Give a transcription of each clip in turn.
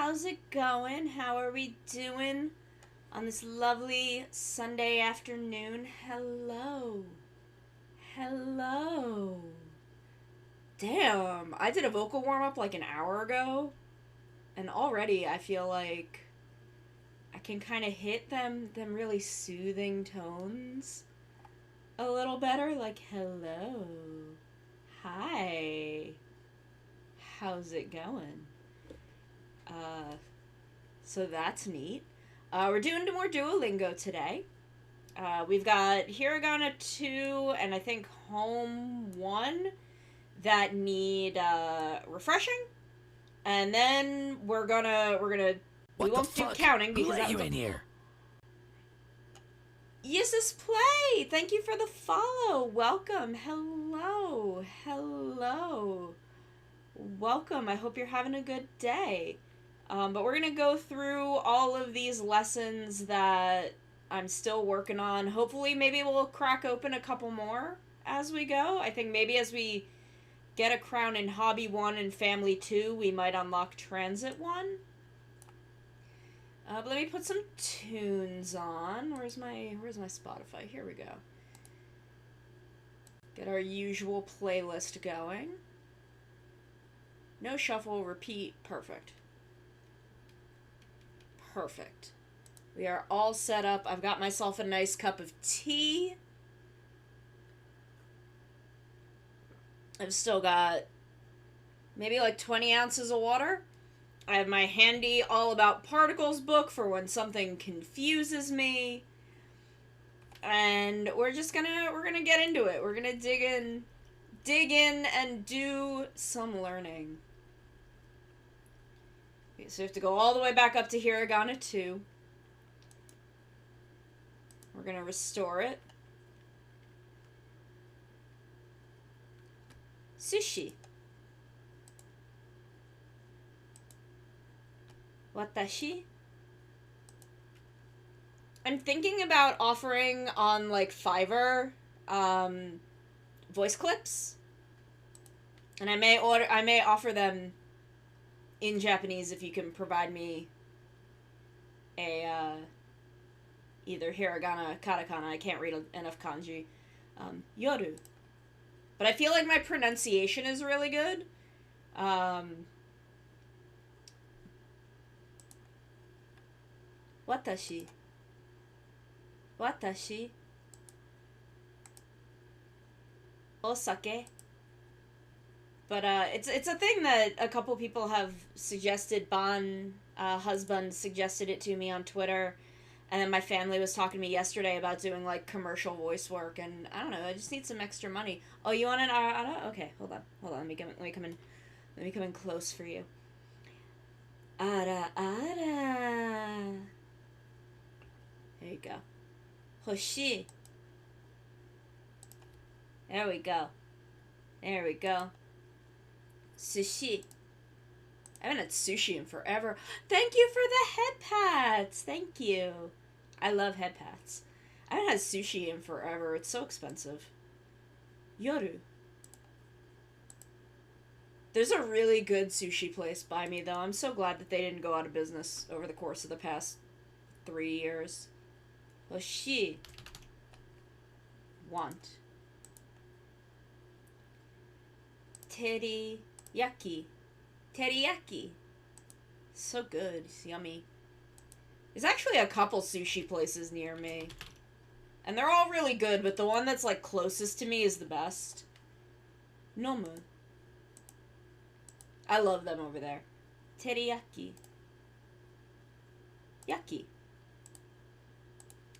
how's it going? How are we doing on this lovely Sunday afternoon? Hello. Hello. Damn, I did a vocal warm-up like an hour ago, and already I feel like I can kind of hit them really soothing tones a little better, like hello. Hi. How's it going? So that's neat. We're doing more Duolingo today. We've got Hiragana 2 and I think Home 1 that need refreshing. And then we won't do counting because Let you in here. Yes, this play. Thank you for the follow. Welcome. Hello. Hello. Welcome. I hope you're having a good day. But we're going to go through all of these lessons that I'm still working on. Hopefully, maybe we'll crack open a couple more as we go. I think maybe as we get a crown in Hobby 1 and Family 2, we might unlock Transit 1. But let me put some tunes on. Where's my Spotify? Here we go. Get our usual playlist going. No shuffle, repeat. Perfect. Perfect. We are all set up. I've got myself a nice cup of tea. I've still got maybe like 20 ounces of water. I have my handy All About Particles book for when something confuses me. And we're gonna get into it. We're gonna dig in and do some learning. Okay, so we have to go all the way back up to Hiragana 2. We're gonna restore it. Sushi. Watashi. I'm thinking about offering on like Fiverr voice clips. And I may offer them in Japanese if you can provide me a either hiragana, katakana. I can't read enough kanji. Yoru. But I feel like my pronunciation is really good. Watashi. Watashi. Osake. But it's a thing that a couple people have suggested. Husband suggested it to me on Twitter, and then my family was talking to me yesterday about doing like commercial voice work, and I don't know, I just need some extra money. Oh, you want an ara? Okay, hold on. Let me come in close for you. Ara. There you go. Hoshi. There we go. Sushi. I haven't had sushi in forever. Thank you for the head pats. Thank you. I love head pats. I haven't had sushi in forever. It's so expensive. Yoru. There's a really good sushi place by me, though. I'm so glad that they didn't go out of business over the course of the past 3 years. Hoshi. Want. Teriyaki. So good. It's yummy. There's actually a couple sushi places near me. And they're all really good, but the one that's like closest to me is the best. Nomu. I love them over there. Teriyaki. Yaki.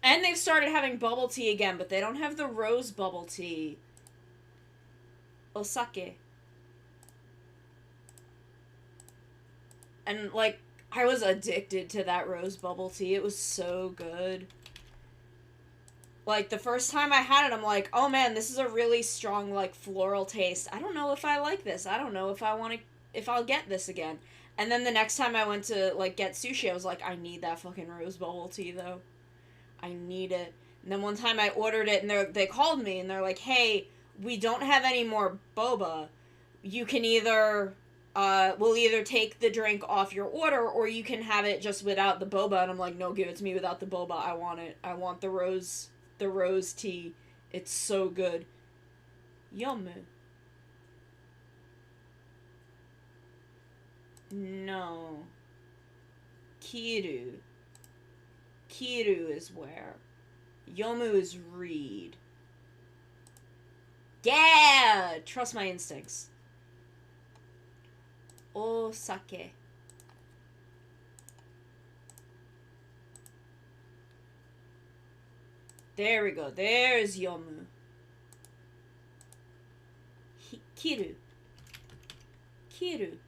And they've started having bubble tea again, but they don't have the rose bubble tea. Osake. And, like, I was addicted to that rose bubble tea. It was so good. Like, the first time I had it, I'm like, oh man, this is a really strong, like, floral taste. I don't know if I like this. I don't know if I'll get this again. And then the next time I went to, like, get sushi, I was like, I need that fucking rose bubble tea, though. I need it. And then one time I ordered it, and they called me, and they're like, hey, we don't have any more boba. You can either will either take the drink off your order, or you can have it just without the boba. And I'm like, no, give it to me without the boba. I want it. I want the rose tea. It's so good. Yum. No. Kiru. Kiru is where. Yomu is read. Yeah! Trust my instincts. Osake. There we go. There's yomu. Kiru. Kiru.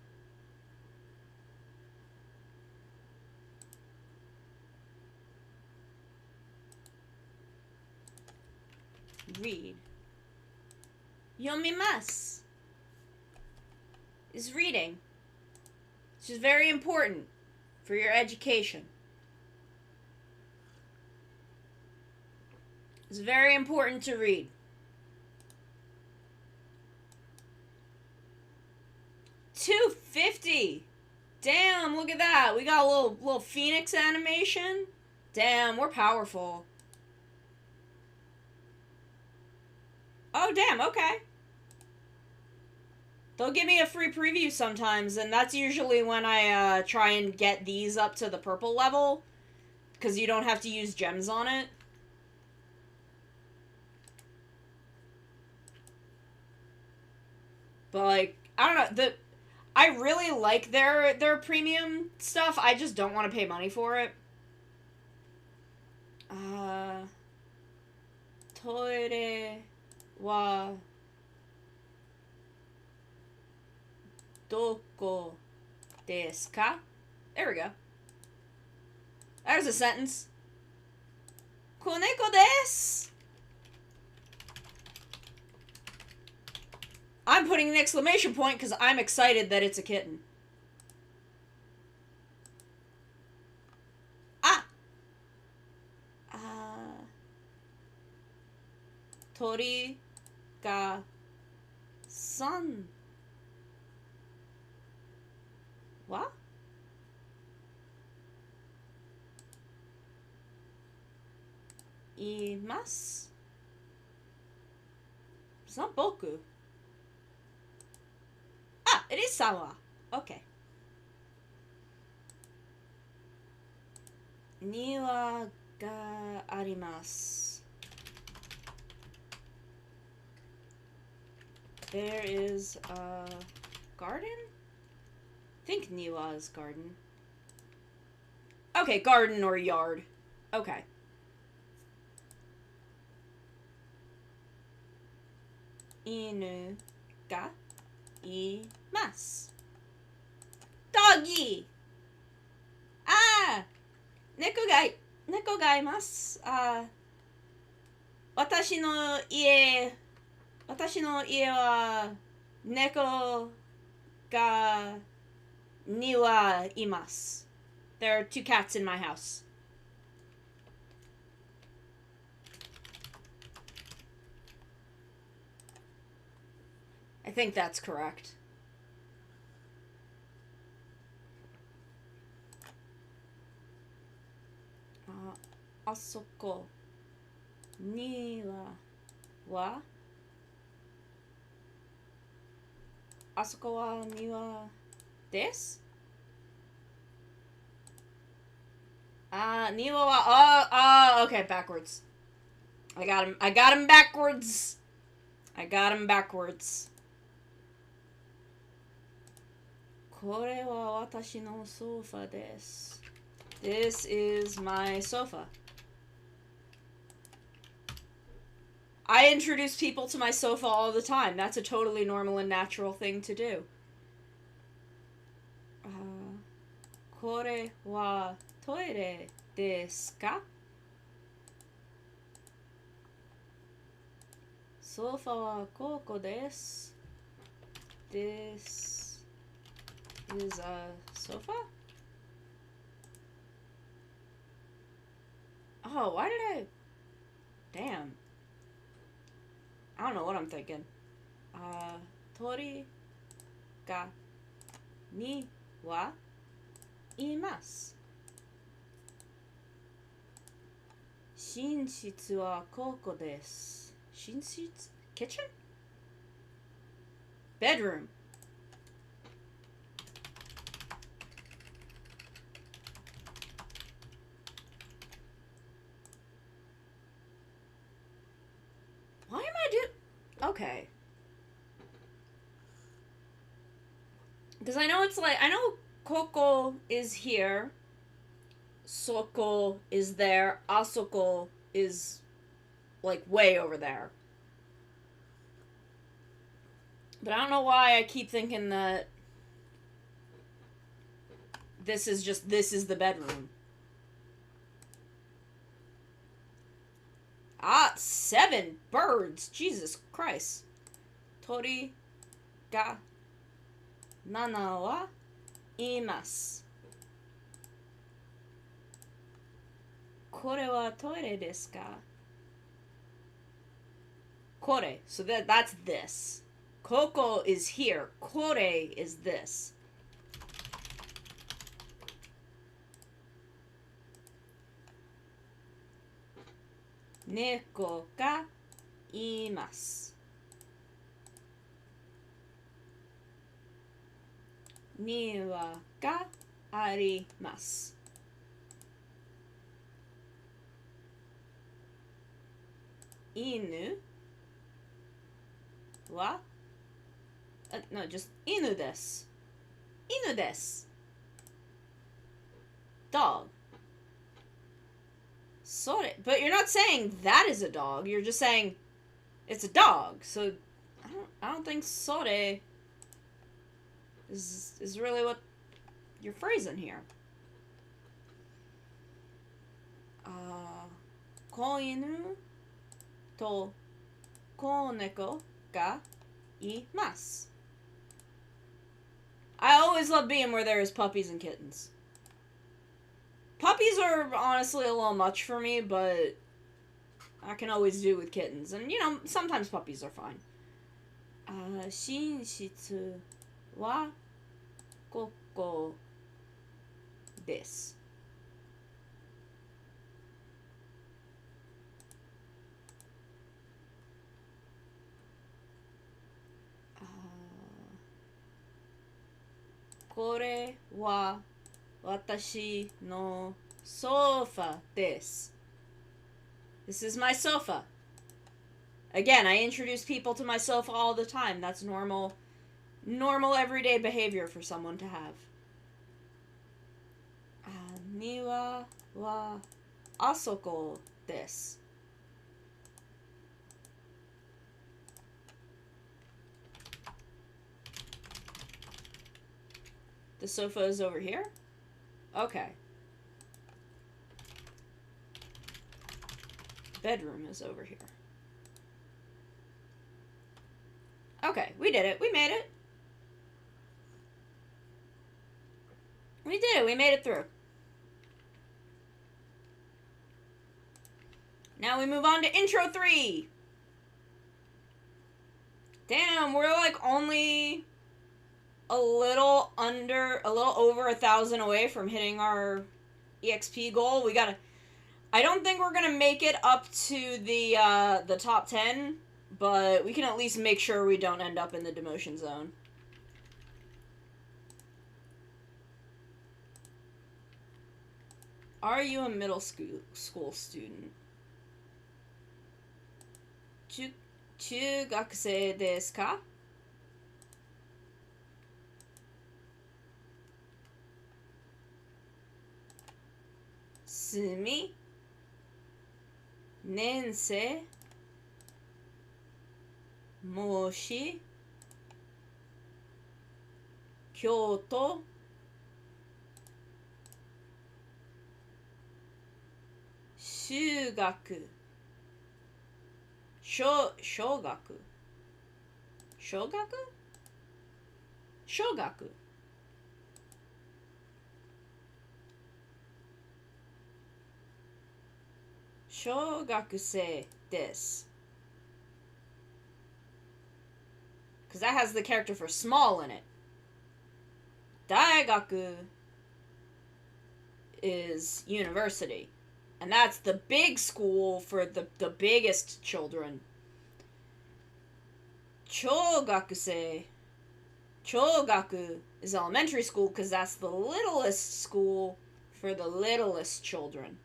Read. Yomimasu is reading. Which is very important for your education. It's very important to read. 250. Damn, look at that. We got a little phoenix animation. Damn, we're powerful. Oh, damn, okay. They'll give me a free preview sometimes, and that's usually when I try and get these up to the purple level, because you don't have to use gems on it. But, like, I don't know, I really like their premium stuff, I just don't want to pay money for it. Toire wa doko desu ka? There we go. There's a sentence. Koneko desu! I'm putting an exclamation point because I'm excited that it's a kitten. Ah! Tori ga san. What? Imasu? It's not boku. Ah, it is Sawa. Okay. Niwa ga arimasu. There is a garden? I think Niwa is garden. Okay, garden or yard. Okay. Inu ga imasu. Doggy! Ah! Neko ga imasu. Watashi no ie wa neko ga ni wa imasu. There are 2 cats in my house. I think that's correct. Asoko ni wa Asoko wa niwa desu? Niwa wa okay, backwards. I got him backwards. I got him backwards. Kore wa watashi no sofa desu. This is my sofa. I introduce people to my sofa all the time. That's a totally normal and natural thing to do. Kore wa toire desu ka? Sofa wa koko desu. This is a sofa? Oh, why did I... Damn. I don't know what I'm thinking. Tori ga にはいます。寝室はここです。寝室 kitchen? Bedroom. Why am I do? Okay. Because I know it's like, I know Koko is here. Soko is there. Asoko is like way over there. But I don't know why I keep thinking that this is the bedroom. 7 birds. Jesus Christ. Tori ga 7はいます。これはトイレですか? Kore. So that's this. Koko is here. Kore is this. Neko ga imasu. Niwa ga arimasu. Inu wa no, just inu desu. Inu desu. Dog. Sore. But you're not saying that is a dog. You're just saying it's a dog. So I don't think sore is really what you're phrasing here. Koinu to koneko ga imasu. I always love being where there is puppies and kittens. Puppies are honestly a little much for me, but I can always do with kittens. And, you know, sometimes puppies are fine. Shinshitsu wa koko desu. Kore wa watashi no sofa desu. This is my sofa. Again, I introduce people to my sofa all the time. That's normal everyday behavior for someone to have. Niwa wa asoko desu. The sofa is over here? Okay. Bedroom is over here. Okay, we did it. We made it. We did it. We made it through. Now we move on to intro 3. Damn, we're like only a little over 1,000 away from hitting our EXP goal. I don't think we're gonna make it up to the top 10, but we can at least make sure we don't end up in the demotion zone. Are you a middle school student? 中学生ですか? Sumi 年生もし京都修学小学小学小学小学生です because that has the character for small in it. Daigaku is university. And that's the big school for the biggest children. Chogakusei. Chogaku is elementary school because that's the littlest school for the littlest children.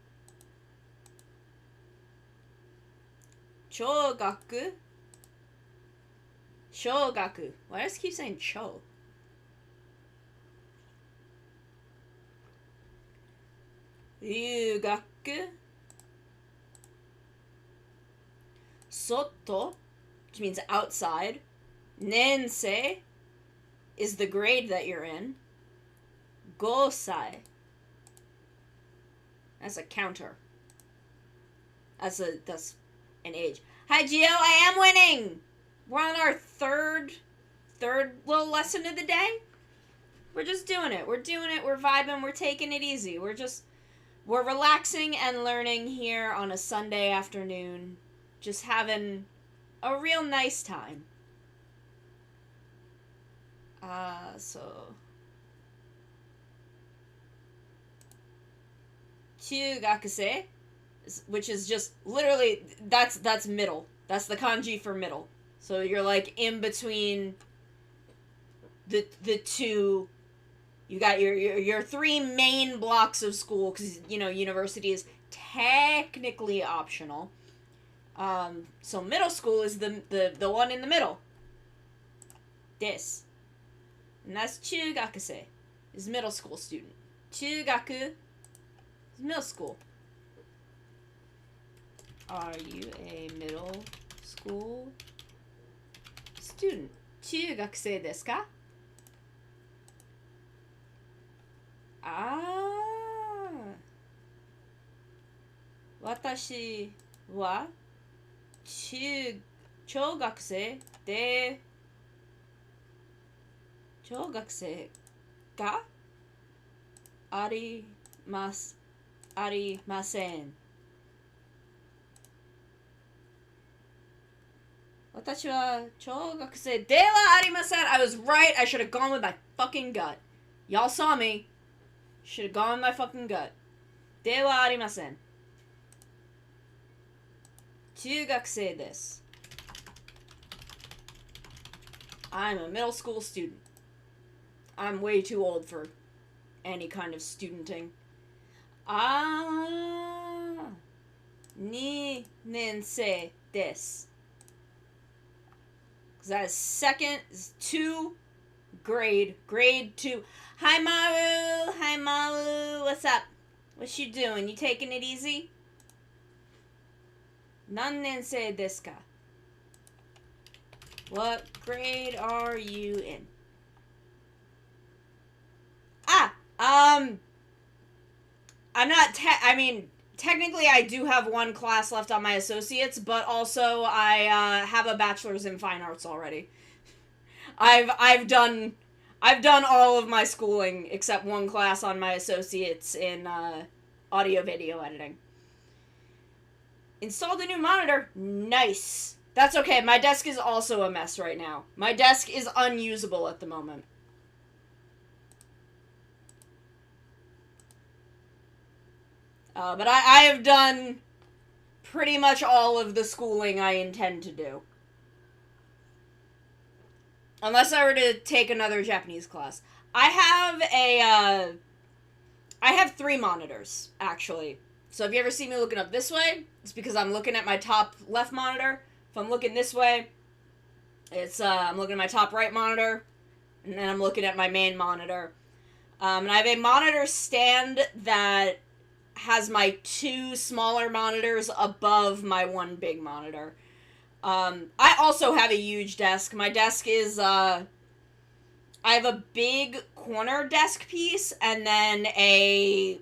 Chogaku. Shogaku. Why does it keep saying cho? Ryugaku. Soto, which means outside. Nensei is the grade that you're in. Gosai. That's a counter. That's an age. Hi Gio, I am winning! We're on our third little lesson of the day. We're just doing it. We're vibing, we're taking it easy. We're relaxing and learning here on a Sunday afternoon. Just having a real nice time. So Chugakusei, which is just literally that's middle. That's the kanji for middle. So you're like in between the two. You got your three main blocks of school because university is technically optional. So middle school is the one in the middle. This. And that's Chugakusei, is middle school student. Chugaku is middle school. Are you a middle school student? Chugakusei desu ka? Watashi wa chougakusei de 小学生がありません。私は小学生ではありません。I was right. I should have gone with my fucking gut. Y'all saw me. Should have gone with my fucking gut. ではありません。中学生です。I'm a middle school student. I'm way too old for any kind of studenting. 2年生です。Because that is second, is 2 grade 2. Hi Maru, what's up? What you doing? You taking it easy? 何年生ですか? What grade are you in? I'm not technically I do have one class left on my associates, but also I have a bachelor's in fine arts already. I've done all of my schooling except one class on my associates in audio video editing. Installed a new monitor. Nice. That's okay. My desk is also a mess right now. My desk is unusable at the moment. But I have done pretty much all of the schooling I intend to do. Unless I were to take another Japanese class. I have 3 monitors, actually. So if you ever see me looking up this way, it's because I'm looking at my top left monitor. If I'm looking this way, it's I'm looking at my top right monitor, and then I'm looking at my main monitor. And I have a monitor stand that has my 2 smaller monitors above my 1 big monitor. I also have a huge desk. My desk is, I have a big corner desk piece and then a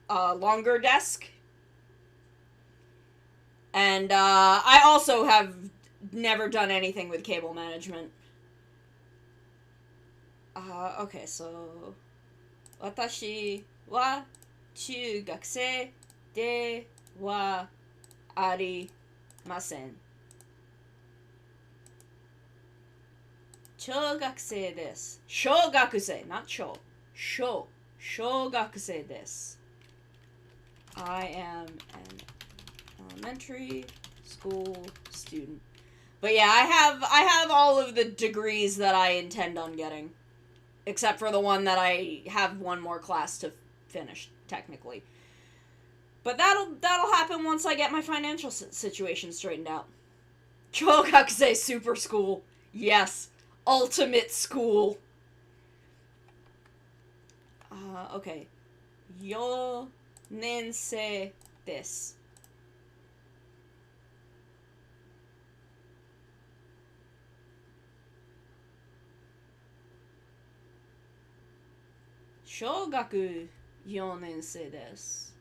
longer desk. And I also have never done anything with cable management. Okay, so 私は中学生ではありません。小学生です。小学生, not 小. Shogakusei desu. I am an elementary school student. But yeah, I have all of the degrees that I intend on getting. Except for the one that I have one more class to finish, technically. But that'll happen once I get my financial situation straightened out. Chogakusei Super School. Yes. Ultimate school. Okay. Yo nensei desu. Shogaku 4年生です。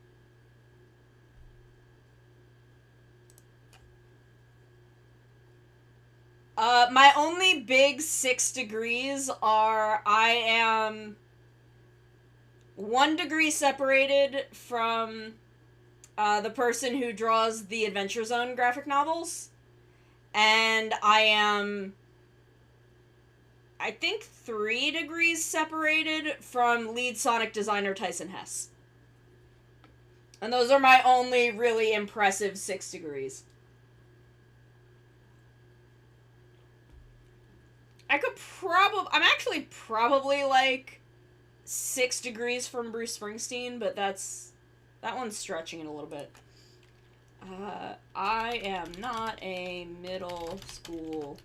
My only big 6 degrees are I am 1 degree separated from the person who draws the Adventure Zone graphic novels, and I am, I think, 3 degrees separated from lead Sonic designer Tyson Hess. And those are my only really impressive 6 degrees. I'm actually probably like 6 degrees from Bruce Springsteen, but that one's stretching it a little bit. I am not a middle school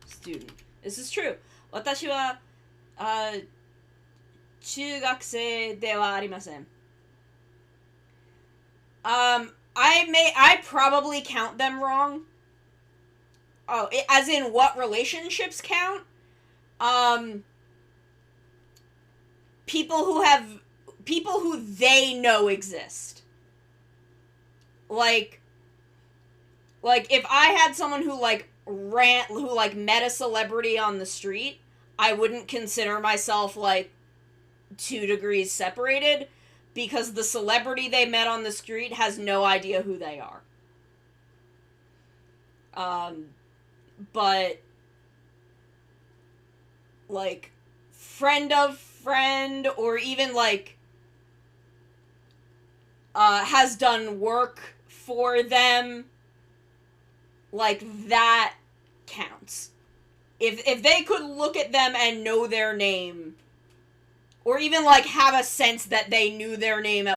student. This is true. 私は、中学生ではありません。I probably count them wrong. Oh, as in what relationships count? People who they know exist. Like if I had someone who met a celebrity on the street, I wouldn't consider myself 2 degrees separated, because the celebrity they met on the street has no idea who they are. But friend of friend, or even has done work for them, that counts. If they could look at them and know their name, or even have a sense that they knew their name at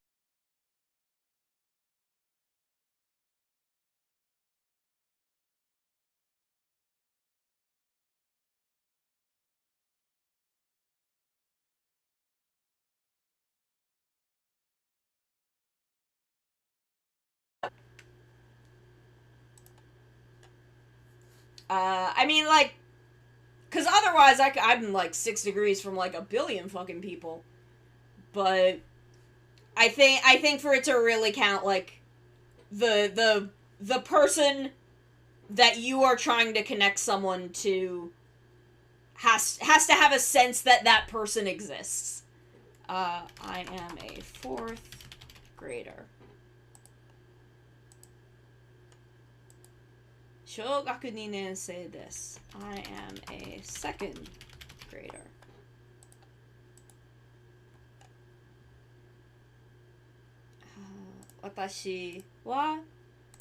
because otherwise I'm 6 degrees from a billion fucking people. But I think for it to really count, the person that you are trying to connect someone to has to have a sense that that person exists. I am a 4th grader. 小学2年生です。I am a 2nd grader. 私は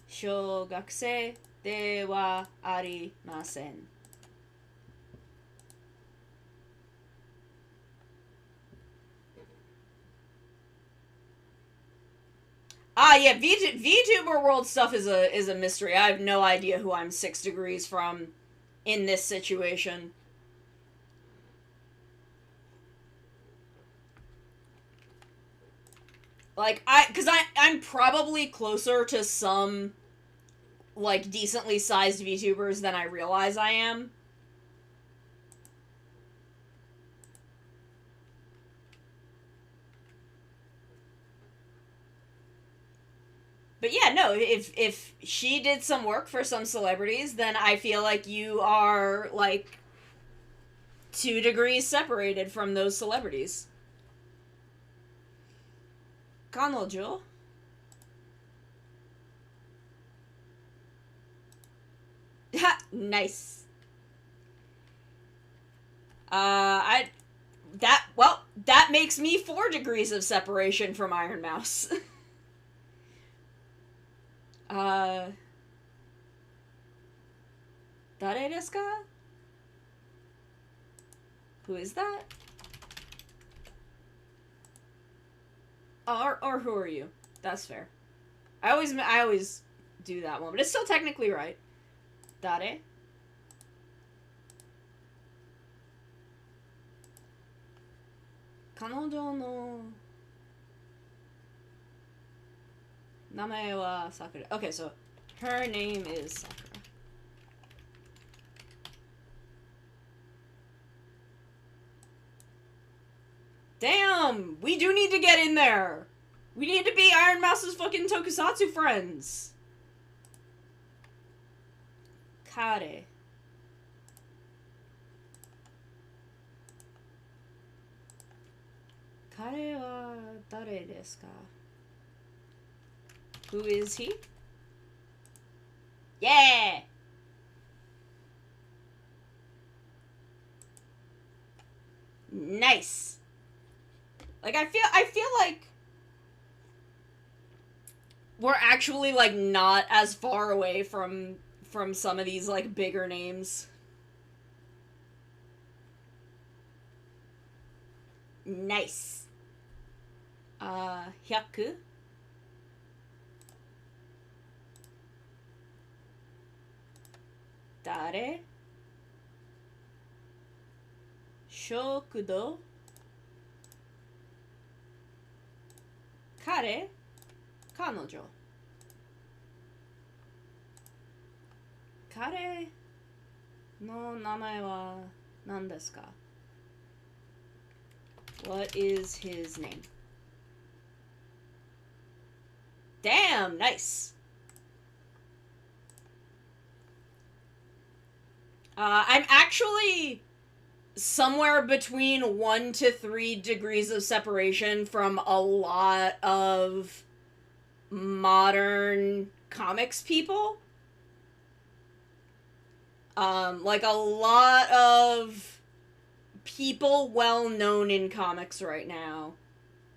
小学生ではありません。Yeah, VTuber world stuff is a mystery. I have no idea who I'm 6 degrees from in this situation. Because I'm probably closer to some, decently sized VTubers than I realize I am. But yeah, no, if she did some work for some celebrities, then I feel like you are, 2 degrees separated from those celebrities. 彼女? Nice. That makes me 4 degrees of separation from Iron Mouse. Dare desu ka? Who is that? Or who are you? That's fair. I always do that one, but it's still technically right. Dare? Kanojo no namae wa Sakura. Okay, so her name is Sakura. Damn! We do need to get in there! We need to be Iron Mouse's fucking tokusatsu friends! Kare. Kare wa dare desu ka? Who is he? Yeah! Nice! Like, I feel like we're actually, like, not as far away from some of these, like, bigger names. Nice. 100? Dare? Shokudo? Kare? Kanojo. Kare no namae wa nan desu ka? What is his name? Damn, nice. I'm actually somewhere between 1 to 3 degrees of separation from a lot of modern comics people. Like a lot of people well known in comics right now.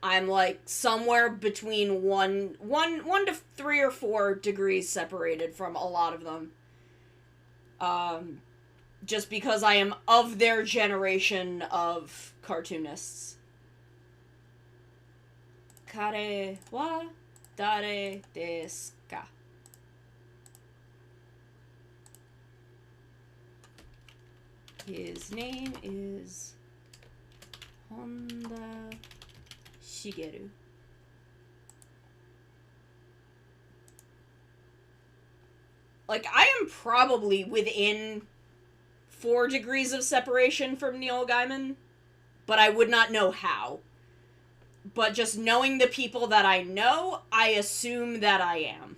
I'm like somewhere between 1 to 3 or 4 degrees separated from a lot of them. Just because I am of their generation of cartoonists. Kare wa dare desu ka? His name is Honda Shigeru. Like, I am probably within 4 degrees of separation from Neil Gaiman, but I would not know how. But just knowing the people that I know, I assume that I am.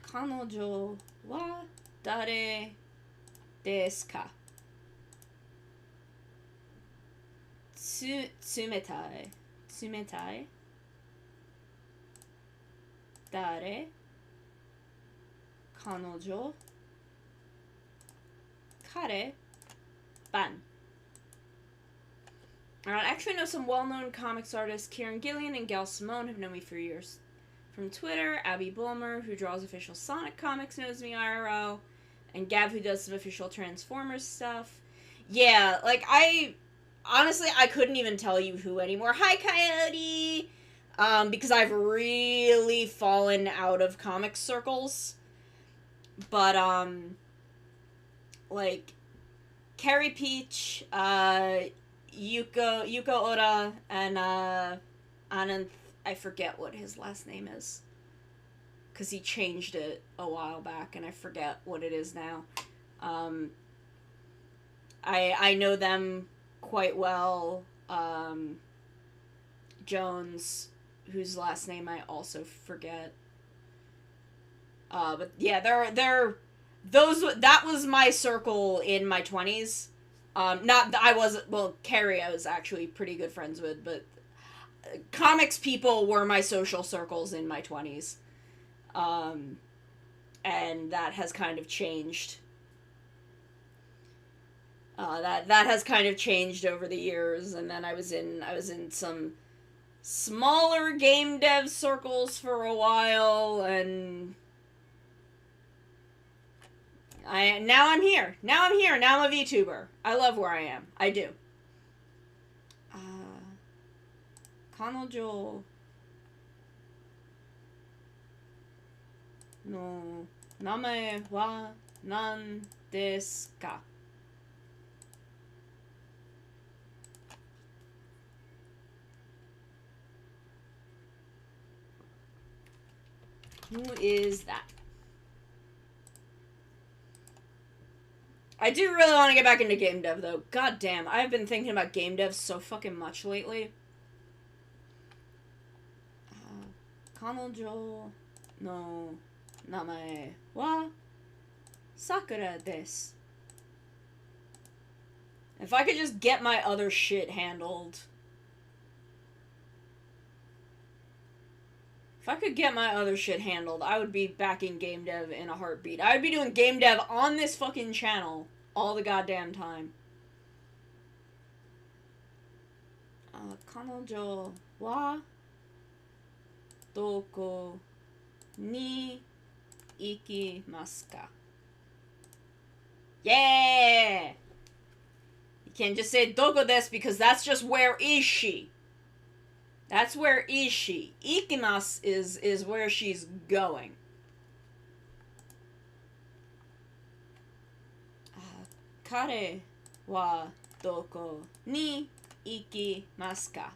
Kanojo wa dare desu ka? Tsumetai. Tsumetai? Dare? Kanojo? Kare? Ban. I actually know some well-known comics artists. Kieran Gillian and Gail Simone have known me for years. From Twitter, Abby Bulmer, who draws official Sonic comics, knows me IRL. And Gab, who does some official Transformers stuff. Yeah, like, honestly, I couldn't even tell you who anymore. Hi, Coyote! Because I've really fallen out of comic circles. But, like, Carrie Peach, Yuko Oda, and, Ananth, I forget what his last name is. Because he changed it a while back, and I forget what it is now. I know them quite well. Jones, whose last name I also forget. But yeah, that was my circle in my 20s. Carrie I was actually pretty good friends with, but comics people were my social circles in my 20s. And that has kind of changed. That has kind of changed over the years, and then I was in some smaller game dev circles for a while, and now I'm here. Now I'm here. Now I'm a VTuber. I love where I am. I do. 彼女の名前は何ですか? Who is that? I do really want to get back into game dev, though. God damn, I've been thinking about game dev so fucking much lately. 彼女の名前はSakura desu. If I could just get my other shit handled. If I could get my other shit handled, I would be back in game dev in a heartbeat. I would be doing game dev on this fucking channel all the goddamn time. 彼女はどこに行きますか? Yeah! You can't just say doko desu because that's just where is she. That's where is she. Ikimasu is where she's going. 彼はどこに行きますか?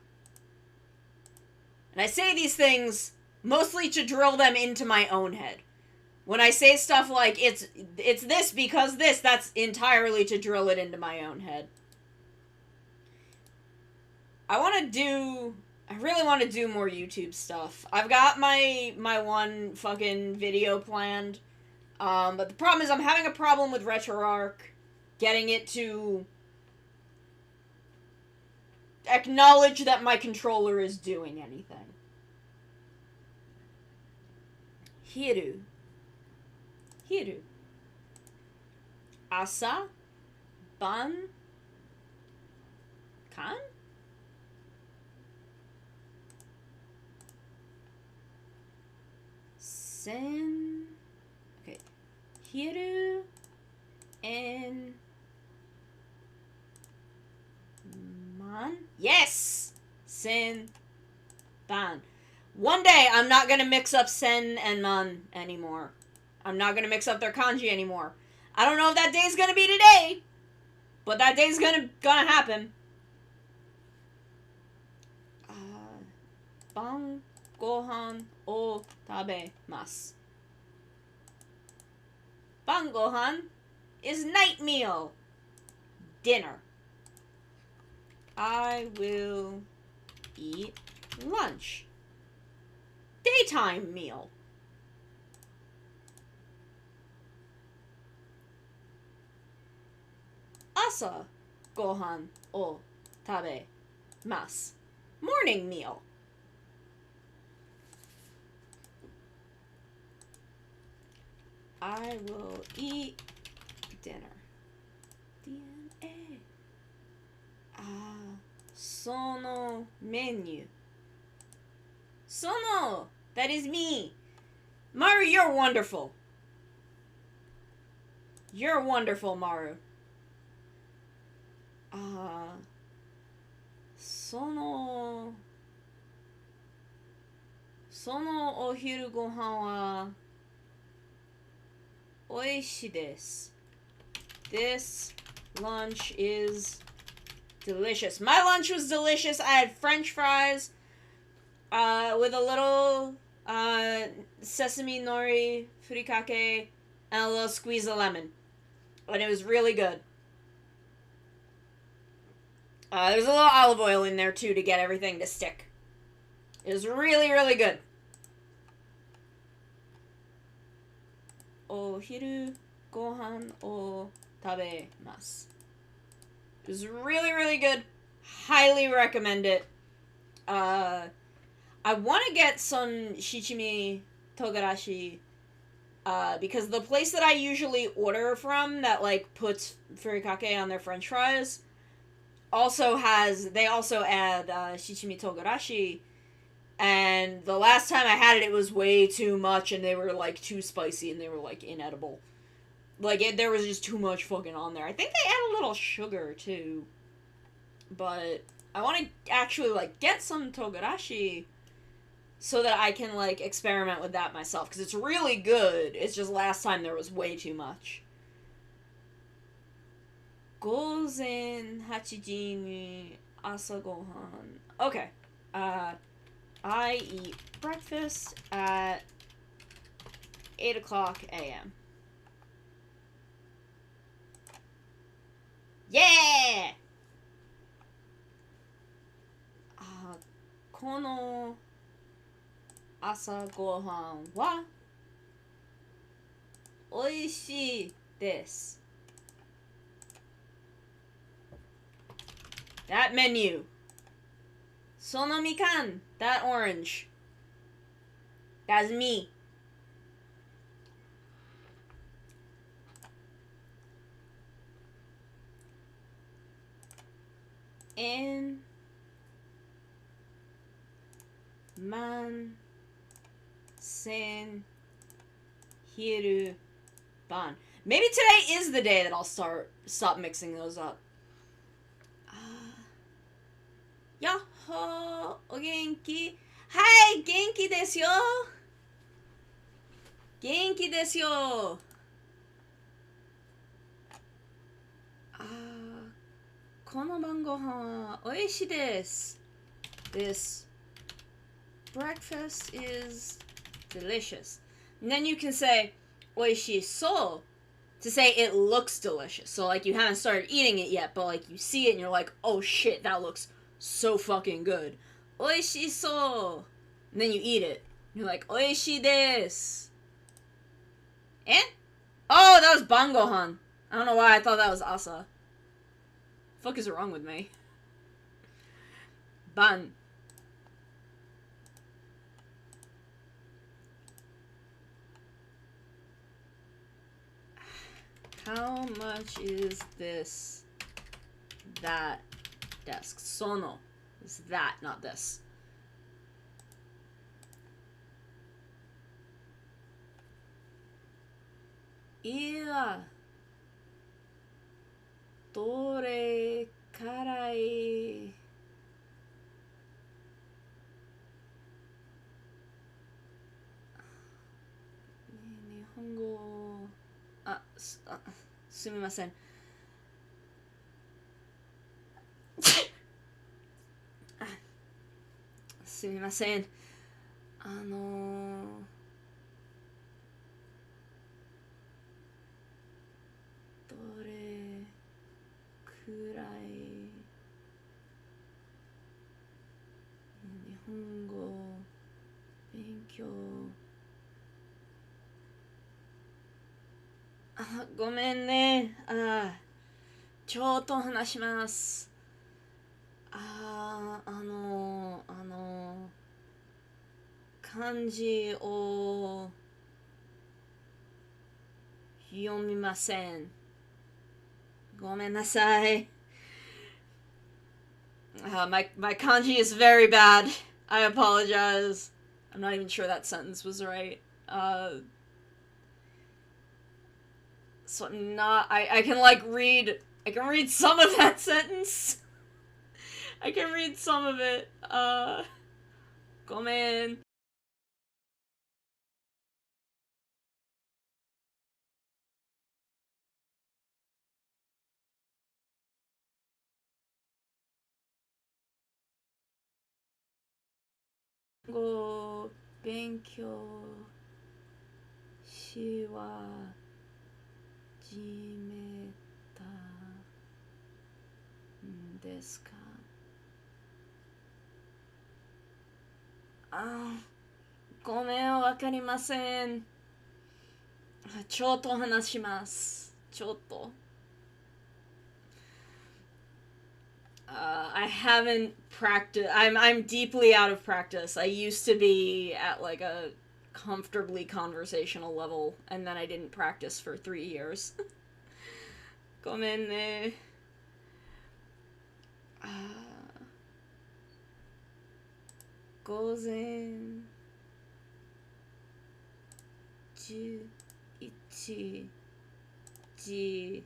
And I say these things mostly to drill them into my own head. When I say stuff like, it's this because this, that's entirely to drill it into my own head. I really want to do more YouTube stuff. I've got my one fucking video planned. But the problem is I'm having a problem with RetroArch. Getting it to acknowledge that my controller is doing anything. Hiru. Asa. Ban. Kan? Sen. Okay. Hiru and man. Yes! Sen. Ban. One day, I'm not gonna mix up sen and man anymore. I'm not gonna mix up their kanji anymore. I don't know if that day's gonna be today, but that day's gonna happen. Ban gohan o tabemasu. Ban gohan is night meal. Dinner. I will eat lunch. Daytime meal. Asa gohan o tabemasu. Morning meal. I will eat dinner. DNA. Sono menu. Sono! That is me. Maru, you're wonderful. You're wonderful, Maru. Sono o hiru gohan wa oishii desu. This lunch is delicious. My lunch was delicious. I had French fries with a little sesame nori furikake and a little squeeze of lemon. And it was really good. There's a little olive oil in there, too, to get everything to stick. It was really, really good. O hiru gohan o tabemasu. It was really, really good. Highly recommend it. I want to get some shichimi togarashi Because the place that I usually order from that, like, puts furikake on their french fries they also add shichimi togarashi, and the last time I had it, it was way too much, and they were, like, too spicy, and they were, like, inedible. Like, there was just too much fucking on there. I think they add a little sugar, too. But I want to actually, like, get some togarashi so that I can, like, experiment with that myself, because it's really good. It's just last time there was way too much. 午前8時に朝ごはん. Okay. I eat breakfast at 8 o'clock a.m. Yeah! この朝ごはんはおいしいです. That menu. そのみかん. That orange. That's me. In man sen hiru ban. Maybe today is the day that I'll stop mixing those up. Yahoo! O genki? Hi! Genki desu yo! Genki desu yo! この晩ご飯は美味しいです. This breakfast is delicious. And then you can say 美味しそう to say it looks delicious. So, like, you haven't started eating it yet, but, like, you see it and you're like, oh shit, that looks so fucking good. 美味しそう. And then you eat it. You're like, 美味しいです. Eh? Oh, that was bangohan. I don't know why I thought that was asa. Fuck is wrong with me? Ban. How much is this? That desk. Sono. It's that, not this. Yeah. どれからい日本語すみませんすみませんどれくらい日本語勉強ごめんねちょっと話します漢字を読みませんごめんなさいmy kanji is very bad. I apologize. I'm not even sure that sentence was right. So I'm not. I can like read. I can read some of that sentence. I can read some of it. Gomen. Go 勉強しはじめたんですかごめんわかりませんちょっと話しますちょっとI haven't practiced. I'm deeply out of practice. I used to be at like a comfortably conversational level, and then I didn't practice for 3 years. ごめんね。午前11時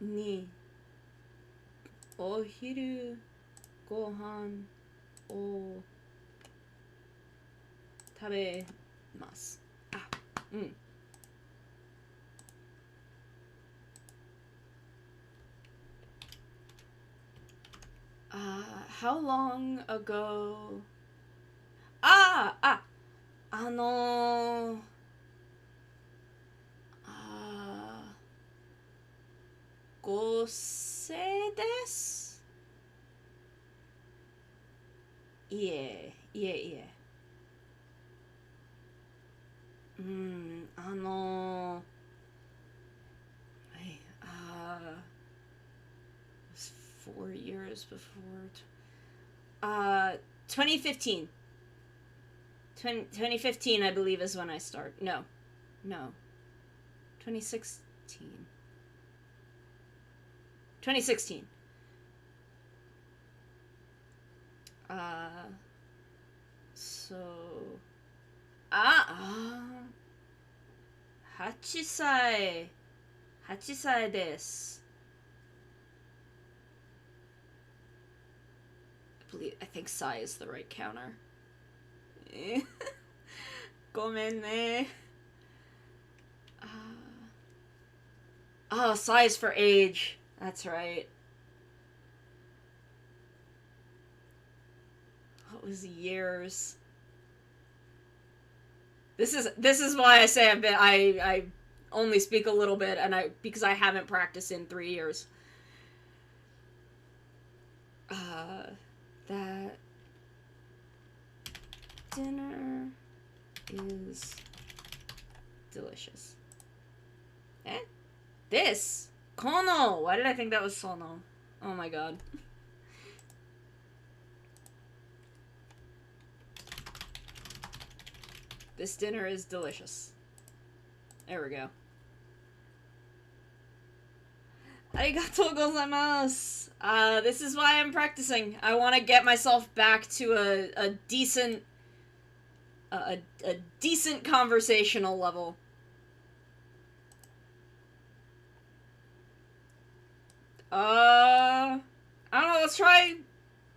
にお昼ご飯を食べます。How long ago? ごせです。いえ。4 years before. 2015. 2015, I believe, is when I start. No. 2016. 2016. So. 8歳です。I think sai is the right counter. ごめんね。sai is for age. That's right. What was years? This is why I say I only speak a little bit, and because I haven't practiced in 3 years. That dinner is delicious. This kono. Why did I think that was sono? Oh my god. This dinner is delicious. There we go. Arigatou gozaimasu. This is why I'm practicing. I want to get myself back to a decent decent conversational level. I don't know, let's try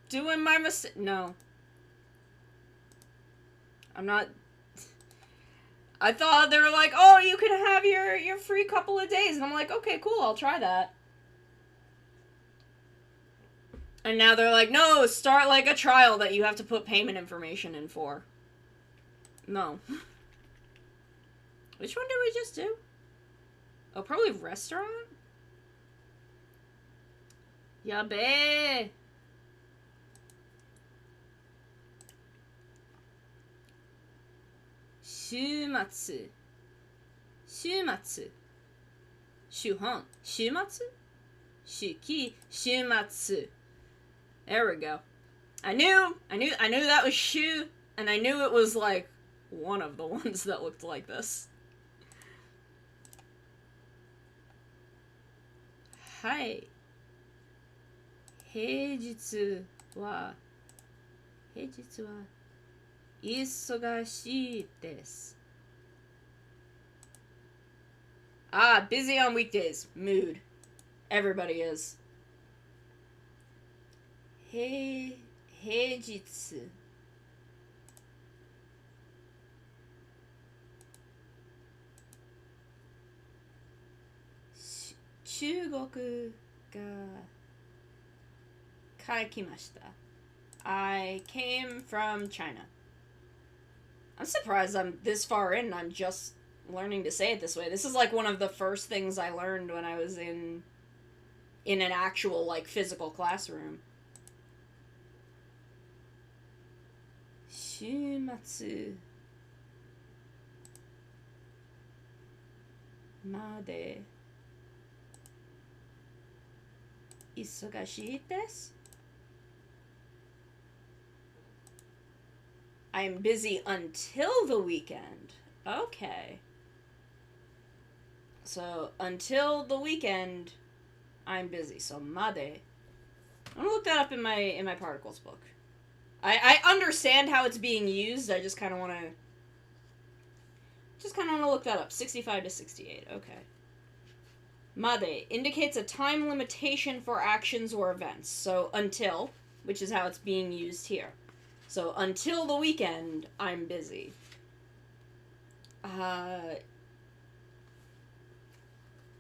doing my mistake. No. I'm not. I thought they were like, oh, you can have your free couple of days. And I'm like, okay, cool, I'll try that. And now they're like, no, start like a trial that you have to put payment information in for. No. Which one did we just do? Oh, probably restaurant? Yabe. Shumatsu. Shuhon. Shumatsu? Shuki. Shumatsu. There we go. I knew that was shu, and I knew it was like one of the ones that looked like this. Hi. 平日は忙しいです。Busy on weekdays. Mood. Everybody is. 平日中国がから来ました。I came from China. I'm surprised I'm this far in and I'm just learning to say it this way. This is like one of the first things I learned when I was in an actual like physical classroom. 週末まで忙しいです。I'm busy until the weekend. Okay. So, until the weekend, I'm busy. So, made. I'm gonna look that up in my particles book. I understand how it's being used. I just kind of want to look that up. 65 to 68. Okay. Made indicates a time limitation for actions or events. So until, which is how it's being used here. So until the weekend, I'm busy.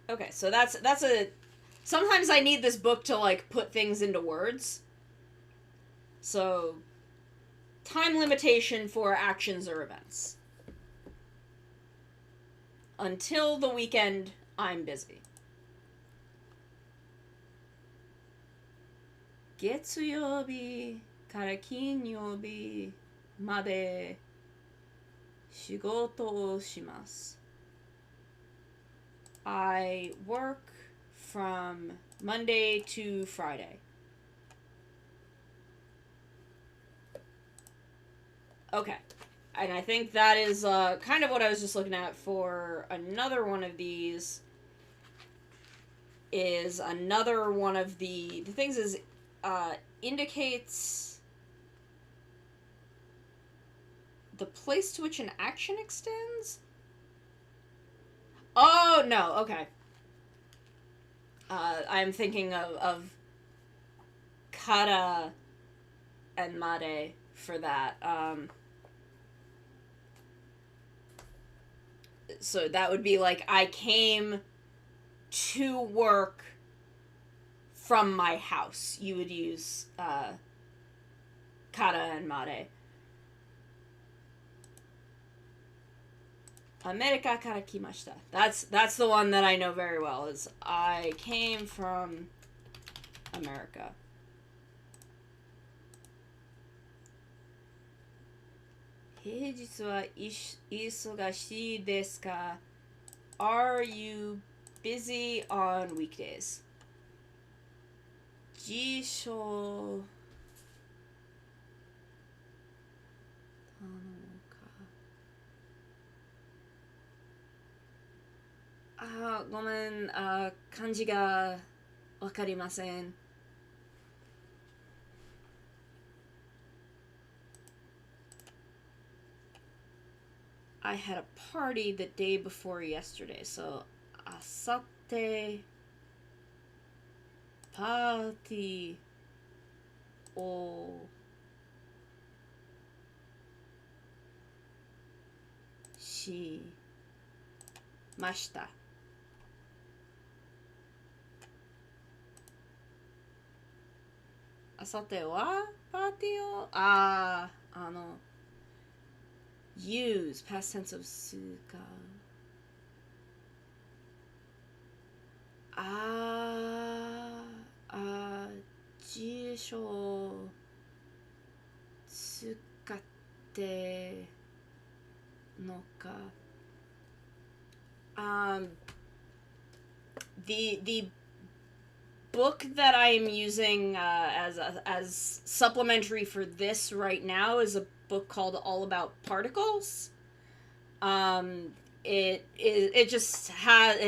Okay, so that's a. Sometimes I need this book to like put things into words. So, time limitation for actions or events. Until the weekend, I'm busy. 月曜日から金曜日まで仕事をします。I work from Monday to Friday. Okay. And I think that is kind of what I was just looking at for another one of these. Is another one of the things is indicates the place to which an action extends? Oh, no, okay. I'm thinking of kara and made for that. So that would be like, I came to work from my house. You would use kara and made. America kara kimashita. That's the one that I know very well. Is I came from America. Heijitsu wa isogashii desu ka? Are you busy on weekdays? Jisho. Gomen, kanji ga wakarimasen. I had a party the day before yesterday, so asatte party o shimashita. Asatte wa party o use past tense of suka. Jisho tsukatte no ka. The book that I'm using as supplementary for this right now is a book called All About Particles. It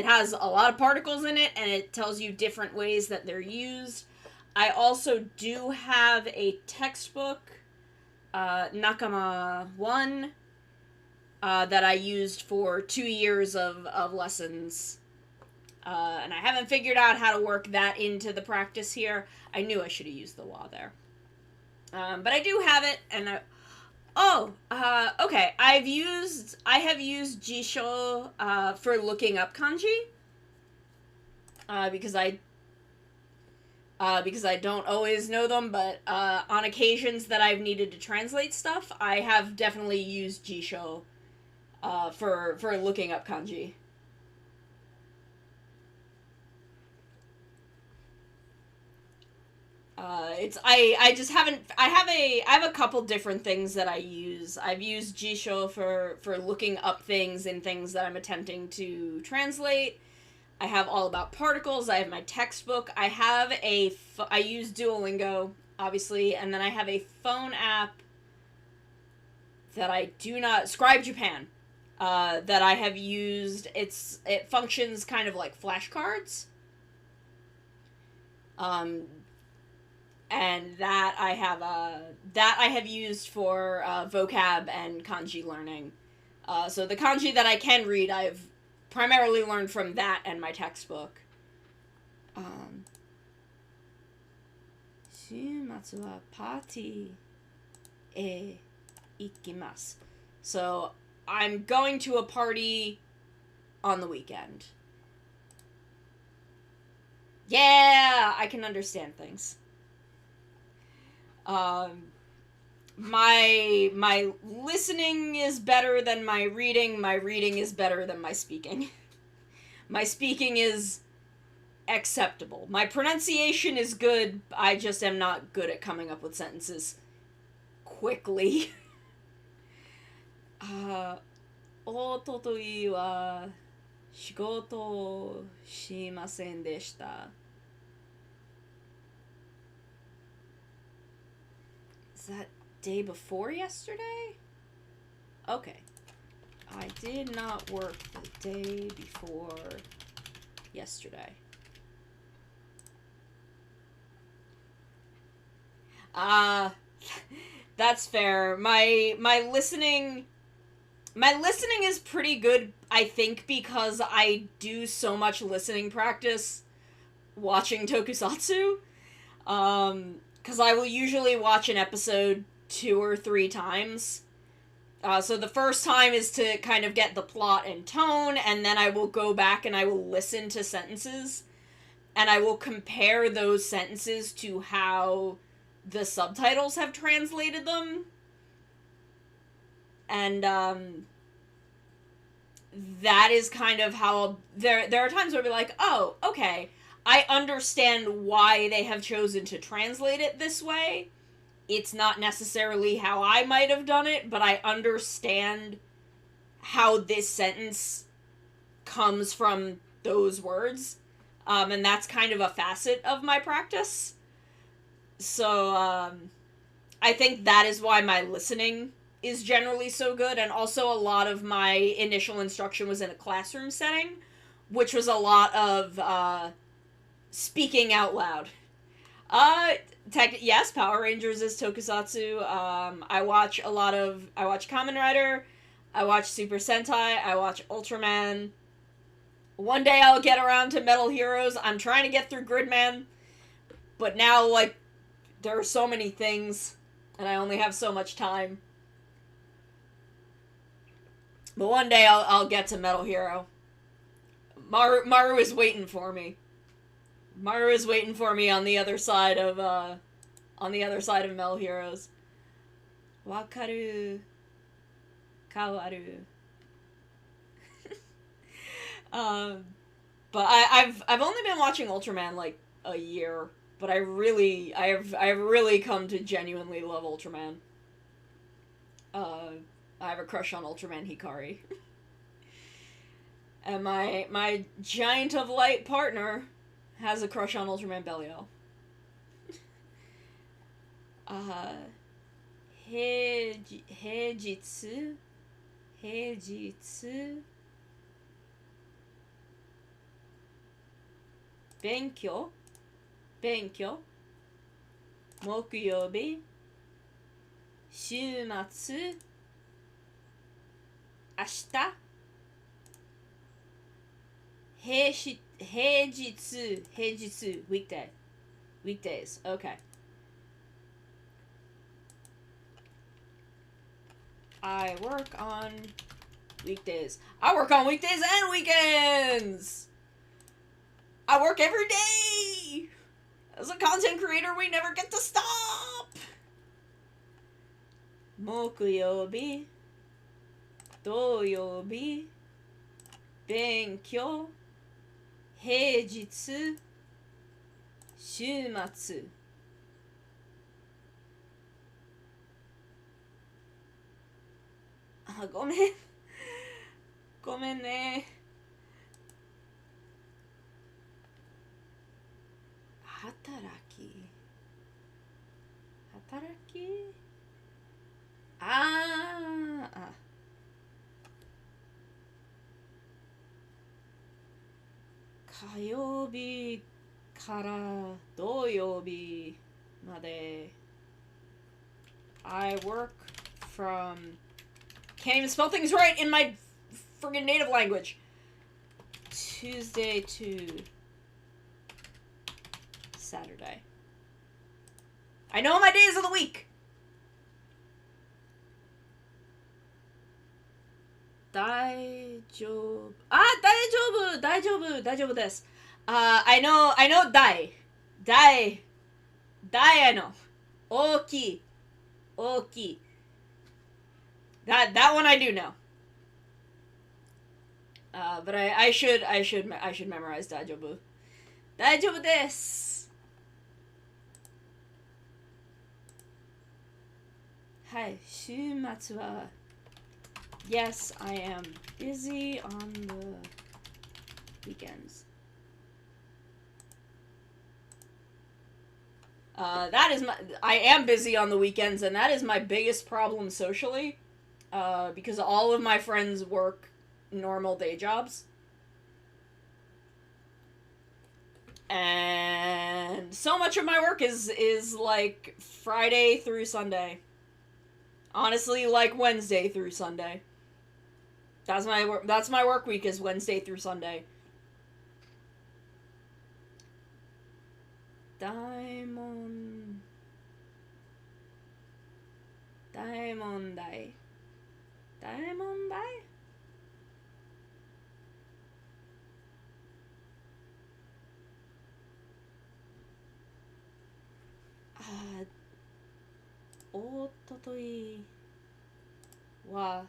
has a lot of particles in it, and it tells you different ways that they're used. I also do have a textbook, Nakama 1, that I used for 2 years of lessons. And I haven't figured out how to work that into the practice here. I knew I should have used the wa there. But I do have it, and okay. I have used Jisho for looking up kanji. Because I don't always know them, but on occasions that I've needed to translate stuff, I have definitely used Jisho for looking up kanji. I have a couple different things that I use. I've used Jisho for looking up things and things that I'm attempting to translate. I have All About Particles. I have my textbook. I use Duolingo, obviously, and then I have a phone app that I do not... Scribe Japan. That I have used. It functions kind of like flashcards. And that I have used for vocab and kanji learning. So the kanji that I can read, I've primarily learned from that and my textbook. 週末はパーティーへ行きます. So I'm going to a party on the weekend. Yeah, I can understand things. My listening is better than my reading. My reading is better than my speaking. My speaking is acceptable. My pronunciation is good. I just am not good at coming up with sentences quickly. おとといは仕事をしませんでした。Is that day before yesterday? Okay. I did not work the day before yesterday. That's fair. My listening is pretty good, I think, because I do so much listening practice watching tokusatsu. Because I will usually watch an episode 2 or 3 times. So the first time is to kind of get the plot and tone, and then I will go back and I will listen to sentences, and I will compare those sentences to how the subtitles have translated them. And, that is kind of how... There are times where I'll be like, oh, okay, I understand why they have chosen to translate it this way. It's not necessarily how I might have done it, but I understand how this sentence comes from those words. And that's kind of a facet of my practice. So, I think that is why my listening is generally so good, and also a lot of my initial instruction was in a classroom setting, which was a lot of, speaking out loud. Yes, Power Rangers is tokusatsu. I watch Kamen Rider, I watch Super Sentai, I watch Ultraman. One day I'll get around to Metal Heroes. I'm trying to get through Gridman, but now, like, there are so many things, and I only have so much time. But one day I'll get to Metal Hero. Maru is waiting for me. Maru is waiting for me on the other side of Metal Heroes. Wakaru. Kawaru. But I've only been watching Ultraman like a year, but I have really come to genuinely love Ultraman. I have a crush on Ultraman Hikari. And my Giant of Light partner has a crush on Ultraman Belial. Heijitsu. Benkyo. Mokuyobi. 週末 明日 平日 weekdays. Okay. I work on weekdays. I work on weekdays and weekends! I work every day! As a content creator, we never get to stop! 木曜日 土曜日 勉強 平日 週末 ごめんね。働き火曜日から土曜日まで I work from... Can't even spell things right in my friggin' native language. Tuesday to Saturday. I know my days of the week. 大丈夫。あ、大丈夫です。I know, I know. 大きい。That one I do know. But I should memorize 大丈夫です。はい、週末は Yes, I am busy on the weekends. I am busy on the weekends, and that is my biggest problem socially, because all of my friends work normal day jobs. And so much of my work is like Friday through Sunday. Honestly, like Wednesday through Sunday. That's my work week is Wednesday through Sunday. Daimon Dai. Ototoi wa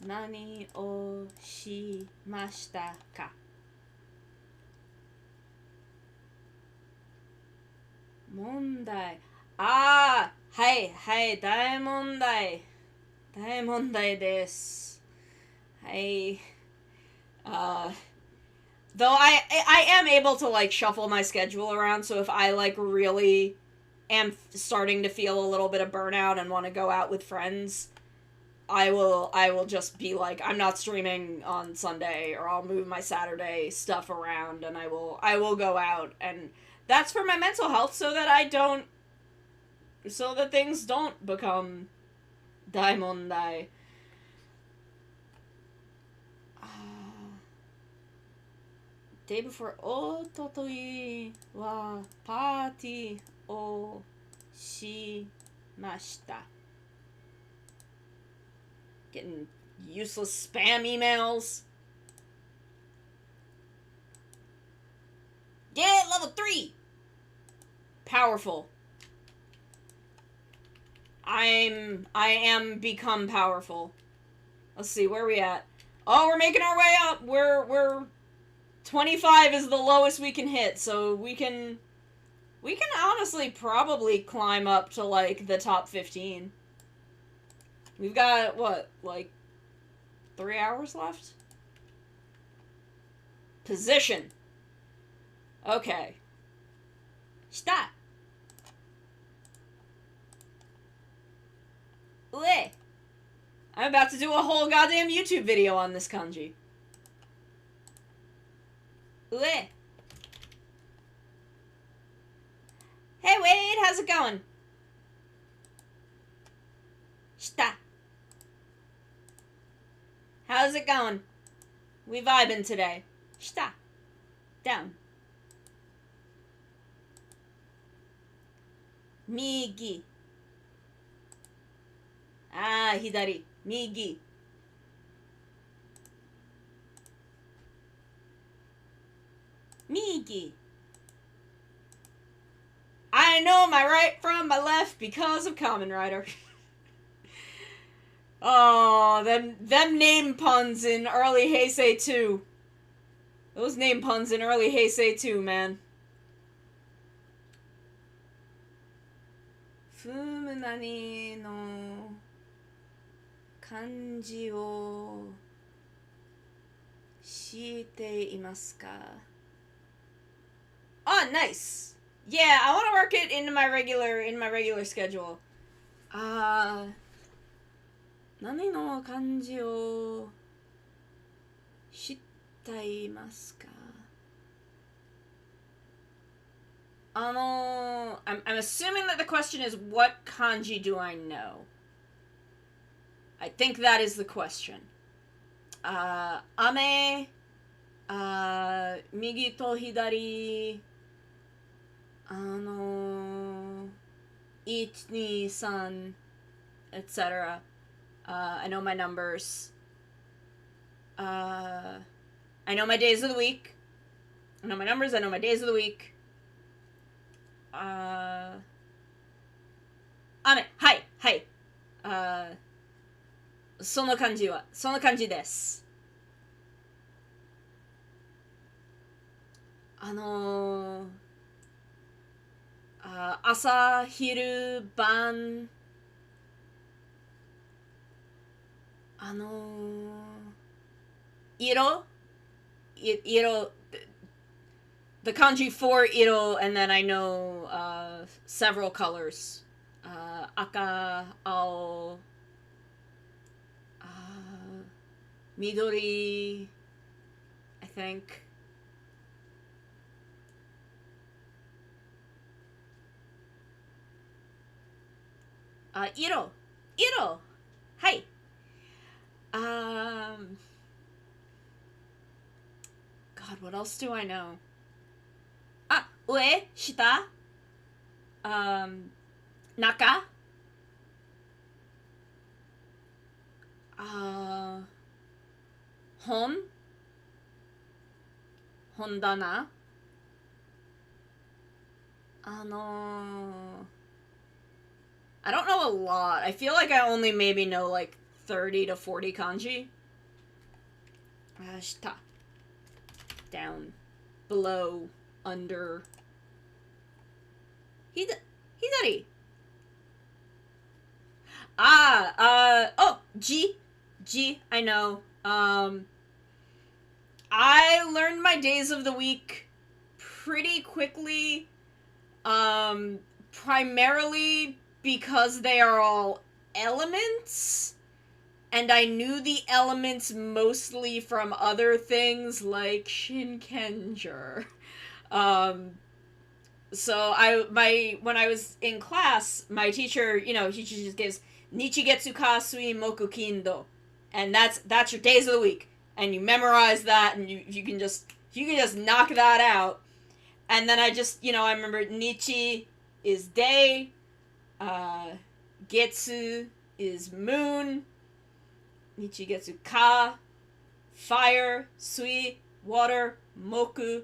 nani o shimashita ka? 問題。はい、大問題です。はい。Though I am able to, like, shuffle my schedule around, so if I, like, really am starting to feel a little bit of burnout and want to go out with friends, I will just be like, I'm not streaming on Sunday, or I'll move my Saturday stuff around, and I will go out, and that's for my mental health, so that things don't become daimondai. Day before, ototoi wa party o shimashita. Getting useless spam emails. Yeah, level 3! Powerful. I am become powerful. Let's see, where are we at? Oh, we're making our way up! We're 25 is the lowest we can hit, so we can honestly probably climb up to, like, the top 15. We've got, what, like, 3 hours left? Position. Okay. Shita. Ue. I'm about to do a whole goddamn YouTube video on this kanji. Ue. Hey Wade, how's it going? Shita. How's it going? We vibing today. Shita. Down. Migi. Hidari. Migi. Migi. I know my right from my left because of Kamen Rider. Oh, them name puns in early Heisei 2. Those name puns in early Heisei 2, man. Fumu nani no kanji o shite imasu ka? Oh, nice. Yeah, I want to work it into my regular schedule. 何の漢字を知っていますか? I'm assuming that the question is, what kanji do I know? I think that is the question. Ame, migi to hidari, 1, 2, 3, etc. I know my numbers. I know my days of the week. I know my numbers, I know my days of the week. 雨、はい、はい。その感じです。朝、昼、晩、色 the kanji for iro, and then I know several colors. Aka, ao, midori, I think. Iro. Hi. God, what else do I know? Ue, shita, naka, hondana, I don't know a lot. I feel like I only maybe know like 30 to 40 kanji. Shita. Down. Below. Under. Hidari. G, I know. I learned my days of the week pretty quickly, primarily because they are all elements, and I knew the elements mostly from other things like Shinkenger. So when I was in class, my teacher, he just gives Nichigetsu ka sui moku kindo, and that's your days of the week, and you memorize that, and you can just knock that out. And then I just I remember Nichi is day, Getsu is moon, Nichigetsu ka fire, sui water, moku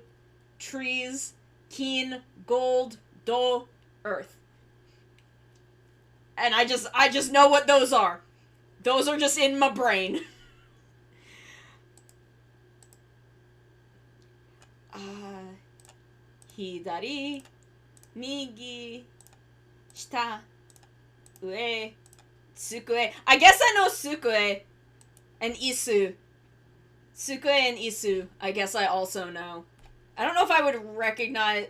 trees, kin gold, do earth. And I just know what those are. Those are just in my brain. Hidari, migi, shita, ue, tsukue. I guess I know tsukue and isu. Tsukue and isu, I guess I also know. I don't know if I would recognize...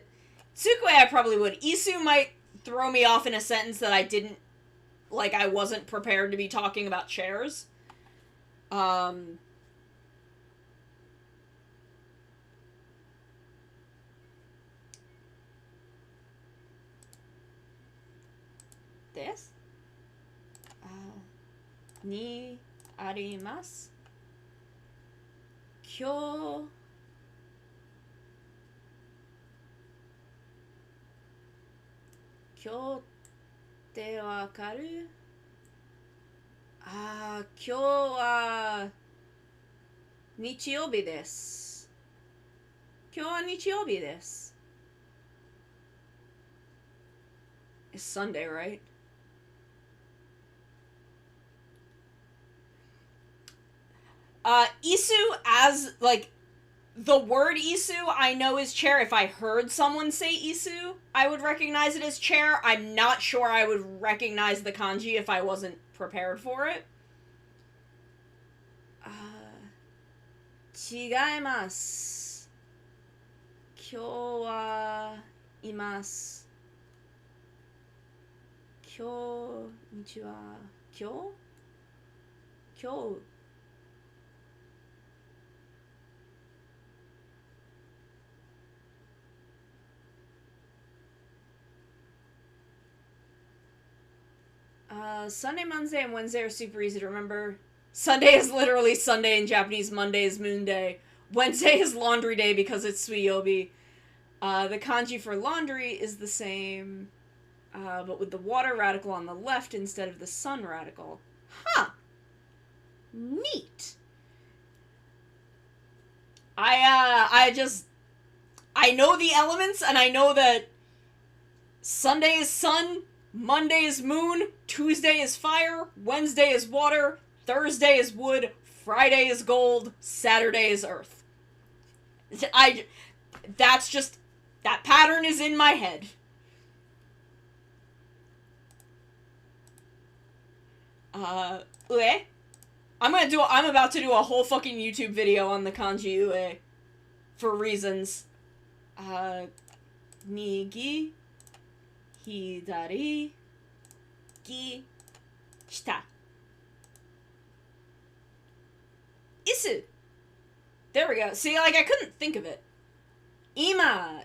Tsukue I probably would. Isu might throw me off in a sentence that I wasn't prepared to be talking about chairs. This? Ni arimasu. Kyou... Kyou te wakaru? 今日は日曜日です。今日は日曜日です。It's Sunday, right? Isu as, the word isu I know is chair. If I heard someone say isu, I would recognize it as chair. I'm not sure I would recognize the kanji if I wasn't prepared for it. 違います。今日はいます。今日、日は今日今日 Sunday, Monday, and Wednesday are super easy to remember. Sunday is literally Sunday in Japanese. Monday is Moon Day. Wednesday is Laundry Day because it's Suiyobi. The kanji for laundry is the same, but with the water radical on the left instead of the sun radical. Huh. Neat. I know the elements, and I know that Sunday is sun, Monday is moon, Tuesday is fire, Wednesday is water, Thursday is wood, Friday is gold, Saturday is earth. That pattern is in my head. Ue? I'm about to do a whole fucking YouTube video on the kanji ue. For reasons. Migi, hidari, gi, shita. Isu. There we go. See, like, I couldn't think of it. Ima.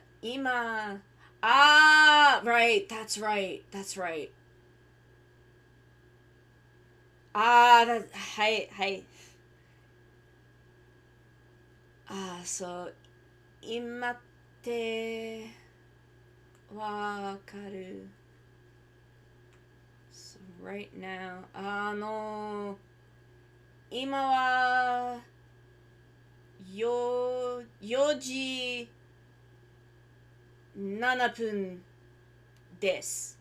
Ah, right. That's right. Ah, hi. So, imate wakaru. So, right now, 今は4時7分です。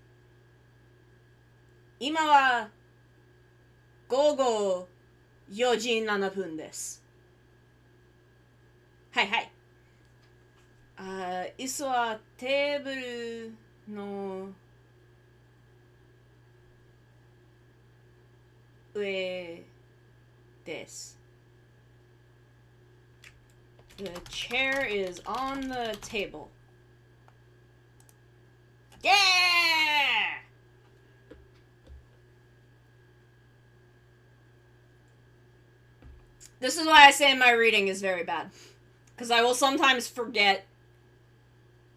今は午後4時7分です。はい。椅子はテーブルの上です。The chair is on the table. Yeah! This is why I say my reading is very bad. Because I will sometimes forget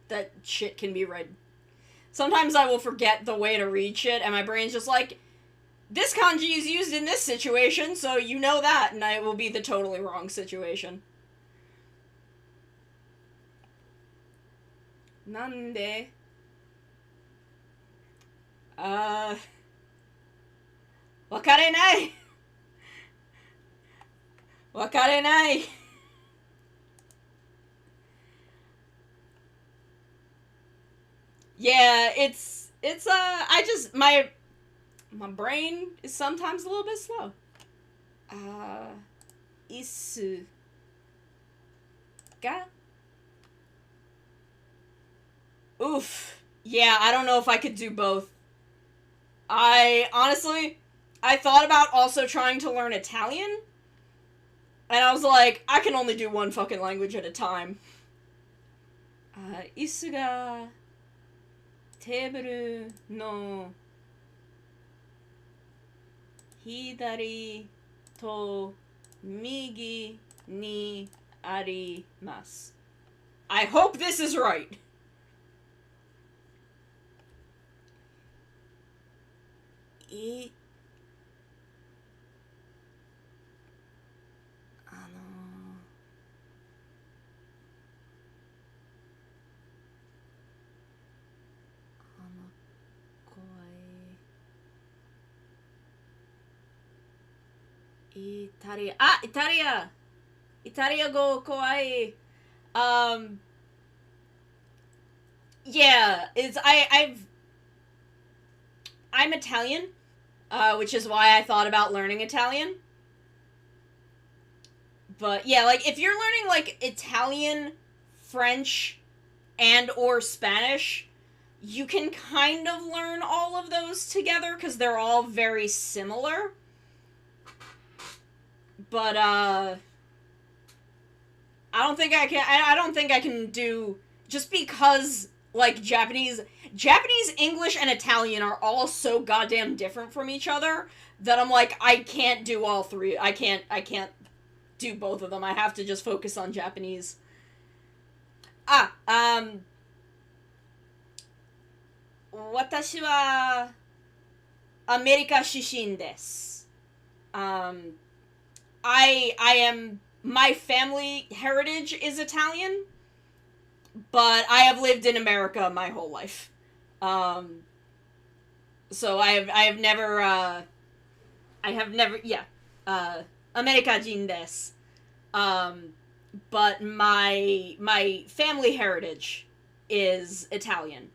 that shit can be read. Sometimes I will forget the way to read shit, and my brain's just like, this kanji is used in this situation, so you know that, and it will be the totally wrong situation. Nande? わかれない。わかれない。Yeah, my brain is sometimes a little bit slow. Isu ga? Oof. Yeah, I don't know if I could do both. I thought about also trying to learn Italian, and I was like, I can only do one fucking language at a time. Isu ga teburu no hidari to migi ni arimasu. I hope this is right. Italia go kawaii. Yeah, I'm Italian, which is why I thought about learning Italian. But yeah, like, if you're learning, like, Italian, French, and or Spanish, you can kind of learn all of those together, because they're all very similar. But, I don't think I can do, just because like Japanese, English, and Italian are all so goddamn different from each other that I'm like, I can't do all three. I can't do both of them. I have to just focus on Japanese. 私はアメリカ出身です。I am, my family heritage is Italian, but I have lived in America my whole life. So I have never, yeah, America人です. But my family heritage is Italian.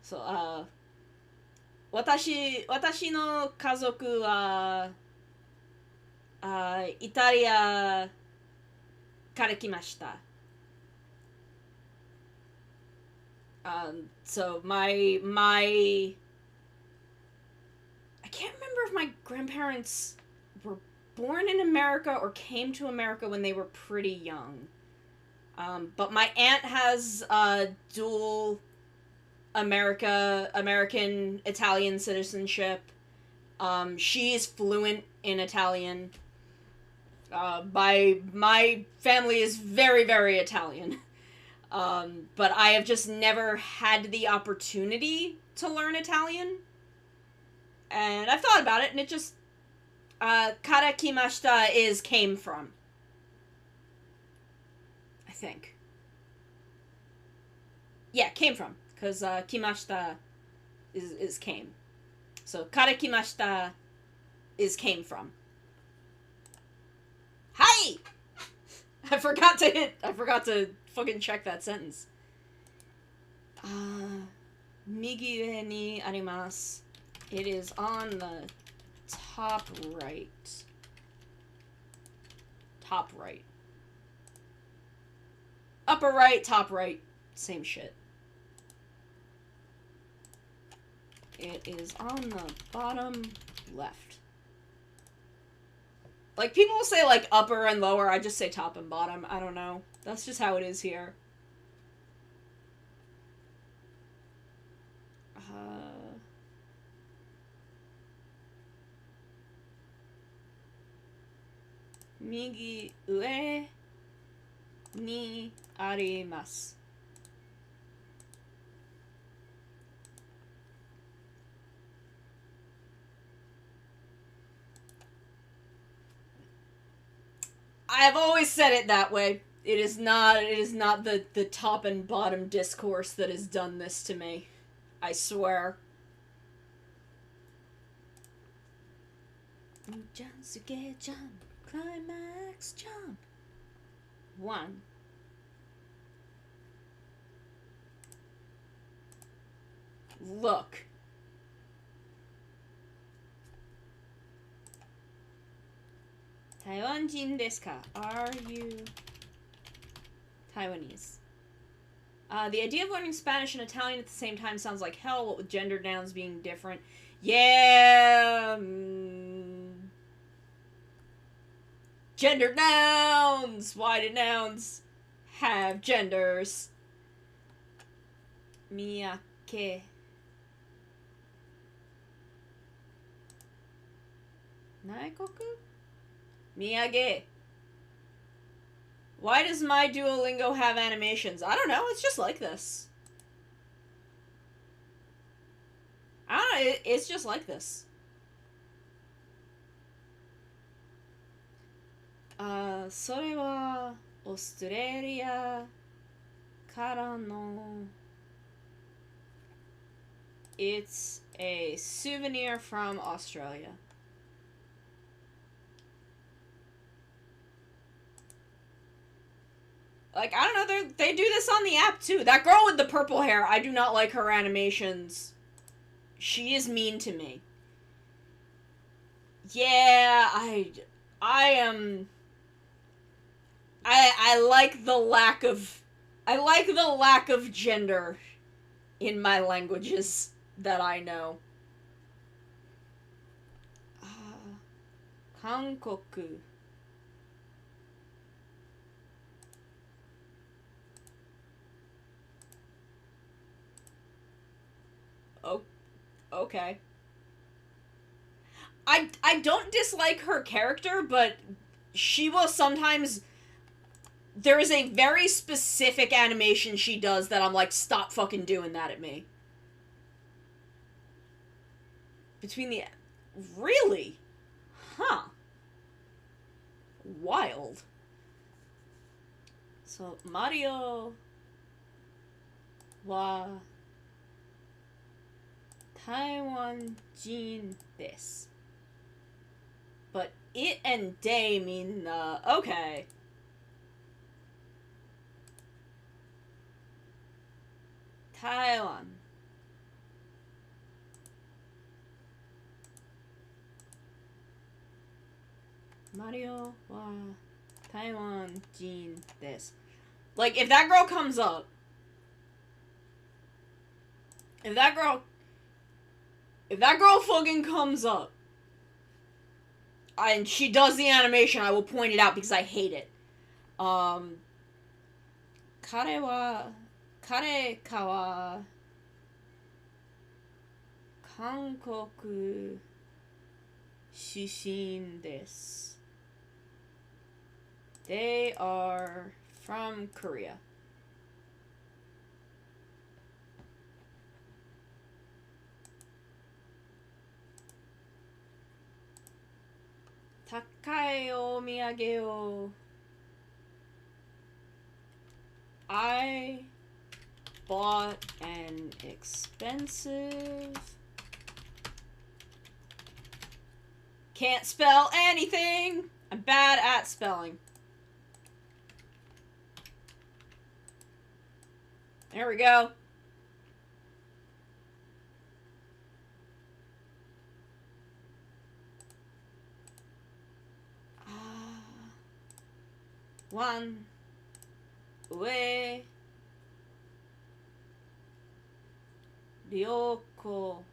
So, 私の家族は、イタリアから来ました。So my I can't remember if my grandparents were born in America or came to America when they were pretty young. But my aunt has dual American Italian citizenship. She's fluent in Italian. My family is very, very Italian. But I have just never had the opportunity to learn Italian. And I've thought about it, and it just, kara kimashita is came from. I think. Yeah, came from. Because, kimashita is came. So, kara kimashita is came from. Hi! I forgot to fucking check that sentence. Migi ue ni arimasu. It is on the top right. Top right. Upper right, top right. Same shit. It is on the bottom left. Like, people will say, like, upper and lower. I just say top and bottom. I don't know. That's just how it is here. Migi ue ni arimasu. I have always said it that way. It is not the top and bottom discourse that has done this to me. I swear. Jansuke jump, climax jump. 1. Look. Taiwanjin desu ka? Are you Taiwanese? The idea of learning Spanish and Italian at the same time sounds like hell, what with gender nouns being different. Yeah! Gender nouns! Why do nouns have genders? Miyake. Naikoku? Miyage. Why does my Duolingo have animations? I don't know, it's just like this. I don't know, it's just like this. それはオーストラリアからの It's a souvenir from Australia. Like, I don't know, they do this on the app, too. That girl with the purple hair, I do not like her animations. She is mean to me. Yeah, I like the lack of gender in my languages that I know. Hankoku. Oh, okay. I don't dislike her character, but she will sometimes... There is a very specific animation she does that I'm like, stop fucking doing that at me. Between the... Really? Huh. Wild. So, Mario wa Taiwan Jin desu. But it and they mean, okay. Taiwan. Mario wa Taiwan Jin desu. Like, if that girl comes up, if that girl fucking comes up, and she does the animation, I will point it out because I hate it. Kare ka wa Hankoku Shishin desu. They are from Korea. Takai o miyage o. I bought an expensive... Can't spell anything! I'm bad at spelling. There we go. One. Ue. Ryoko.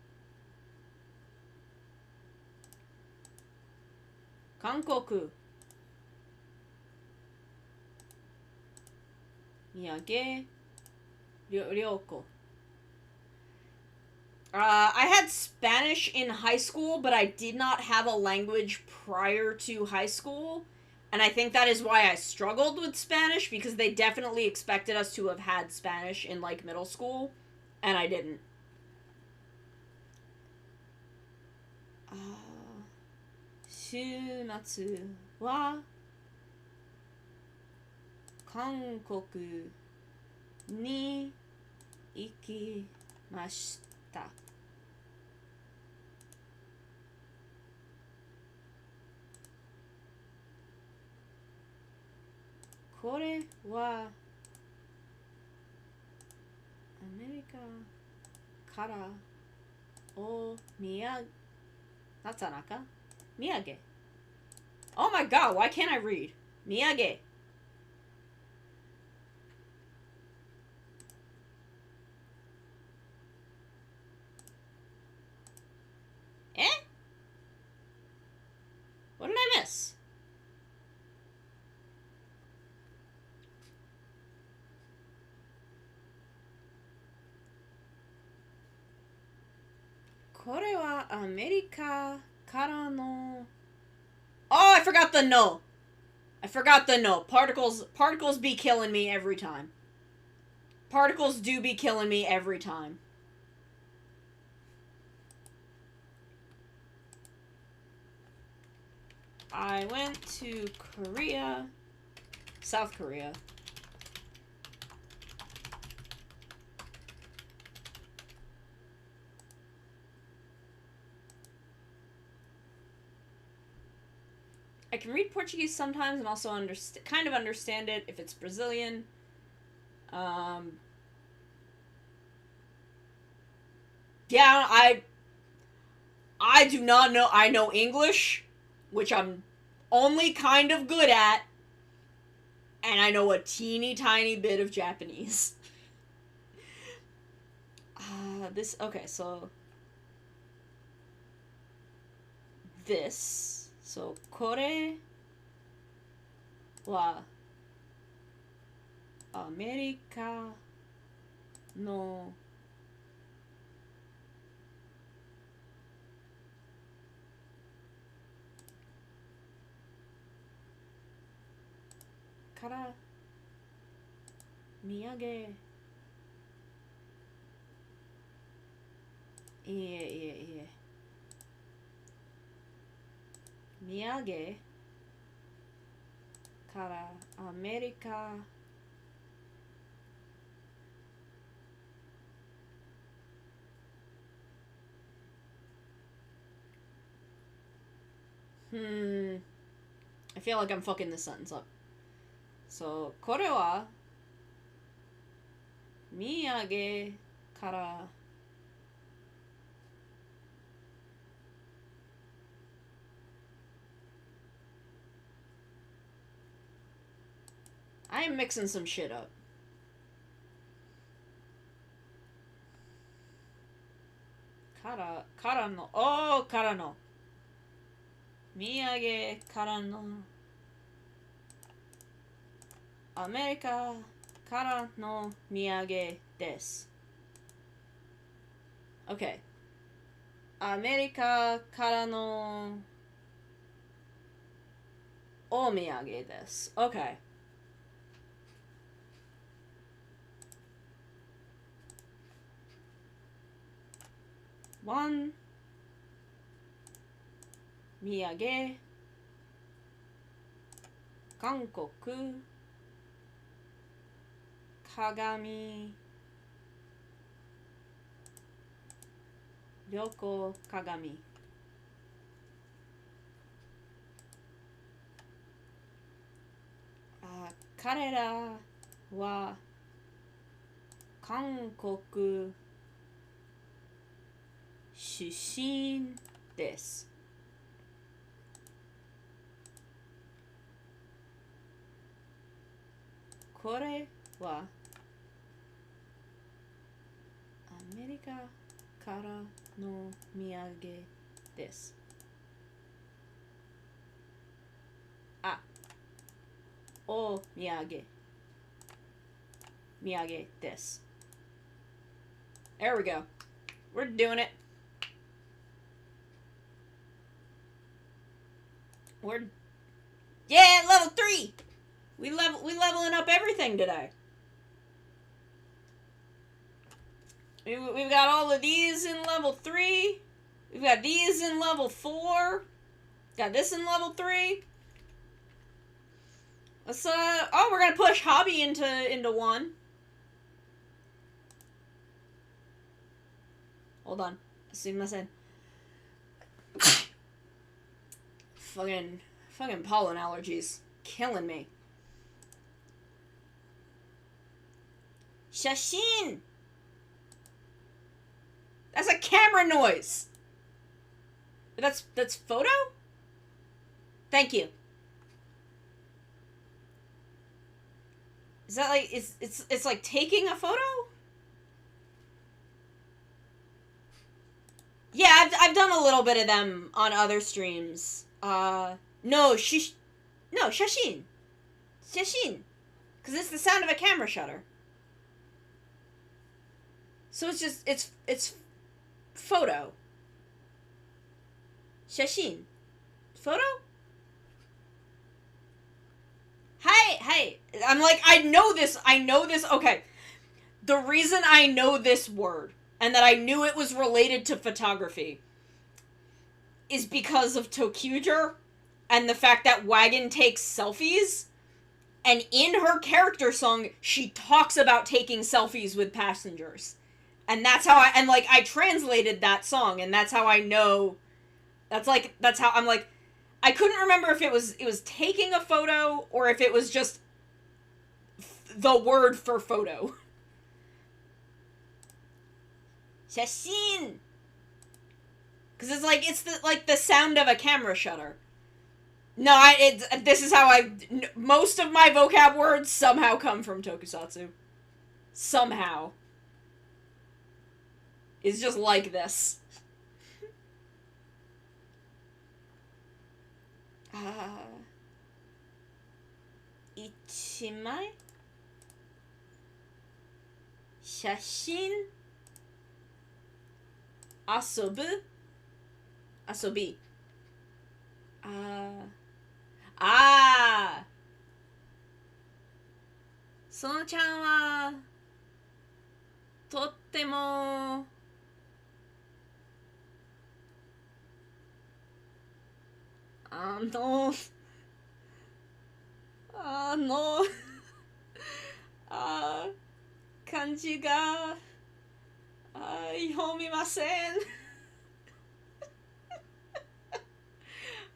Kankoku. Miyage. Ryoko. I had Spanish in high school, but I did not have a language prior to high school. And I think that is why I struggled with Spanish, because they definitely expected us to have had Spanish in, like, middle school. And I didn't. Shumatsu wa Kankoku ni ikimashita. Kore wa America kara o miyage. Not Tanaka. Miyage. Oh my god, why can't I read? Miyage. Eh? What did I miss? Kore wa America kara no... Oh, I forgot the no. I forgot the no. Particles be killing me every time. Particles do be killing me every time. I went to Korea. South Korea. I can read Portuguese sometimes and also kind of understand it if it's Brazilian. Yeah, I do not know. I know English, which I'm only kind of good at, and I know a teeny tiny bit of Japanese. Okay, so this. So, kore wa America no から土産いえいえ土産からアメリカI feel like I'm fucking this sentence up. So, これは土産からI am mixing some shit up. からのからの土産からのアメリカからの土産です。OK。アメリカからのお土産です。OK。one 土産韓国鏡旅行鏡彼らは韓国出身です。これはアメリカからの土産です。お土産です。There we go. We're doing it. Yeah, level 3. We leveling up everything today. We've got all of these in level 3. We've got these in level 4. Got this in level 3. Let's we're gonna push hobby into 1. Hold on. Sumimasen. Fucking pollen allergies. Killing me. Shashin! That's a camera noise! That's photo? Thank you. Is that like, it's like taking a photo? Yeah, I've done a little bit of them on other streams. No, shashin. Shashin. Because it's the sound of a camera shutter. So it's photo. Shashin. Photo? Hey. I'm like, I know this. Okay. The reason I know this word, and that I knew it was related to photography, is because of Tokyuger, and the fact that Wagon takes selfies, and in her character song, she talks about taking selfies with passengers. And that's how I translated that song, and that's how I know, that's how I'm like, I couldn't remember if it was taking a photo, or if it was just the word for photo. Shashin! Because it's the sound of a camera shutter. No, this is how most of my vocab words somehow come from tokusatsu. Somehow. It's just like this. Ichimai? Shashin? Asobu? Asobi. そのちゃんはとってもあのあのあ漢字が読みません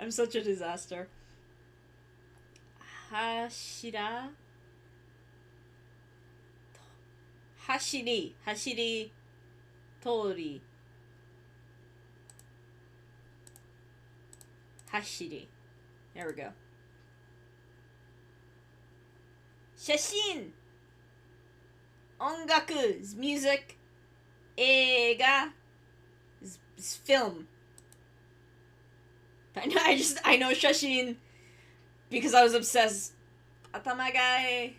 I'm such a disaster 柱走り通り走り There we go 写真音楽 music 映画 film I know 写真 because I was obsessed 頭がいい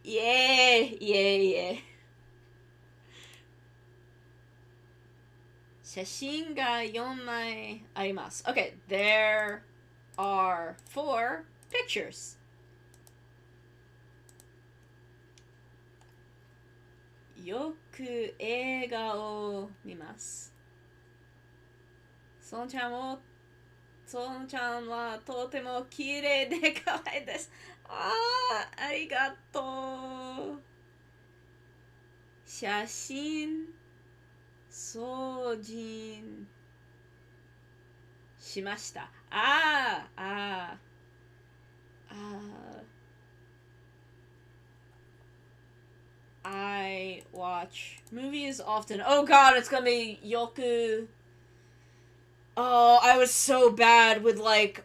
yeah 写真が4枚あります Okay, there are 4 pictures よく映画を見ますそのちゃんはとても綺麗で可愛いですありがとう写真送信しましたI watch movies often. Oh god, it's gonna be yoku. Oh, I was so bad with like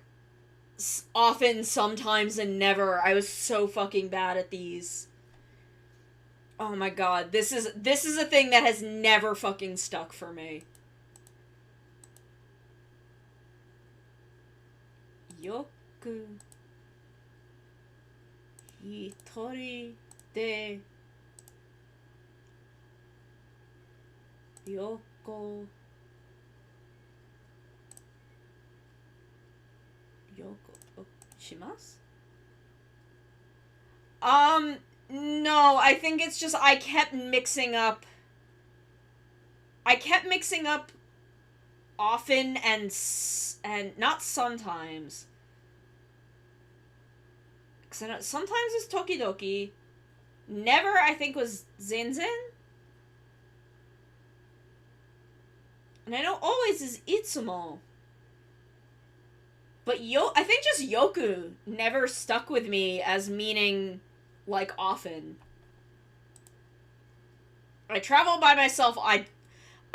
often, sometimes, and never. I was so fucking bad at these. Oh my god, this is a thing that has never fucking stuck for me. Yoku hitori de Yoko shimasu? No, I think it's just I kept mixing up often and not sometimes. Cause I know, sometimes it's tokidoki. Never, I think, was zenzen. And I know always is itsumo. But I think just yoku never stuck with me as meaning, like, often. I travel by myself. I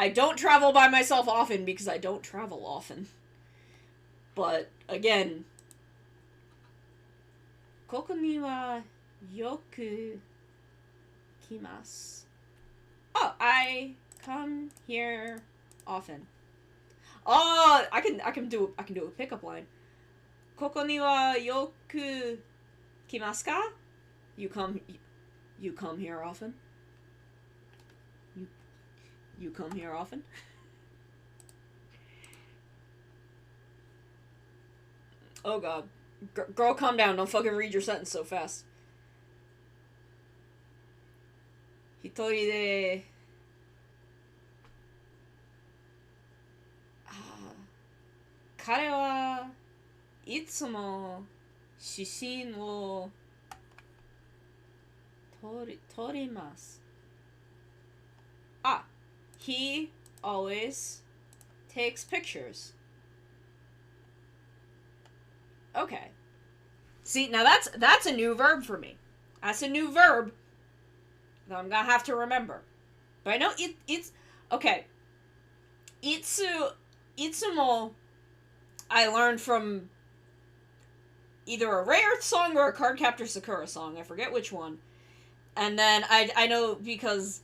don't travel by myself often because I don't travel often. But, again, ここにはよく来ます. Oh, I come here often. Oh, I can do a pickup line. ここにはよく来ますか? You come here often? You come here often? Oh god. Girl, calm down. Don't fucking read your sentence so fast. 一人で彼はいつも写真を撮ります。He always takes pictures. Okay. See, now that's a new verb for me. That's a new verb that I'm gonna have to remember. But I know it's okay. Itsumo I learned from either a Rare Earth song or a Cardcaptor Sakura song. I forget which one. And then I know because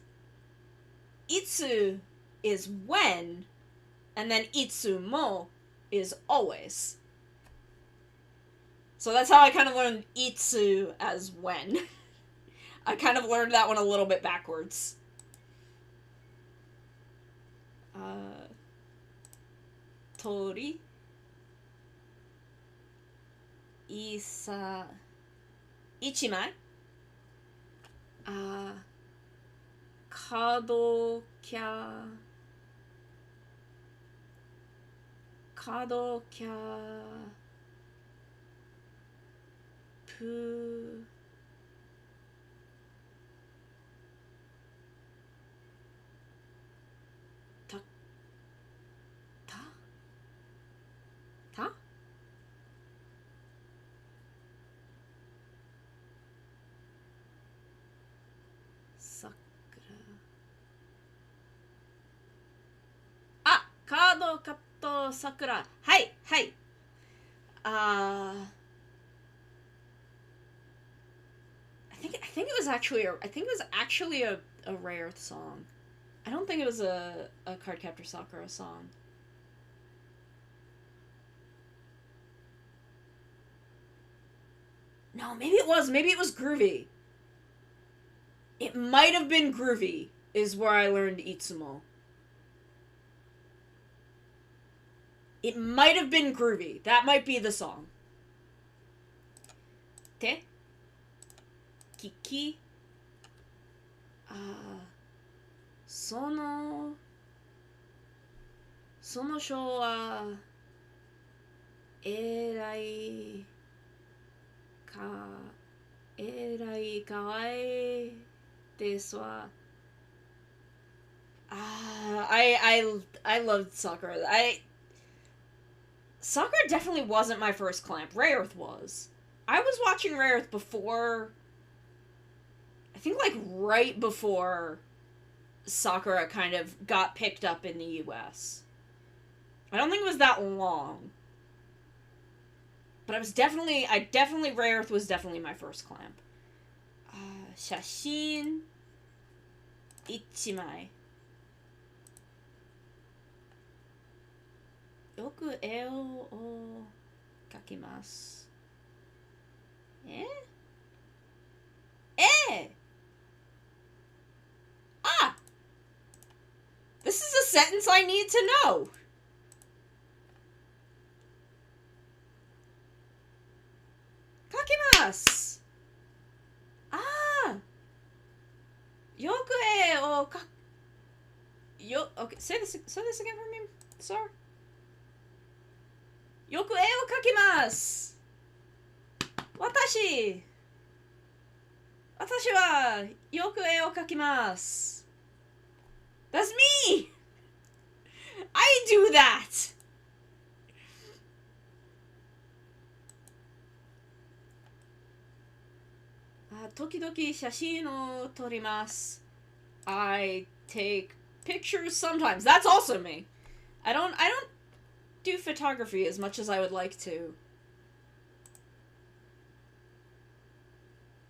itsu is when, and then itsumo is always. So that's how I kind of learned itsu as when. I kind of learned that one a little bit backwards. Tori. Isa. 1枚。カードキャプたたさくら。あ、カードカットさくら。はいはい。I think it was actually a Rare Earth song. I don't think it was a Cardcaptor Sakura song. No, maybe it was. Maybe it was Groovy. It might have been Groovy, is where I learned Itsumo. It might have been Groovy. That might be the song. Te. Kiki. その書はえらいかわいですわ。I loved Sakura. Sakura definitely wasn't my first clamp. Rare Earth was. I was watching Rare Earth before, I think like right before Sakura kind of got picked up in the US. I don't think it was that long. But Rare Earth was definitely my first clamp. 写真1枚。よく絵を描きます。Ah! This is a sentence I need to know. 描きます。よく絵を描Okay, say this again for me, sir. よく絵を描きます。私はよく絵を描きます。That's me! I do that! 時々写真を撮ります。I take pictures sometimes. That's also me. I don't do photography as much as I would like to.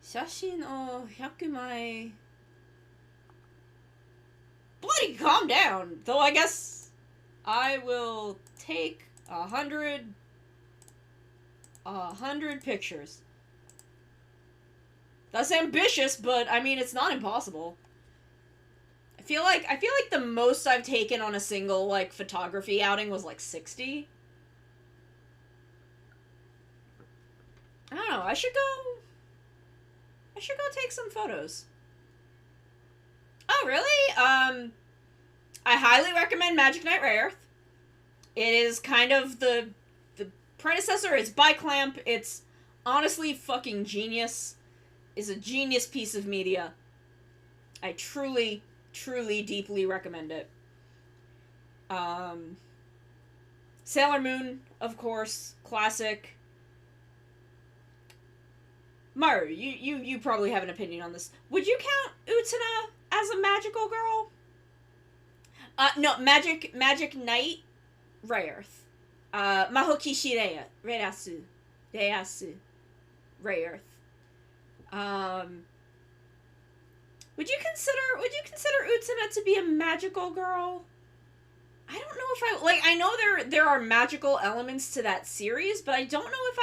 写真を100枚 Bloody calm down! Though I guess I will take 100 pictures. That's ambitious, but I mean it's not impossible. I feel like the most I've taken on a single like photography outing was like 60. I don't know. I should go take some photos. Oh, really? I highly recommend Magic Knight Rare Earth. It is kind of the predecessor. It's by Clamp. It's honestly fucking genius. It's a genius piece of media. I truly, truly, deeply recommend it. Sailor Moon, of course, classic. Maru, you probably have an opinion on this. Would you count Utena as a magical girl? No, Magic Knight, Rare Earth. Mahokishi Reyasu, Rare Earth. Would you consider Utena to be a magical girl? I don't know if I know there are magical elements to that series, but I don't know if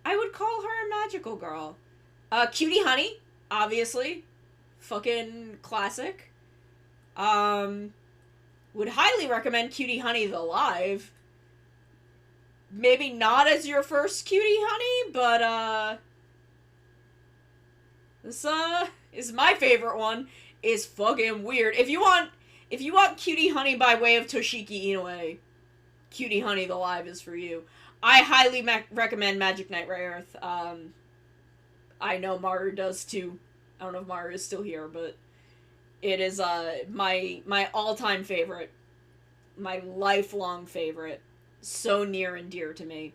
I would call her a magical girl. Cutie Honey, obviously. Fucking classic. Would highly recommend Cutie Honey the Live. Maybe not as your first Cutie Honey, but This is my favorite one. Is fucking weird. If you want Cutie Honey by way of Toshiki Inoue, Cutie Honey the Live is for you. I highly recommend Magic Knight Rayearth. I know Maru does too. I don't know if Maru is still here, but it is my all-time favorite. My lifelong favorite. So near and dear to me.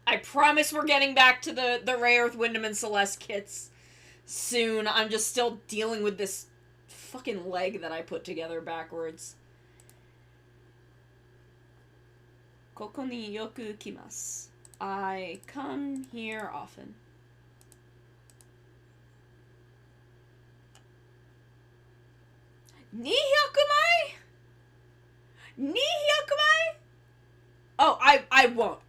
I promise we're getting back to the Rayearth, Wyndham, and Celeste kits soon. I'm just still dealing with this fucking leg that I put together backwards. Koko ni yoku kimasu. I come here often. Ni hyakumai? Ni hyakumai? Oh, I won't.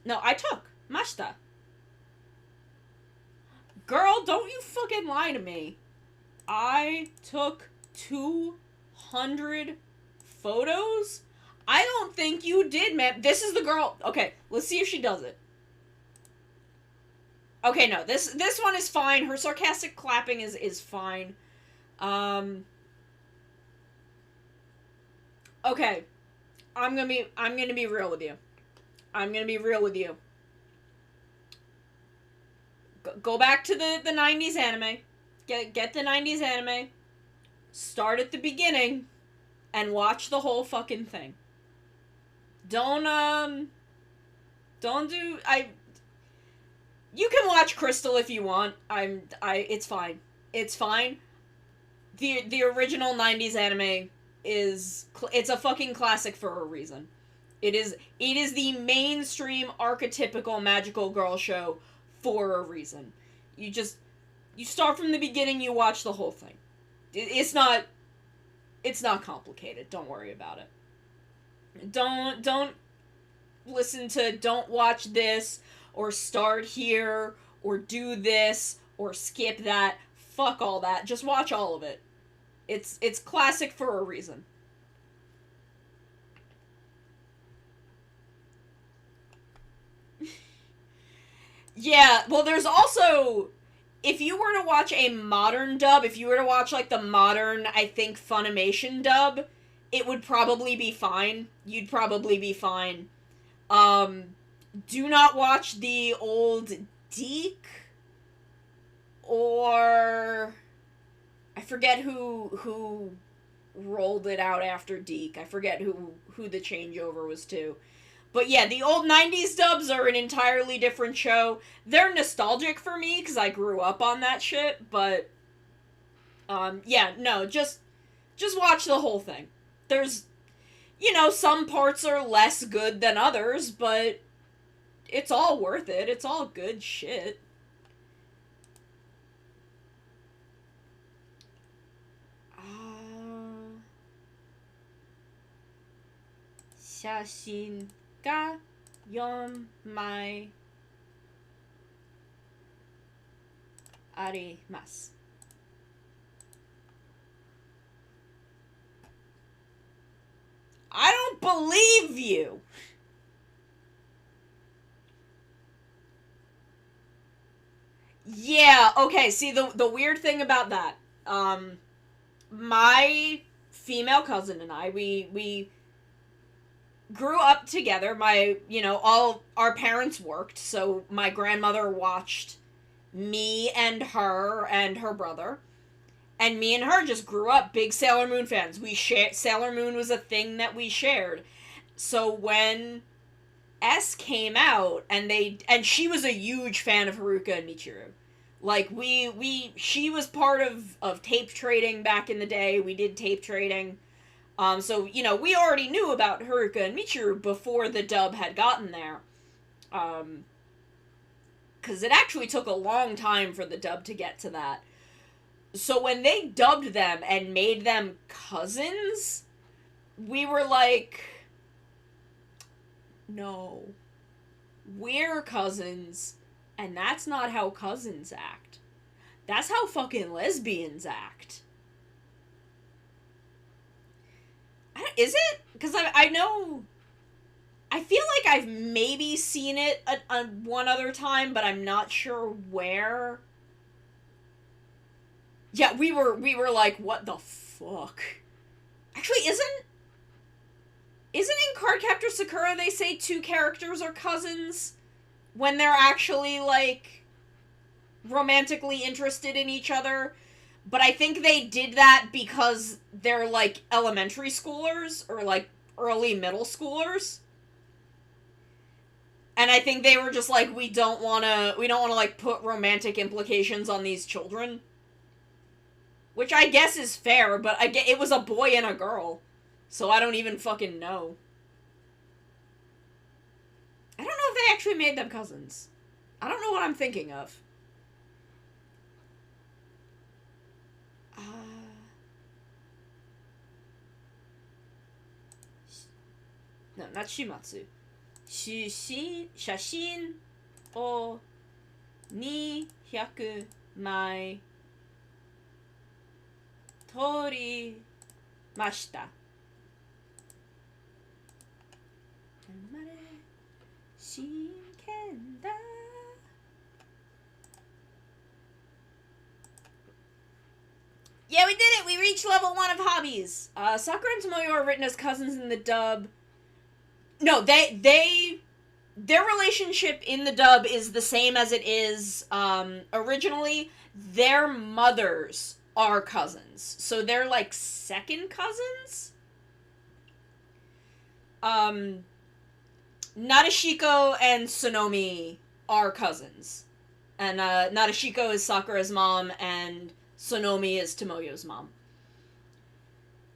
No, I took. Mashita. Girl, don't you fucking lie to me. I took 200 photos? I don't think you did, man. This is the girl. Okay, let's see if she does it. Okay, no, this one is fine. Her sarcastic clapping is fine. Okay. I'm gonna be real with you. I'm gonna be real with you. Go back to the 90s anime. Get the 90s anime. Start at the beginning and watch the whole fucking thing. Don't do you can watch Crystal if you want. It's fine. It's fine. The original 90s anime it's a fucking classic for a reason. It is the mainstream archetypical magical girl show for a reason. You start from the beginning, you watch the whole thing. It's not complicated. Don't worry about it. Don't listen to don't watch this or start here or do this or skip that. Fuck all that. Just watch all of it. It's classic for a reason. Yeah, well, there's also, if you were to watch a modern dub, if you were to watch, like, the modern, I think, Funimation dub, it would probably be fine. You'd probably be fine. Do not watch the old Deke, or I forget who rolled it out after Deke. I forget who the changeover was to. But yeah, the old 90s dubs are an entirely different show. They're nostalgic for me, because I grew up on that shit, but, yeah, no, just watch the whole thing. There's, some parts are less good than others, but it's all worth it. It's all good shit. Shashin ga yonmai arimasu. I don't believe you! Yeah, okay, see, the weird thing about that, my female cousin and I, we grew up together. All our parents worked, so my grandmother watched me and her brother, and me and her just grew up big Sailor Moon fans. Sailor Moon was a thing that we shared. So when S came out, and she was a huge fan of Haruka and Michiru. Like, she was part of tape trading back in the day. We did tape trading. So, we already knew about Haruka and Michiru before the dub had gotten there. Because it actually took a long time for the dub to get to that. So when they dubbed them and made them cousins, we were like, no. We're cousins, and that's not how cousins act. That's how fucking lesbians act. Is it? Because I know... I feel like I've maybe seen it one other time, but I'm not sure where. Yeah, we were like, what the fuck? Actually, isn't in Cardcaptor Sakura they say two characters are cousins when they're actually, like, romantically interested in each other? But I think they did that because they're, like, elementary schoolers, or, like, early middle schoolers. And I think they were just like, we don't wanna, like, put romantic implications on these children. Which I guess is fair, but it was a boy and a girl. So I don't even fucking know. I don't know if they actually made them cousins. I don't know what I'm thinking of. No, not Shimatsu. 写真を200枚撮りました。真剣だ。Yeah, we did it! We reached level 1 of hobbies. Sakura and Tomoyo are written as cousins in the dub. No, their relationship in the dub is the same as it is originally. Their mothers are cousins, so they're like second cousins. Nadeshiko and Sonomi are cousins, and Nadeshiko is Sakura's mom, and Sonomi is Tomoyo's mom.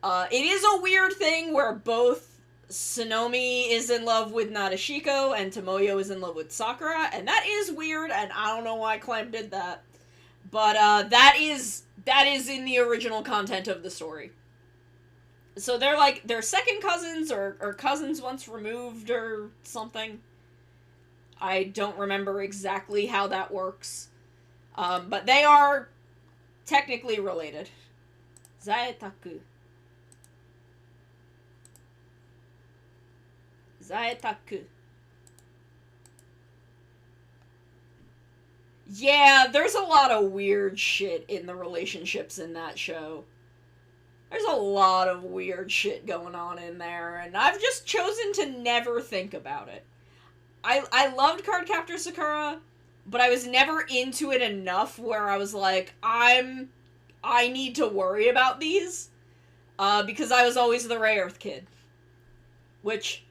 It is a weird thing where both Sonomi is in love with Nadeshiko and Tomoyo is in love with Sakura, and that is weird, and I don't know why Clamp did that. But that is in the original content of the story. So they're second cousins or cousins once removed or something. I don't remember exactly how that works. But they are technically related. Zaetaku. Yeah, there's a lot of weird shit in the relationships in that show. There's a lot of weird shit going on in there, and I've just chosen to never think about it. I loved Cardcaptor Sakura, but I was never into it enough where I was like, I need to worry about these, because I was always the Rayearth kid. Which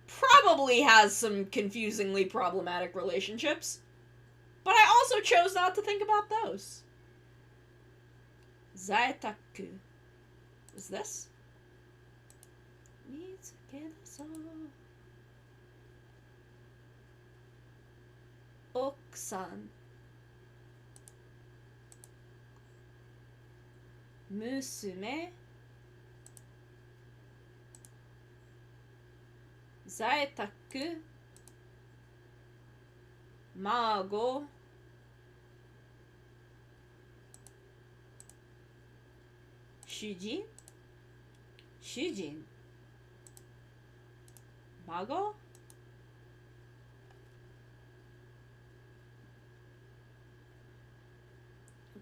probably has some confusingly problematic relationships, but I also chose not to think about those. Zaetaku. Is this? Okusan. Musume. Zaetaku. Mago. Shujin? Shujin. Mago?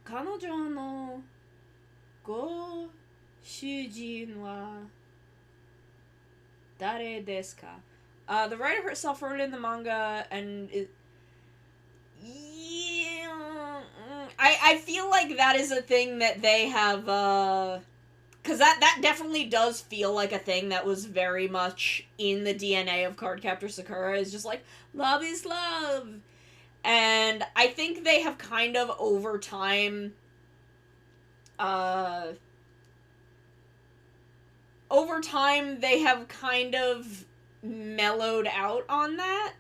Kanojo no go shujin wa dare desu ka? The writer herself wrote it in the manga, and I feel like that is a thing that they have, because that definitely does feel like a thing that was very much in the DNA of Cardcaptor Sakura, is just like, love is love. And I think they have kind of, over time, they have kind of mellowed out on that.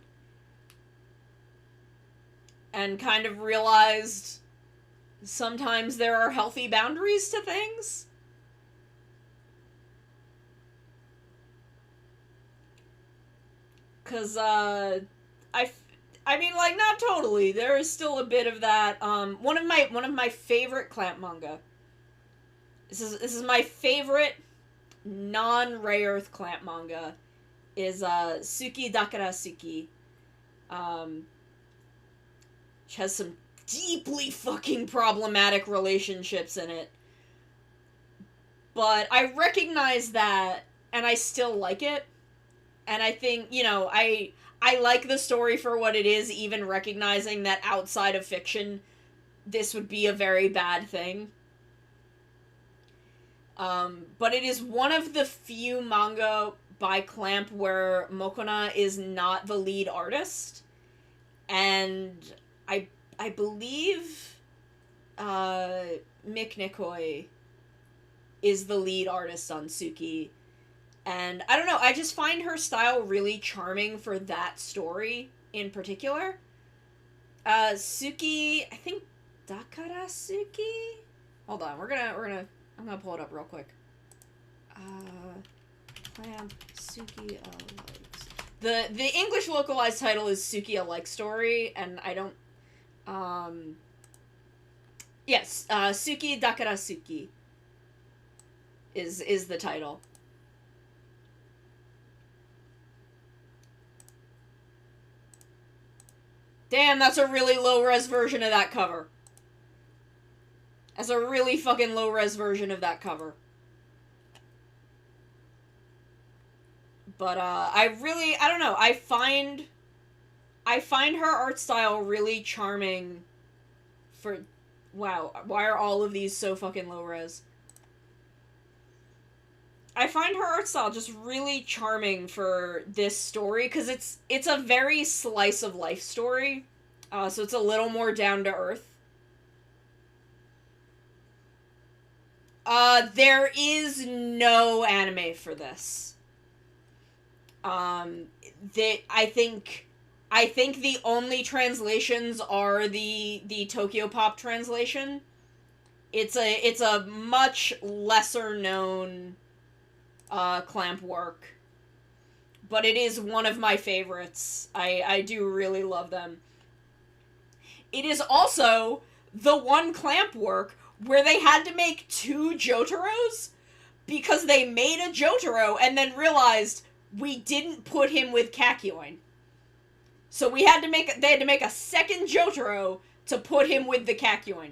And kind of realized sometimes there are healthy boundaries to things. Because, I mean, like, not totally. There is still a bit of that. One of my favorite Clamp manga. This is my favorite non-Rayearth Clamp manga. Is Suki Dakara Suki. Which has some deeply fucking problematic relationships in it. But I recognize that, and I still like it. And I think, you know, I like the story for what it is, even recognizing that outside of fiction, this would be a very bad thing. But it is one of the few manga by Clamp where Mokona is not the lead artist. And I believe Mick Nikoi is the lead artist on Suki. And I don't know, I just find her style really charming for that story in particular. Suki, I think Dakara Suki? Hold on, I'm gonna pull it up real quick. Clamp Suki likes. The English localized title is Suki a Like Story, and I don't, yes, Suki Dakara Suki is the title. Damn, that's a really low-res version of that cover. That's a really fucking low-res version of that cover. But, I don't know, I find her art style really charming for... Wow, why are all of these so fucking low-res? I find her art style just really charming for this story, because it's a very slice-of-life story, so it's a little more down-to-earth. There is no anime for this. I think the only translations are the Tokyo Pop translation. It's a much lesser known Clamp work, but it is one of my favorites. I do really love them. It is also the one Clamp work where they had to make 2 Jotaros because they made a Jotaro and then realized we didn't put him with Kakyoin. So they had to make a second Jotaro to put him with the Kakyoin.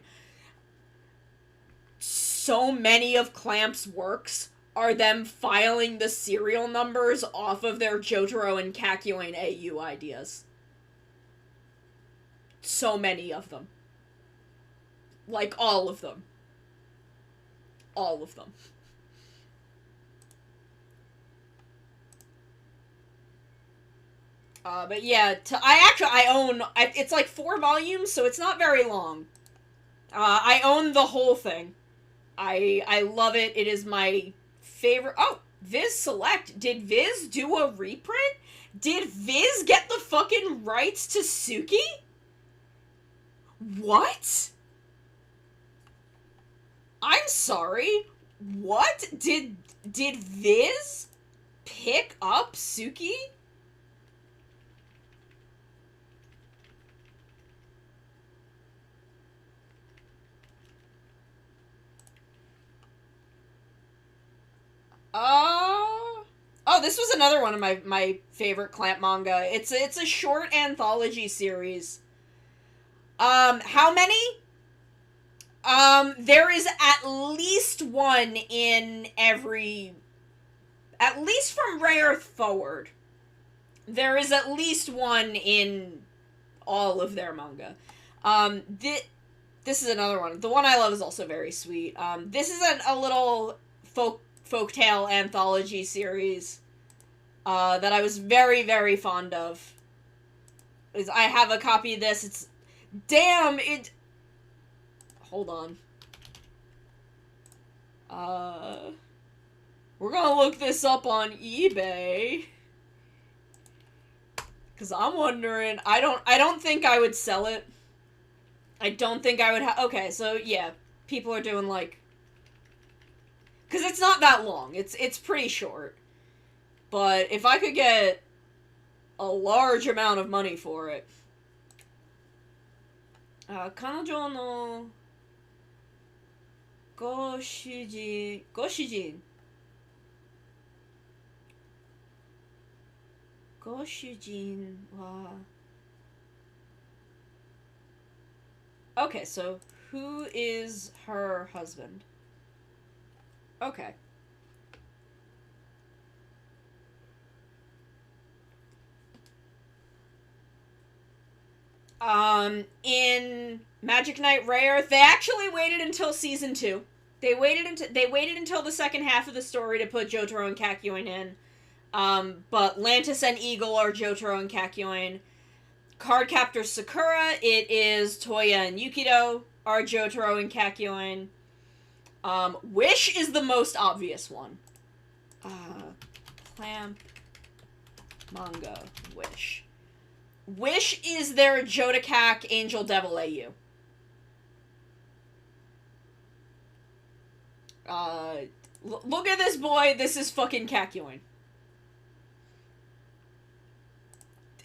So many of Clamp's works are them filing the serial numbers off of their Jotaro and Kakyoin AU ideas. So many of them. Like, all of them. All of them. But yeah, I own, it's like 4 volumes, so it's not very long. I own the whole thing. I love it. It is my favorite. Oh, Viz Select. Did Viz do a reprint? Did Viz get the fucking rights to Suki? What? I'm sorry. What? Did Viz pick up Suki? Oh, this was another one of my favorite Clamp manga. It's a short anthology series. How many? There is at least one in every... At least from Rare forward. There is at least one in all of their manga. This is another one. The one I love is also very sweet. This is a little folktale anthology series that I was very, very fond of. I have a copy of this. It's... Damn, it... Hold on. We're gonna look this up on eBay. Because I'm wondering... I don't think I would sell it. I don't think I would okay, so yeah. People are doing, like... Because it's not that long. It's pretty short. But if I could get a large amount of money for it... 彼女のご主人は Okay, so who is her husband? Okay. In Magic Knight Rare, they actually waited until season 2. They waited until the second half of the story to put Jotaro and Kakyoin in. But Lantis and Eagle are Jotaro and Kakyoin. Cardcaptor Sakura, it is Toya and Yukido are Jotaro and Kakyoin. Wish is the most obvious one. Clamp manga Wish. Wish is their Jotacak Angel Devil AU. Look at this boy. This is fucking Kakyoin.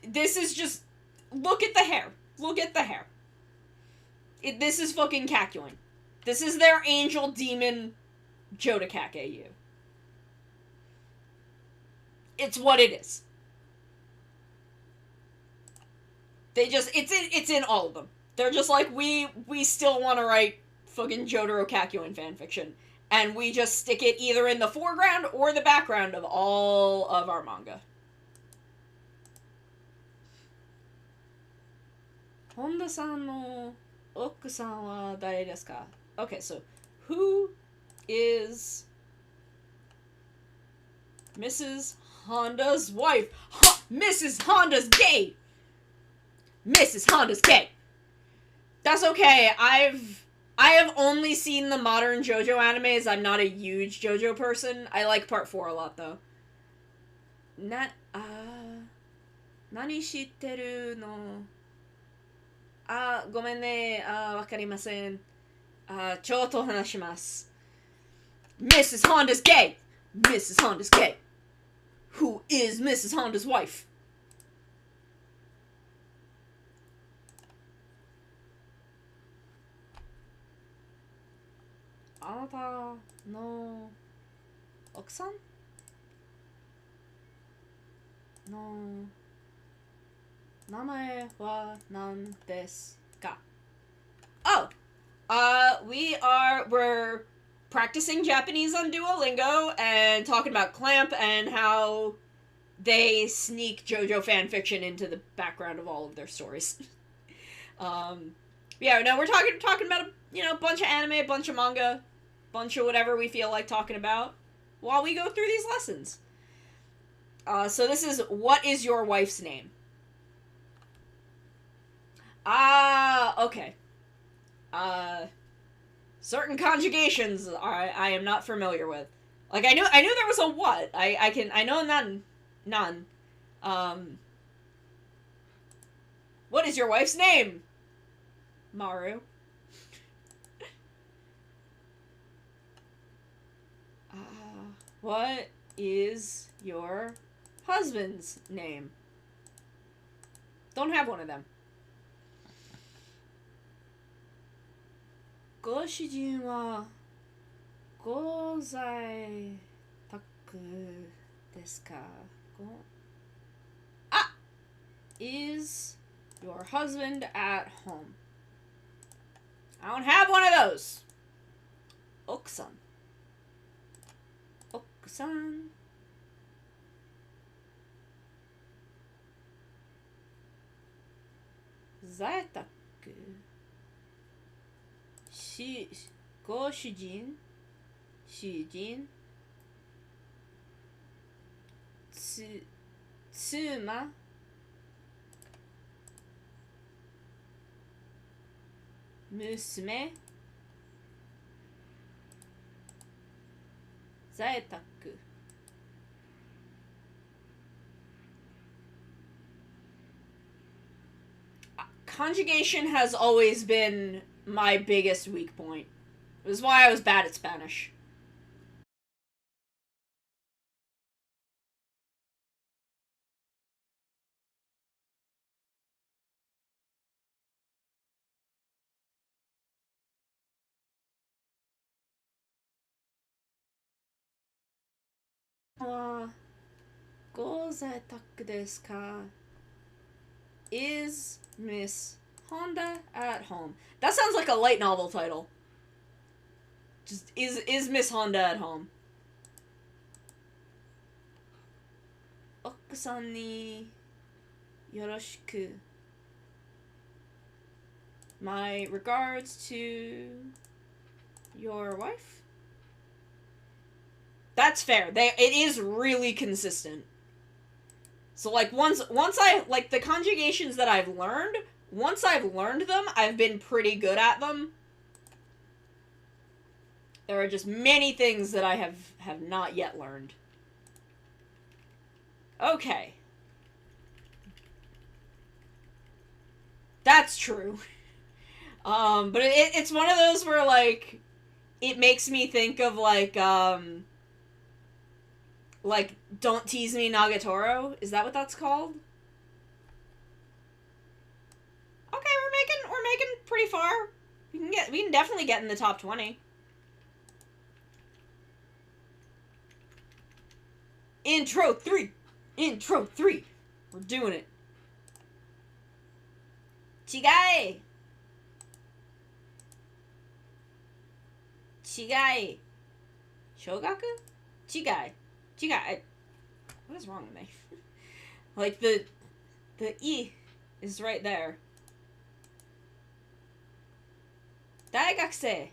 This is just... Look at the hair. Look at the hair. This is fucking Kakyoin. This is their Angel Demon Jotacak AU. It's what it is. They just... It's in all of them. They're just like, we still want to write fucking Jotaro Kakyoin fanfiction. And we just stick it either in the foreground or the background of all of our manga. Honda-san no okusan wa dare desu ka? Okay, so who is Mrs. Honda's wife? Mrs. Honda's gay! Mrs. Honda's gay! That's okay, I have only seen the modern JoJo animes. I'm not a huge JoJo person. I like part 4 a lot, though. Nani shitteru no... ごめんね。わかりません。ちょっと話します。Mrs. Honda's gay! Mrs. Honda's gay! Who is Mrs. Honda's wife? Anata no okusan? No 名前は何ですか? Oh! We're practicing Japanese on Duolingo and talking about Clamp and how they sneak JoJo fanfiction into the background of all of their stories. Yeah, no, we're talking about a bunch of anime, a bunch of manga, bunch of whatever we feel like talking about while we go through these lessons. So this is, what is your wife's name? Okay. Certain conjugations I am not familiar with. Like, I knew there was a what. I know none. What is your wife's name? Maru. What is your husband's name? Don't have one of them. ご主人はご在宅ですか? Is your husband at home? I don't have one of those. Okusan. Okusan. Zaitaku. ご主人妻娘在宅 Conjugation has always been my biggest weak point. It was why I was bad at Spanish. Go在宅ですか? Is Miss Honda at home. That sounds like a light novel title. Just, is Miss Honda at home? Okusan ni yoroshiku. My regards to your wife. That's fair. It is really consistent. So, like, once I, like, the conjugations that I've learned, once I've learned them, I've been pretty good at them. There are just many things that I have not yet learned. Okay. That's true. But it's one of those where, like, it makes me think of, like, Don't Tease Me Nagatoro. Is that what that's called? Okay, we're making pretty far. We can definitely get in the top 20. Intro 3. We're doing it. Chigai. Shogaku? Chigai. What is wrong with me? Like, the E is right there. Daigakusei.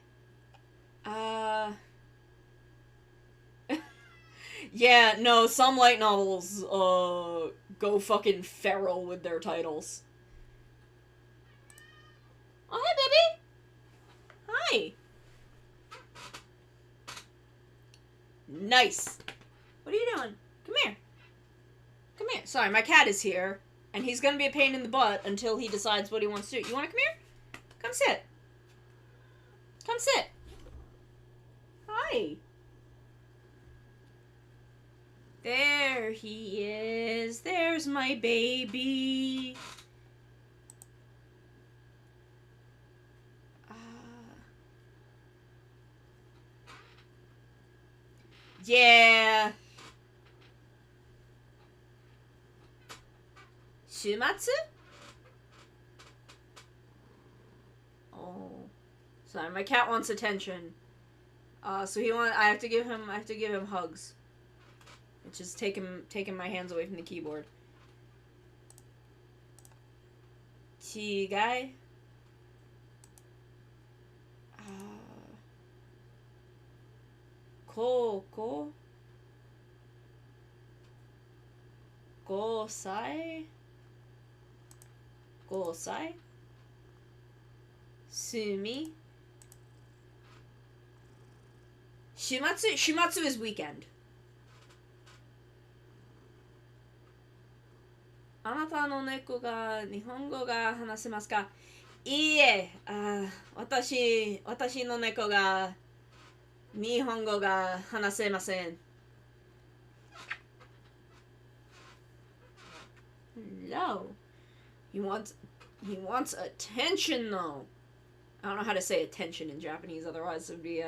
Yeah, no, some light novels, go fucking feral with their titles. Oh, hey, baby! Hi! Nice! What are you doing? Come here. Come here. Sorry, my cat is here, and he's gonna be a pain in the butt until he decides what he wants to do. You wanna come here? Come sit. Come sit. Hi. There he is. There's my baby. Yeah. Shumatsu? Oh. Sorry, my cat wants attention. So I have to give him hugs. It's just taking my hands away from the keyboard. Chigai. Koko. Gosai. Sumi. Shumatsu is weekend. Anata no neko ga nihongo ga hanasemasu ka? Iie. Watashi no neko ga nihongo ga hanasemasen. No. He wants attention, though. I don't know how to say attention in Japanese, otherwise it would be,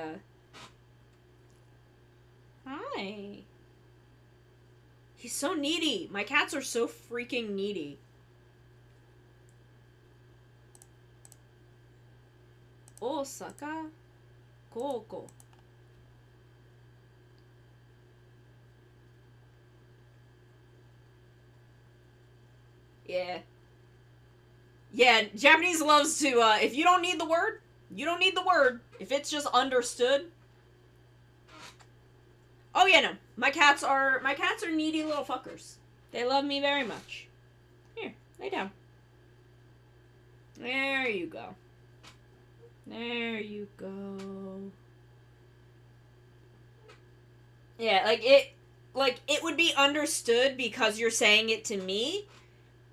Hi. He's so needy. My cats are so freaking needy. Osaka. Koko. Yeah. Yeah, Japanese loves to, if you don't need the word, you don't need the word. If it's just understood. Oh yeah, no. My cats are needy little fuckers. They love me very much. Here, lay down. There you go. There you go. Yeah, it would be understood because you're saying it to me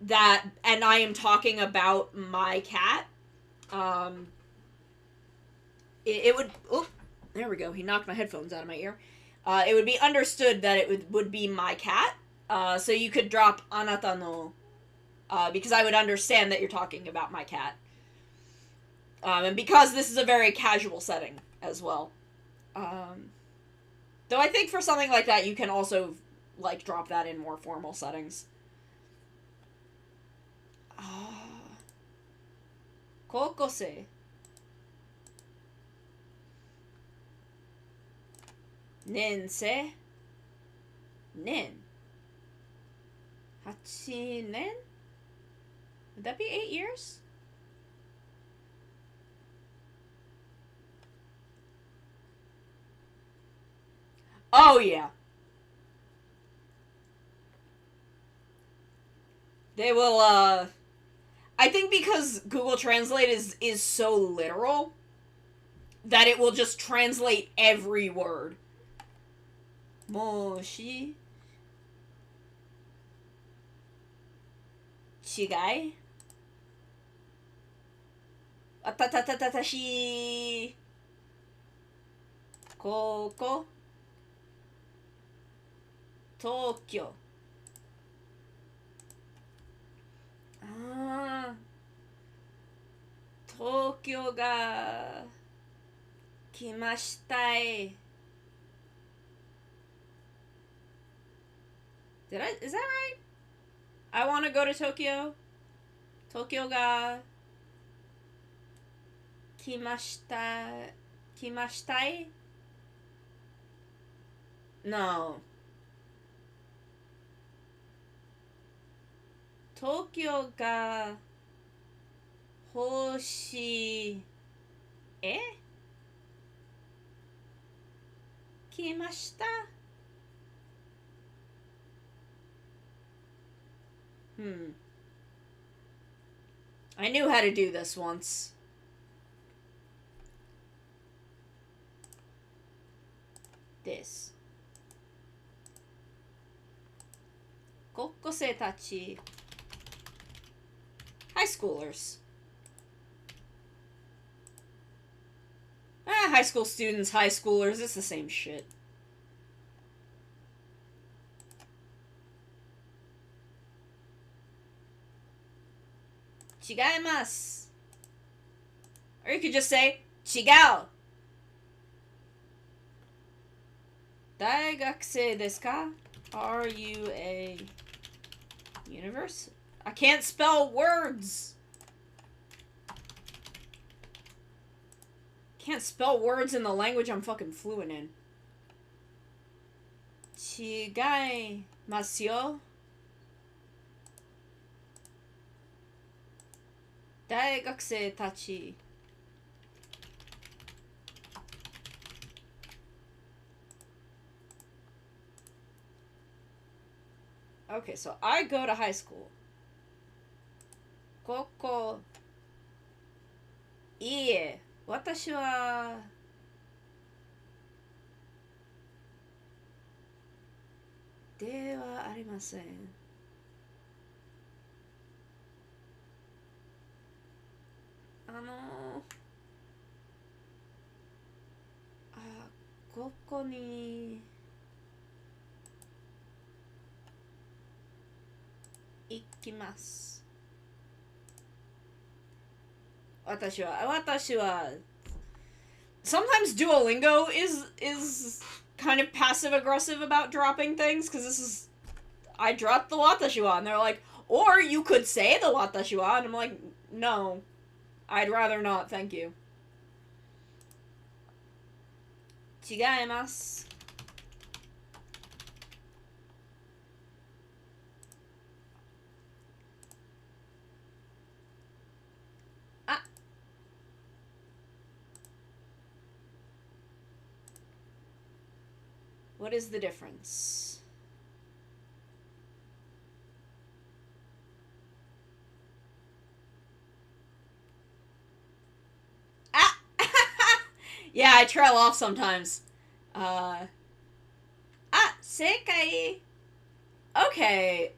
that, and I am talking about my cat. It would, oh, there we go. He knocked my headphones out of my ear. It would be understood that it would be my cat. So you could drop anata no, because I would understand that you're talking about my cat. And because this is a very casual setting as well. Though I think for something like that, you can also, like, drop that in more formal settings. 高校生。年生。年。8年? Would that be 8 years? Oh, yeah. They will, I think because Google Translate is so literal that it will just translate every word. Moshi. 違い。あたたたたたし。ここ。東京。ああ。東京が来ましたい。Is that right? I want to go to Tokyo. Tokyo ga kimashitai? No. Tokyo ga hoshi kimashita? I knew how to do this once. This. 高校生たち High schoolers. High school students, high schoolers, it's the same shit. Chigaimasu. Or you could just say, chigao. 大学生ですか? Are you a university? I can't spell words. Can't spell words in the language I'm fucking fluent in. 違いますよ. 大学生たち Okay, so I go to high school. ここいいえ、私はではありません。ここに行きます。私は Sometimes Duolingo is kind of passive aggressive about dropping things, because this is I dropped the watashi wa, and they're like, or you could say the watashi wa, and I'm like, no, I'd rather not, thank you. 違います。あ。What is the difference? Yeah, I trail off sometimes. Seikai. Okay.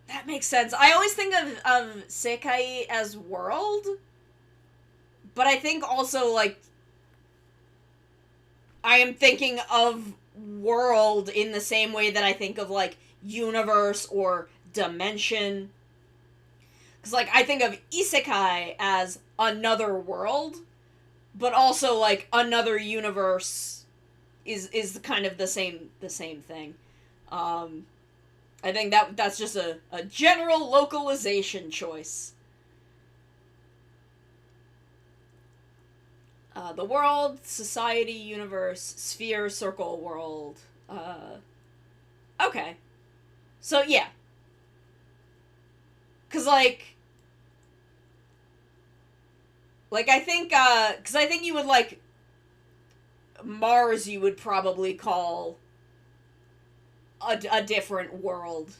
That makes sense. I always think of Seikai as world, but I think also, like, I am thinking of world in the same way that I think of, like, universe or dimension. Because, like, I think of isekai as another world, but also, like, another universe is kind of the same thing. I think that's just a general localization choice. The world, society, universe, sphere, circle, world. Okay. So, yeah. Because, like, I think, because I think you would, like, Mars you would probably call a different world.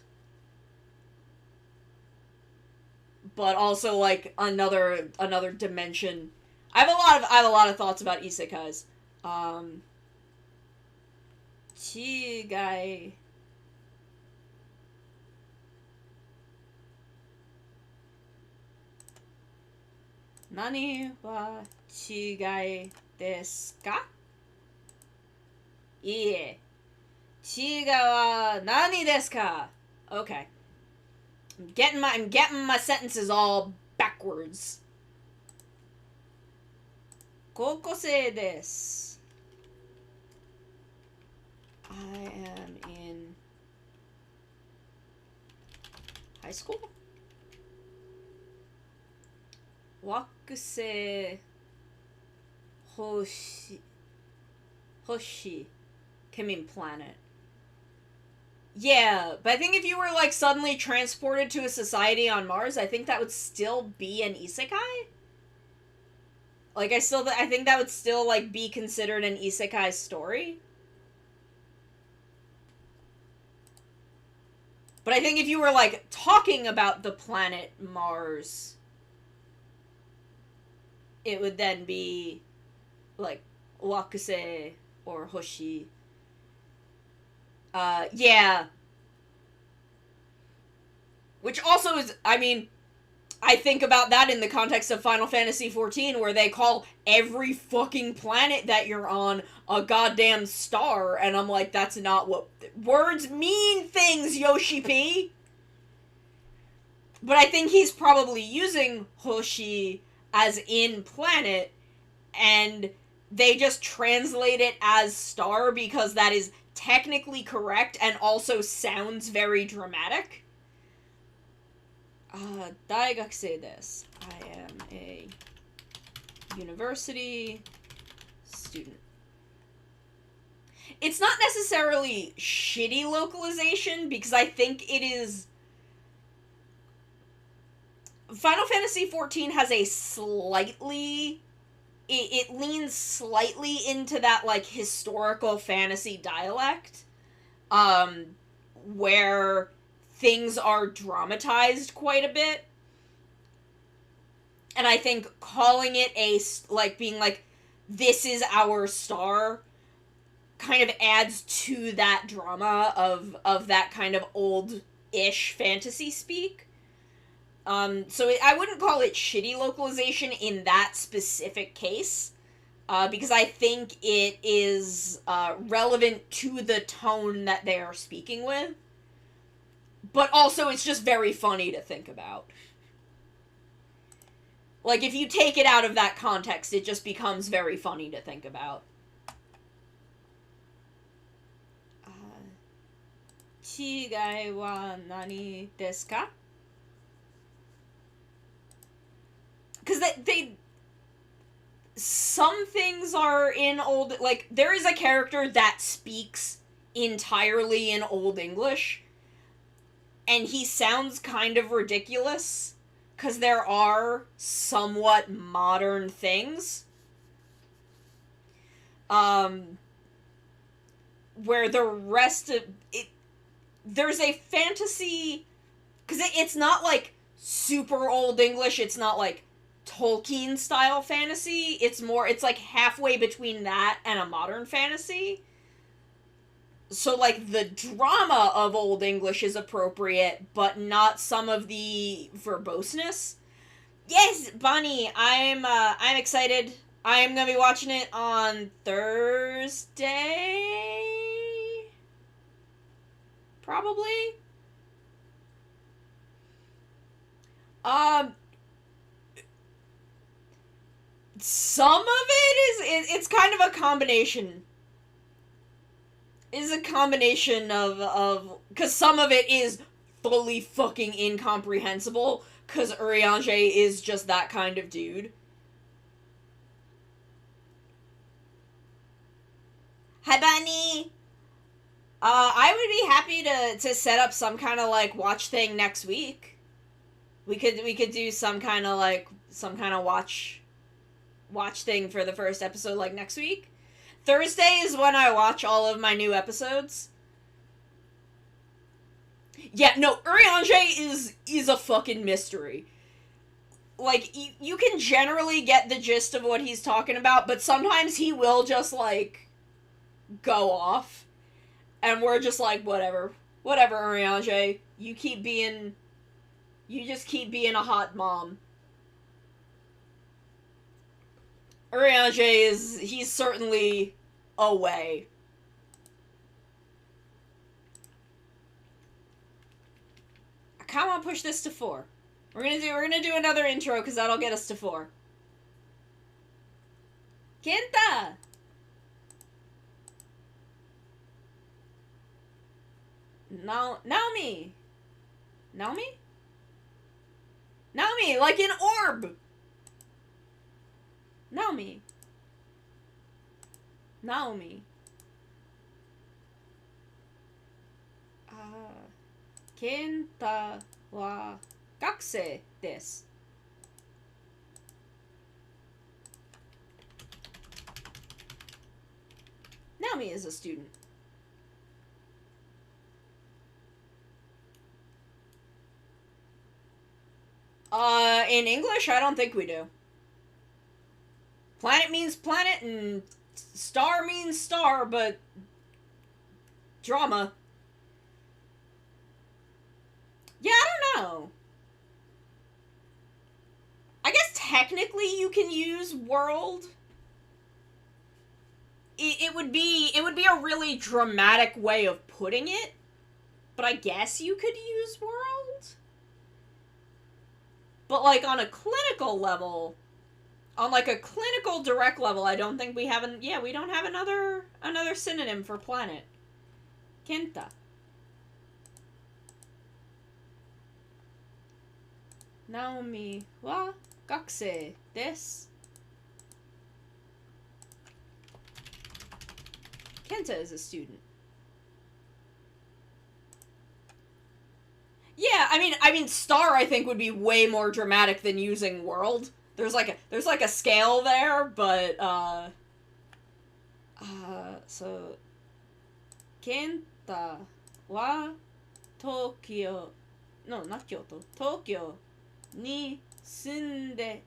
But also, like, another dimension. I have a lot of thoughts about isekais. Chigai. Nani wa chigai desu ka? Iie. Chigai wa nani desu ka? Okay. I'm getting my sentences all backwards. Kokosei desu. I am in high school? Wakusei Hoshi can mean planet. Yeah, but I think if you were, like, suddenly transported to a society on Mars, I think that would still be an isekai. Like, I think that would still, like, be considered an isekai story. But I think if you were, like, talking about the planet Mars, it would then be, like, Wakusei or Hoshi. Yeah. Which also is, I mean, I think about that in the context of Final Fantasy XIV, where they call every fucking planet that you're on a goddamn star, and I'm like, that's not what... Words mean things, Yoshi P! But I think he's probably using Hoshi as in planet, and they just translate it as star because that is technically correct and also sounds very dramatic. 大学生です. I am a university student. It's not necessarily shitty localization, because I think it is... Final Fantasy XIV has a slightly... It leans slightly into that, like, historical fantasy dialect, where things are dramatized quite a bit. And I think calling it being like, this is our star, kind of adds to that drama of that kind of old-ish fantasy speak. So I wouldn't call it shitty localization in that specific case, because I think it is relevant to the tone that they are speaking with. But also, it's just very funny to think about. Like, if you take it out of that context, it just becomes very funny to think about. Chigai wa nani desu ka? Because they... Some things are in old... Like, there is a character that speaks entirely in Old English, and he sounds kind of ridiculous, because there are somewhat modern things. Where the rest of it... There's a fantasy... Because it's not, like, super Old English, it's not, like, Tolkien-style fantasy. It's like, halfway between that and a modern fantasy. So, like, the drama of Old English is appropriate, but not some of the verboseness. Yes, Bonnie, I'm excited. I'm gonna be watching it on Thursday? Probably? Some of it it's kind of a combination. is a combination of because some of it is fully fucking incomprehensible because Urianger is just that kind of dude. Hi, Bunny. I would be happy to set up some kind of like watch thing next week. We could do some kind of watch thing for the first episode like next week. Thursday is when I watch all of my new episodes. Yeah, no, Urianger is a fucking mystery. Like, you can generally get the gist of what he's talking about, but sometimes he will just, like, go off. And we're just like, whatever. Whatever, Urianger. You just keep being a hot mom. Urianger he's certainly away. I kinda wanna push this to 4. We're gonna do another intro because that'll get us to 4. Kenta! Naomi! Naomi? Naomi, like an orb! Naomi. Naomi. Kenta wa gakusei desu. Naomi is a student. In English, I don't think we do. Planet means planet, and star means star, but drama. Yeah, I don't know. I guess technically you can use world. It would be a really dramatic way of putting it, but I guess you could use world. But like on a clinical level, on like a clinical direct level, I don't think we have we don't have another synonym for planet. Kenta. Naomi wa gakusei desu. Kenta is a student. Yeah, I mean, star I think would be way more dramatic than using world. There's like a scale there, but so Kenta wa Tokyo, no, not Kyoto, Tokyo ni sunde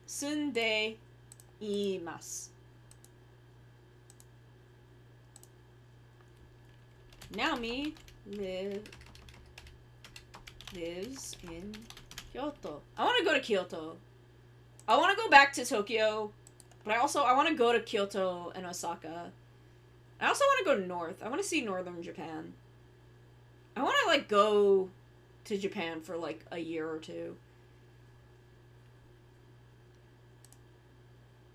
imasu. Naomi lives in Kyoto. I want to go to Kyoto. I want to go back to Tokyo, but I want to go to Kyoto and Osaka. I also want to go north. I want to see northern Japan. I want to, like, go to Japan for, like, a year or two.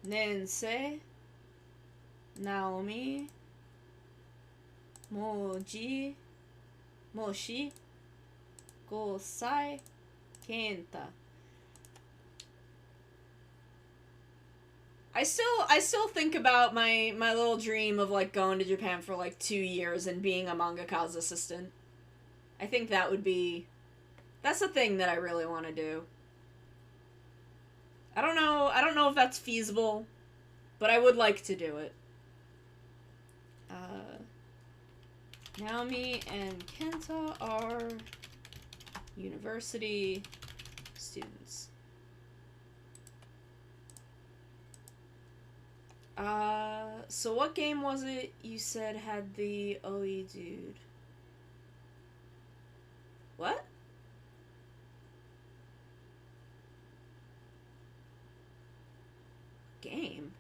Nensei Naomi Moji Moshi Gosai Kenta. I still think about my little dream of like going to Japan for like 2 years and being a mangaka's assistant. I think that's the thing that I really want to do. I don't know if that's feasible, but I would like to do it. Naomi and Kenta are university students. So what game was it you said had the OE dude? What? Game?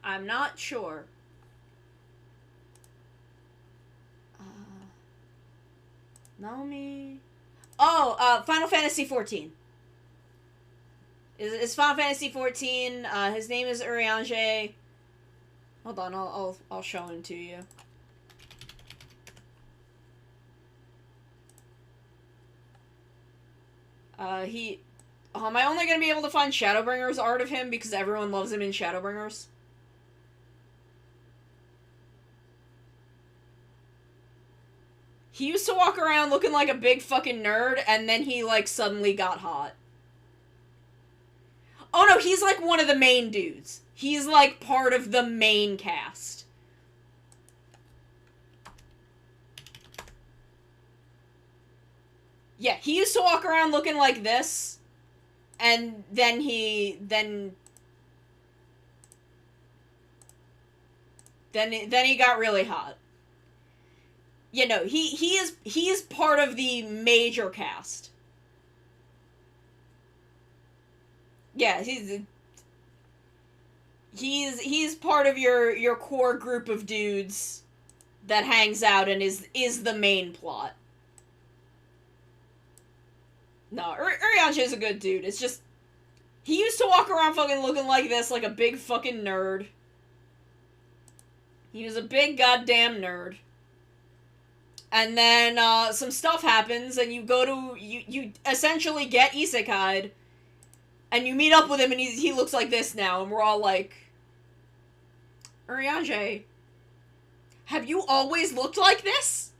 I'm not sure. Naomi... Oh, Final Fantasy 14. It's Final Fantasy 14. His name is Urianger. Hold on, I'll show him to you. Am I only gonna be able to find Shadowbringers art of him because everyone loves him in Shadowbringers? He used to walk around looking like a big fucking nerd, and then he, like, suddenly got hot. Oh no, he's, like, one of the main dudes. He's, like, part of the main cast. Yeah, he used to walk around looking like this, and then he got really hot. You know, he is part of the major cast. Yeah, he's part of your core group of dudes that hangs out and is the main plot. No, Urianger is a good dude. It's just he used to walk around fucking looking like this, like a big fucking nerd. He was a big goddamn nerd. And then, some stuff happens, and you go to, you essentially get isekai'd, and you meet up with him, and he looks like this now, and we're all like, Urianger, have you always looked like this?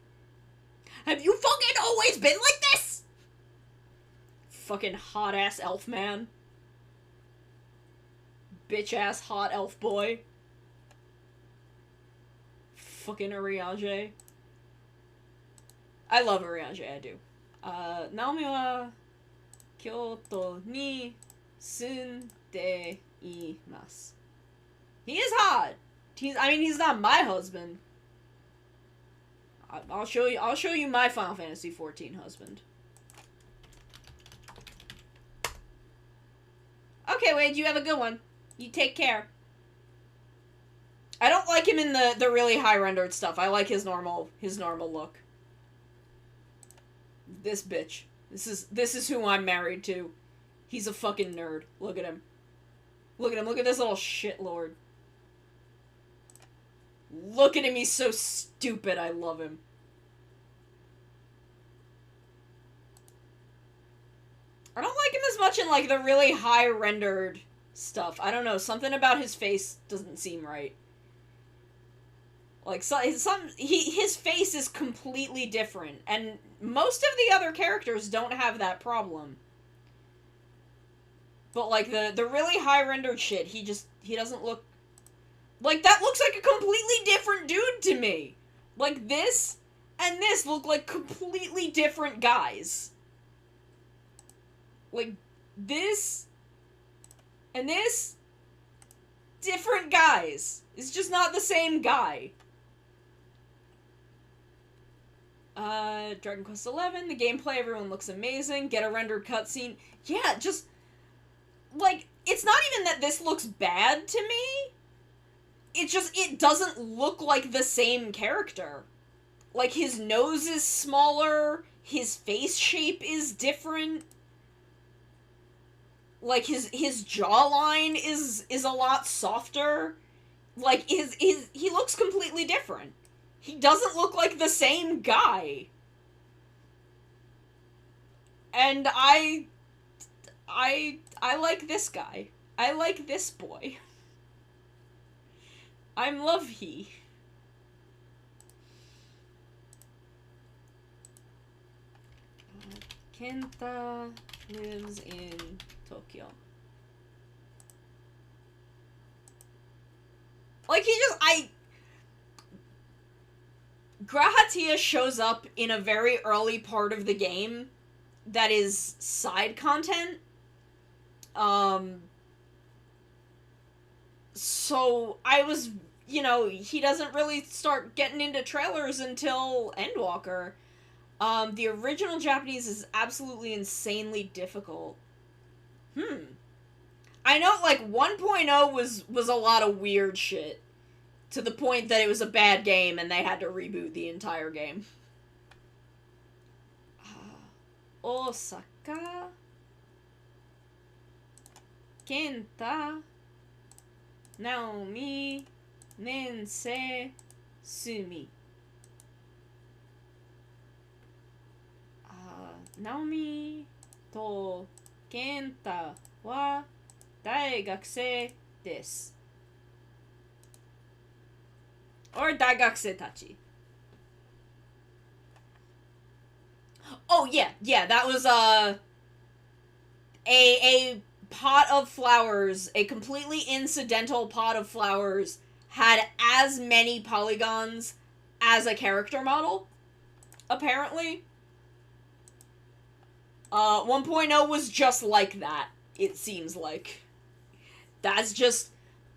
Have you fucking always been like this? Fucking hot-ass elf man. Bitch-ass hot elf boy. Fucking Urianger. I love Urianger, I do. Naomi wa Kyoto ni sunde imasu. He is hot. He's not my husband. I'll show you my Final Fantasy XIV husband. Okay, Wade, you have a good one. You take care. I don't like him in the really high rendered stuff. I like his normal look. This bitch. This is who I'm married to. He's a fucking nerd. Look at him. Look at him. Look at this little shitlord. Look at him. He's so stupid. I love him. I don't like him as much in, like, the really high rendered stuff. I don't know. Something about his face doesn't seem right. Like, his face is completely different, and most of the other characters don't have that problem. But, like, the really high-rendered shit, he doesn't look... Like, that looks like a completely different dude to me! Like, this and this look like completely different guys. Like, this and this, different guys. It's just not the same guy. Dragon Quest XI, the gameplay, everyone looks amazing. Get a rendered cutscene. Yeah, just, like, it's not even that this looks bad to me. It's just, it doesn't look like the same character. Like, his nose is smaller, his face shape is different. Like, his jawline is a lot softer. Like, he looks completely different. He doesn't look like the same guy. And I like this guy. I like this boy. I'm love he. Kenta lives in Tokyo. Like, Grahatia shows up in a very early part of the game that is side content. So I was, he doesn't really start getting into trailers until Endwalker. The original Japanese is absolutely insanely difficult. I know, like, 1.0 was a lot of weird shit. To the point that it was a bad game and they had to reboot the entire game. Osaka. Kenta. Naomi. 年生住ナオミとケンタは大学生です。or 大学生たち。Oh yeah, that was a pot of flowers, a completely incidental pot of flowers, had as many polygons as a character model, apparently. 1.0 was just like that, it seems like. That's just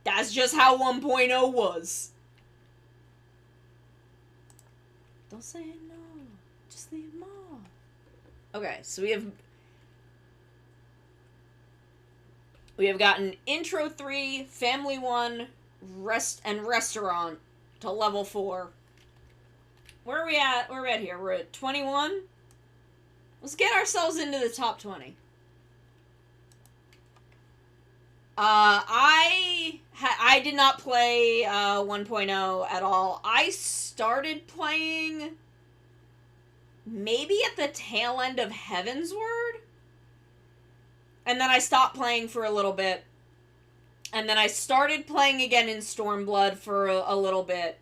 how 1.0 was. Don't say no. Just leave them all. Okay, so we have gotten Intro 3, Family 1, Restaurant to level 4. Where are we at? Where are we at here? We're at 21? Let's get ourselves into the top 20. I did not play 1.0 at all. I started playing maybe at the tail end of Heavensward, and then I stopped playing for a little bit, and then I started playing again in Stormblood for a little bit,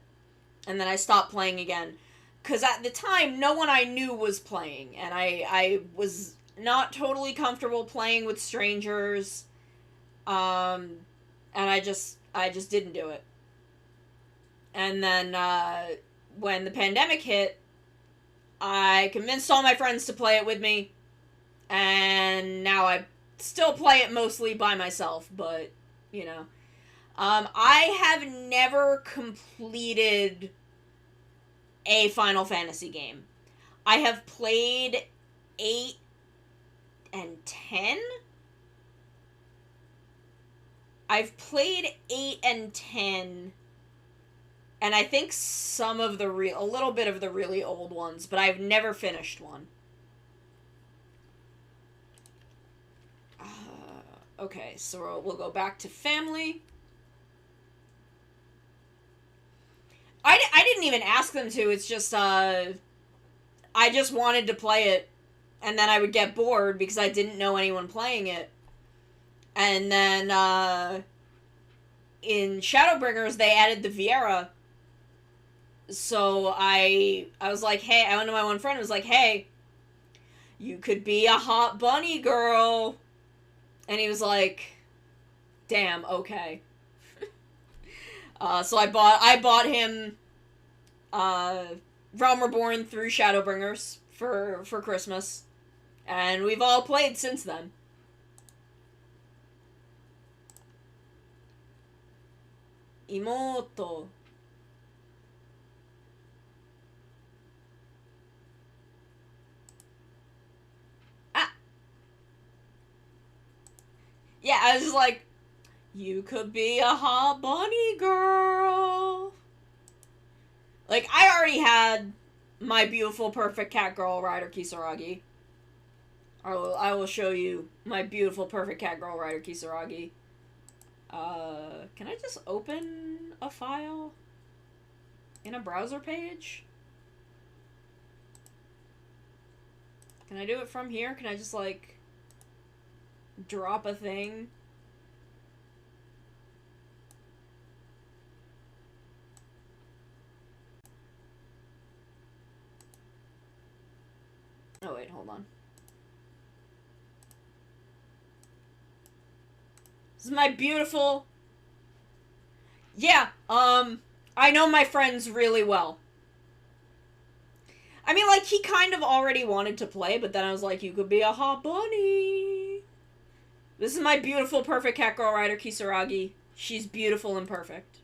and then I stopped playing again. Because at the time, no one I knew was playing, and I was not totally comfortable playing with strangers, and I just didn't do it. And then, when the pandemic hit, I convinced all my friends to play it with me, and now I still play it mostly by myself, but, you know. I have never completed a Final Fantasy game. I have played 8 and 10? I've played 8 and 10, and I think some of a little bit of the really old ones, but I've never finished one. Okay, so we'll go back to family. I didn't even ask them to, it's just, I just wanted to play it, and then I would get bored because I didn't know anyone playing it. And then, in Shadowbringers, they added the Viera. So I was like, hey, I went to my one friend and was like, hey, you could be a hot bunny girl. And he was like, damn, okay. So I bought him, Realm Reborn through Shadowbringers for Christmas. And we've all played since then. Imoto. Ah. Yeah, I was just like, you could be a hot bunny girl. Like, I already had my beautiful, perfect cat girl rider Kisaragi. I will show you my beautiful, perfect cat girl rider Kisaragi. Can I just open a file in a browser page? Can I do it from here? Can I just, like, drop a thing? Oh, wait, hold on. This is my beautiful... Yeah, I know my friends really well. I mean, like, he kind of already wanted to play, but then I was like, you could be a hot bunny. This is my beautiful, perfect cat girl rider, Kisaragi. She's beautiful and perfect.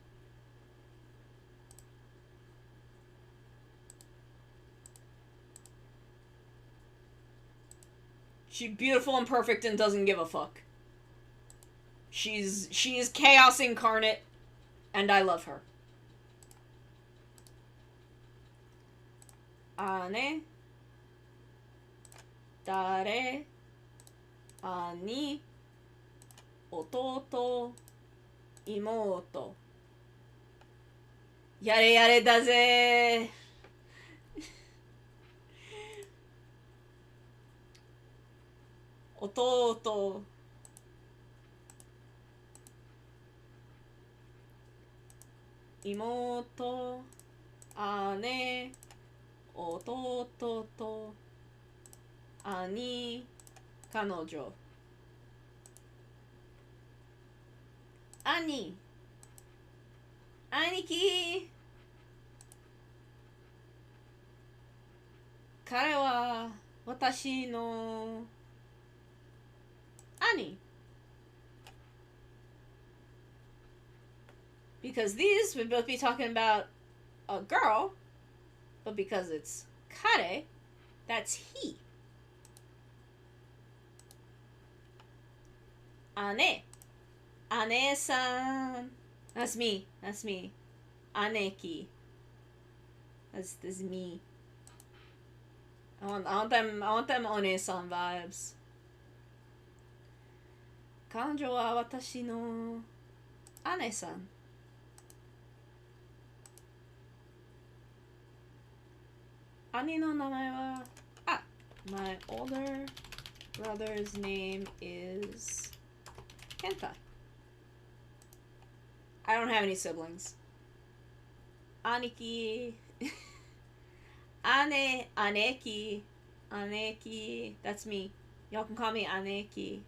She's beautiful and perfect and doesn't give a fuck. She is chaos incarnate, and I love her. Ane, dare, ani, ototo, imoto. やれやれだぜ弟妹姉弟と兄彼女兄兄貴彼は私の兄 because these would both be talking about a girl, but because it's kare, that's he. Ane. Ane-san. That's me. That's me. Aneki. That's me. I want them One-san vibes. 彼女は私の姉さん。兄の名前はmy older brother's name is Kenta. I don't have any siblings. Aniki. Aneki. That's me. Y'all can call me Aneki.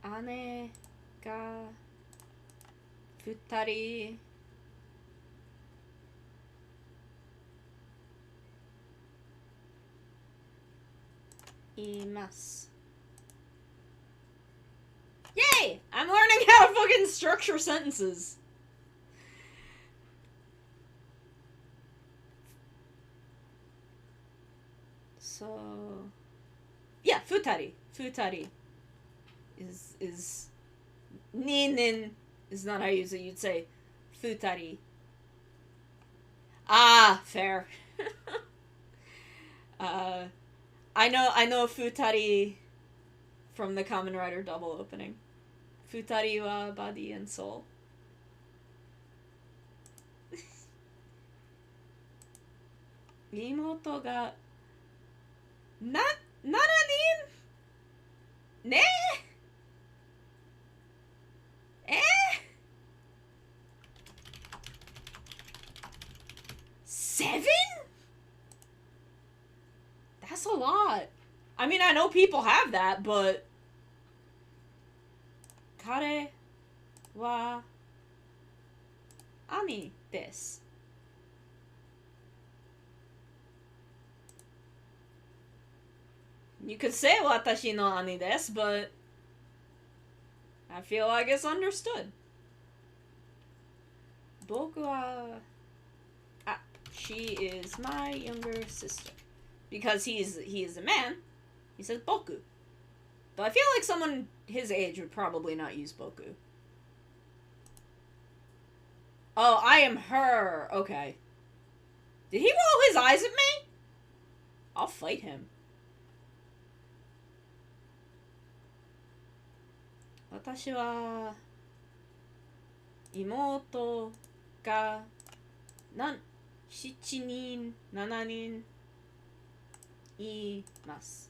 Ane ga futari imasu. Yay! I'm learning how to fucking structure sentences. So yeah, futari is ninin is not how you use it. You'd say futari. Ah, fair. I know futari from the Kamen Rider double opening. Futari wa body and soul. Imoto ga nananin? Ne? Eh? 7? That's a lot. I mean, I know people have that, but kare wa ani desu. You could say watashi no ani desu, but I feel like it's understood. Boku wa... she is my younger sister. Because he is a man, he says boku. Though I feel like someone his age would probably not use boku. Oh, I am her. Okay. Did he roll his eyes at me? I'll fight him. 私は妹が7人7人います。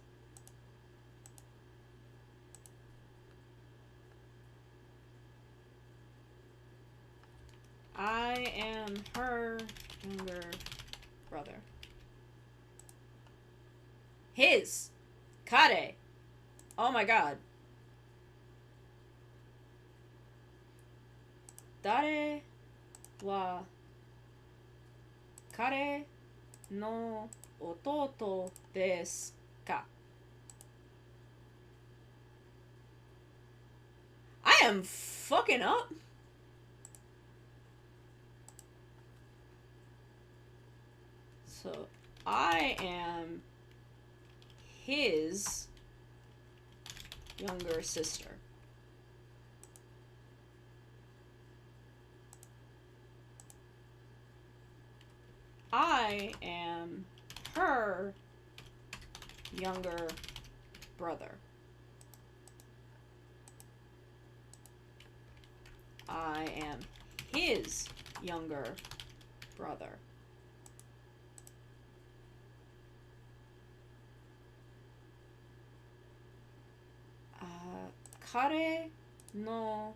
I am her younger brother. His Kare. Oh my god. 誰は彼の弟ですか? I am fucking up. So, I am his younger sister. I am her younger brother. I am his younger brother. Kare no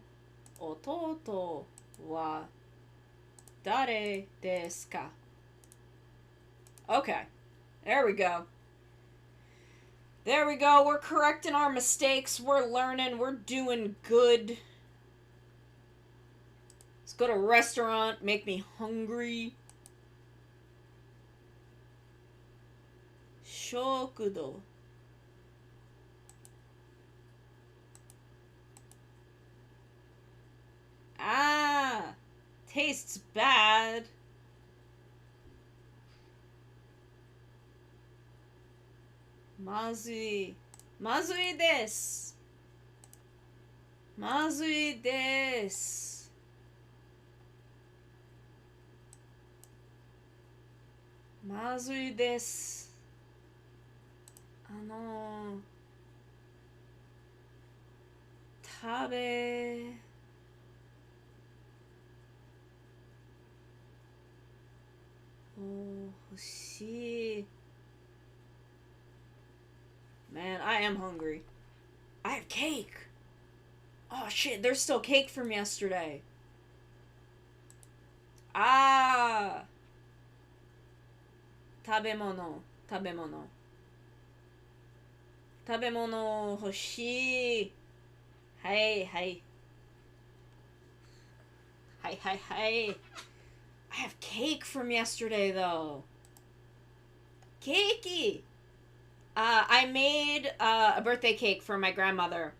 ototo wa dare desu ka? Okay. There we go. There we go. We're correcting our mistakes. We're learning. We're doing good. Let's go to a restaurant. Make me hungry. Shokudo. Ah. Tastes bad. Mazui. Mazui desu. Mazui desu. Mazui desu. 食べほしい Man, I am hungry. I have cake. Oh shit, there's still cake from yesterday. Ah. 食べ物欲しい。はいはい。はいはいはい。I have cake from yesterday though. Cakey! I made a birthday cake for my grandmother.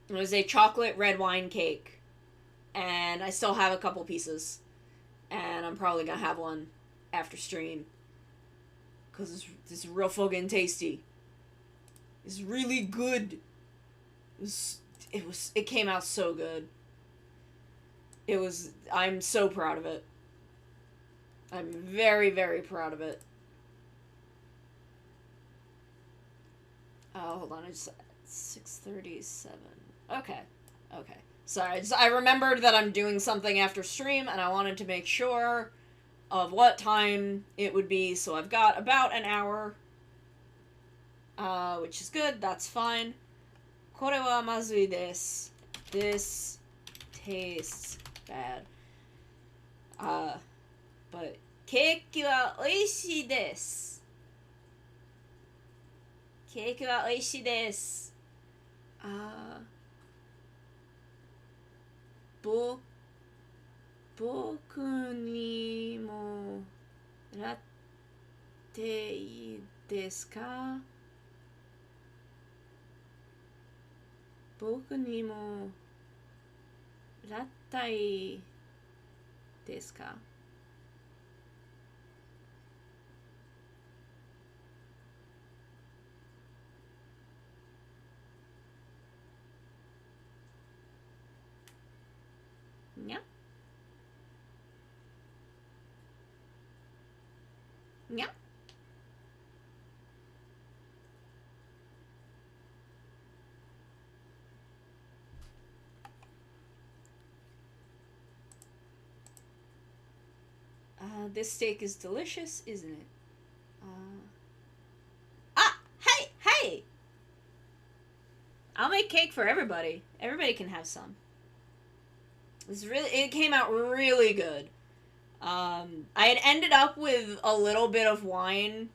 It was a chocolate red wine cake. And I still have a couple pieces. And I'm probably gonna have one after stream. Because it's real fucking tasty. It's really good. It came out so good. I'm so proud of it. I'm very, very proud of it. Oh, hold on, it's 6:37. Okay. Sorry, I remembered that I'm doing something after stream, and I wanted to make sure of what time it would be, so I've got about an hour, which is good, that's fine. Kore wa mazui desu. This tastes bad. But cake wa oishii desu. Cake wa oishii desu. Boku ni mo ratte ii desu ka? Boku ni mo rattai desu ka? Yeah. Yeah. This steak is delicious, isn't it? Hey! I'll make cake for everybody. Everybody can have some. It came out really good. I had ended up with a little bit of wine,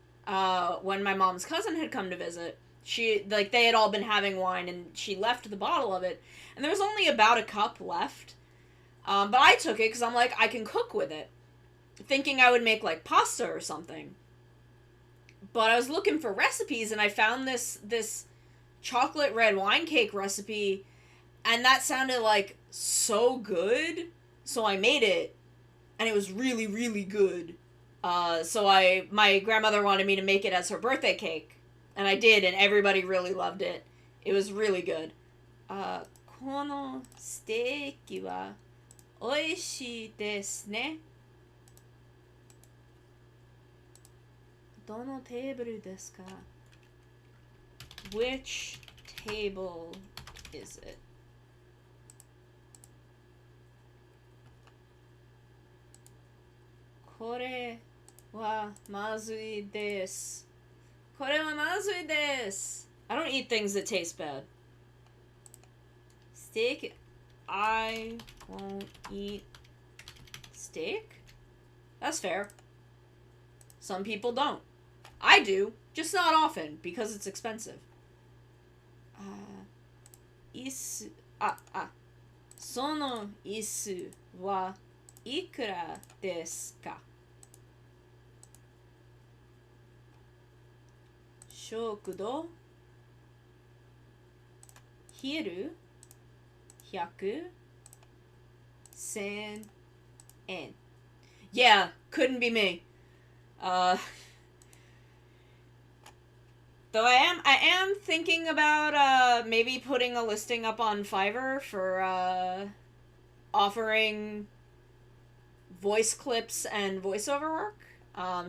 when my mom's cousin had come to visit. They had all been having wine, and she left the bottle of it, and there was only about a cup left. But I took it, because I'm like, I can cook with it. Thinking I would make, like, pasta or something. But I was looking for recipes, and I found this chocolate red wine cake recipe, and that sounded, like, so good. So I made it, and it was really, really good. So my grandmother wanted me to make it as her birthday cake, and I did, and everybody really loved it. It was really good. Kono steaki wa oishii desu ne. どのテーブルですか? Which table is it? Kore wa mazui desu. Kore wa mazui desu. I don't eat things that taste bad. Steak. I won't eat steak? That's fair. Some people don't. I do, just not often, because it's expensive. Isu. Sono isu wa ikura desu ka? Shokudo. Hiru. 100 1000 Yeah, couldn't be me. Though I am thinking about maybe putting a listing up on Fiverr for offering voice clips and voiceover work.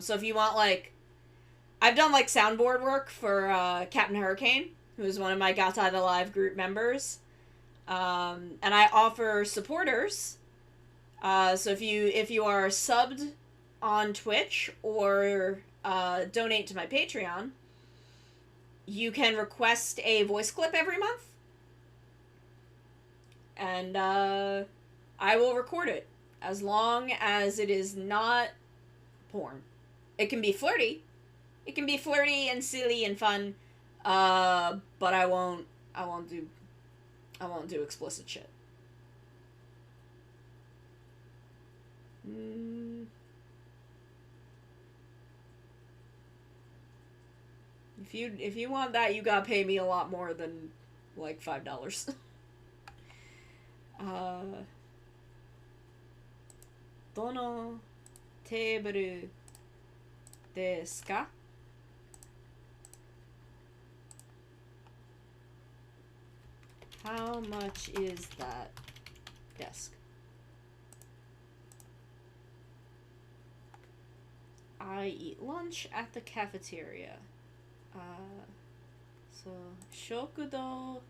So if you want, like, I've done like soundboard work for Captain Hurricane, who is one of my Gatai the Live group members. And I offer supporters. So if you are subbed on Twitch or donate to my Patreon, you can request a voice clip every month, and I will record it as long as it is not porn. It can be flirty. It can be flirty and silly and fun, but I won't do explicit shit. If you want that, you gotta pay me a lot more than like $5. Dono table desu ka? How much is that desk? I eat lunch at the cafeteria. So, shokudo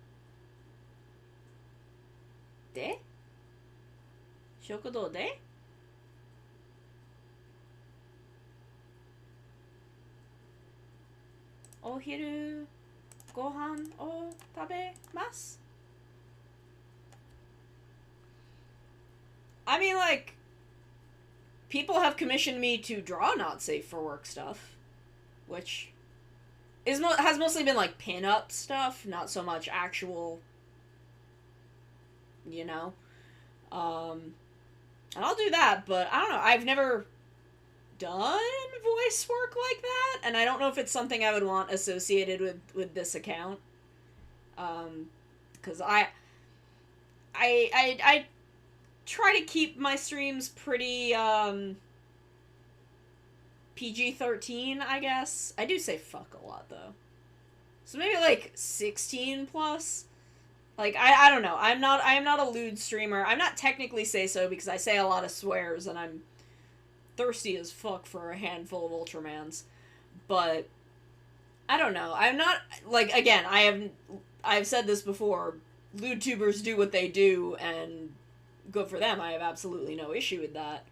de? Shokudo de? Ohiru gohan o tabemasu? I mean, like, people have commissioned me to draw not safe for work stuff, which has mostly been like pin-up stuff, not so much actual, you know. And I'll do that, but I don't know. I've never done voice work like that, and I don't know if it's something I would want associated with this account. Because I try to keep my streams pretty PG-13, I guess. I do say fuck a lot, though. So maybe like 16 plus. Like, I don't know. I am not a lewd streamer. I'm not technically say so because I say a lot of swears and I'm thirsty as fuck for a handful of Ultramans. But I don't know. I'm not, like, again, I've said this before. Lewd tubers do what they do, and good for them. I have absolutely no issue with that.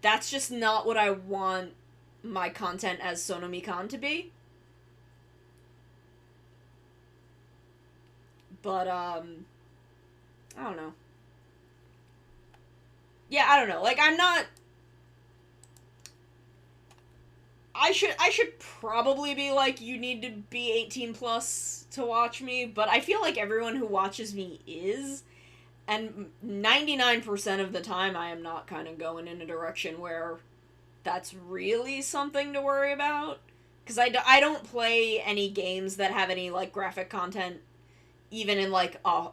That's just not what I want my content as Sonomikan to be. But, I don't know. Yeah, I don't know. Like, I'm not... I should probably be like, you need to be 18 plus to watch me, but I feel like everyone who watches me is, and 99% of the time I am not kind of going in a direction where that's really something to worry about, because I don't play any games that have any, like, graphic content, even in, like a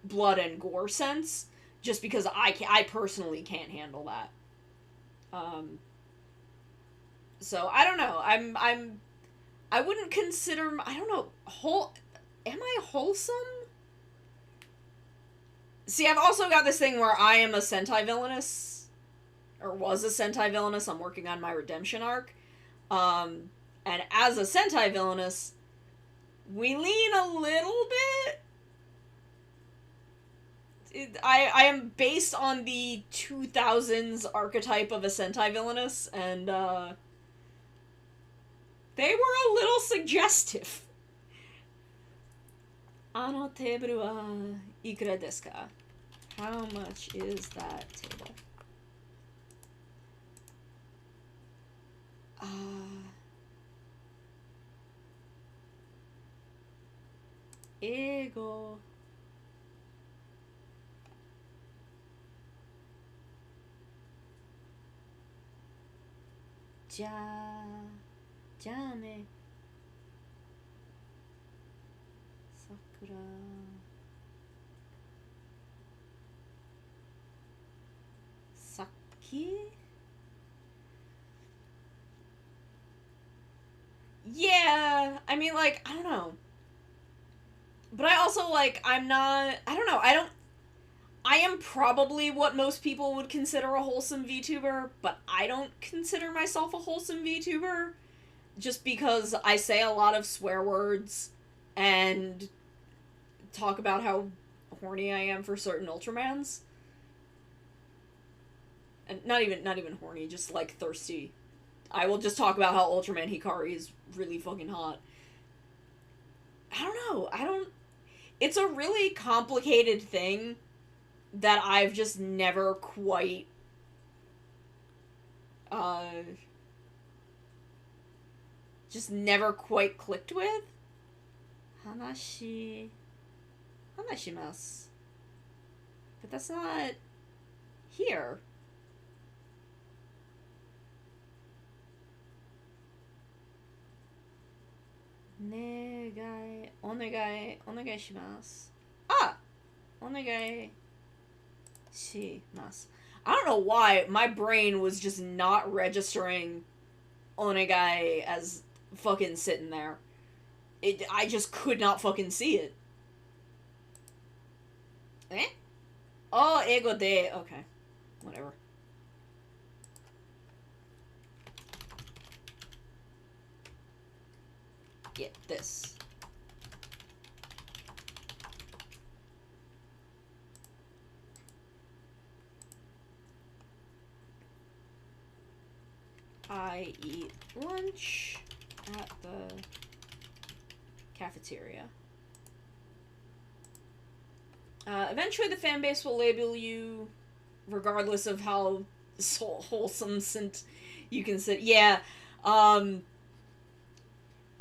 blood and gore sense, just because I personally can't handle that. So, I don't know. I wouldn't consider, I don't know, am I wholesome? See, I've also got this thing where I am a Sentai villainess, or was a Sentai villainess. I'm working on my redemption arc. And as a Sentai villainess, we lean a little bit. I am based on the 2000s archetype of a Sentai villainess, and they were a little suggestive. Ano teburu wa ikura desu ka? How much is that table? Ego. Jame. Sakura. Saki? Yeah, I mean, like, I don't know. But I also, like, I'm not, I don't know, I am probably what most people would consider a wholesome VTuber, but I don't consider myself a wholesome VTuber, just because I say a lot of swear words, and talk about how horny I am for certain Ultramans. And not even horny, just, like, thirsty. I will just talk about how Ultraman Hikari is really fucking hot. I don't know. It's a really complicated thing that I've just never quite, clicked with. Hanashimasu. But that's not here. Onegai shimasu. Ah! Onegai shimasu. I don't know why my brain was just not registering onegai as fucking sitting there. I just could not fucking see it. Eh? Oh, ego de. Okay. Whatever. Get this. I eat lunch at the cafeteria. Eventually the fan base will label you regardless of how wholesome you can sit. Yeah, I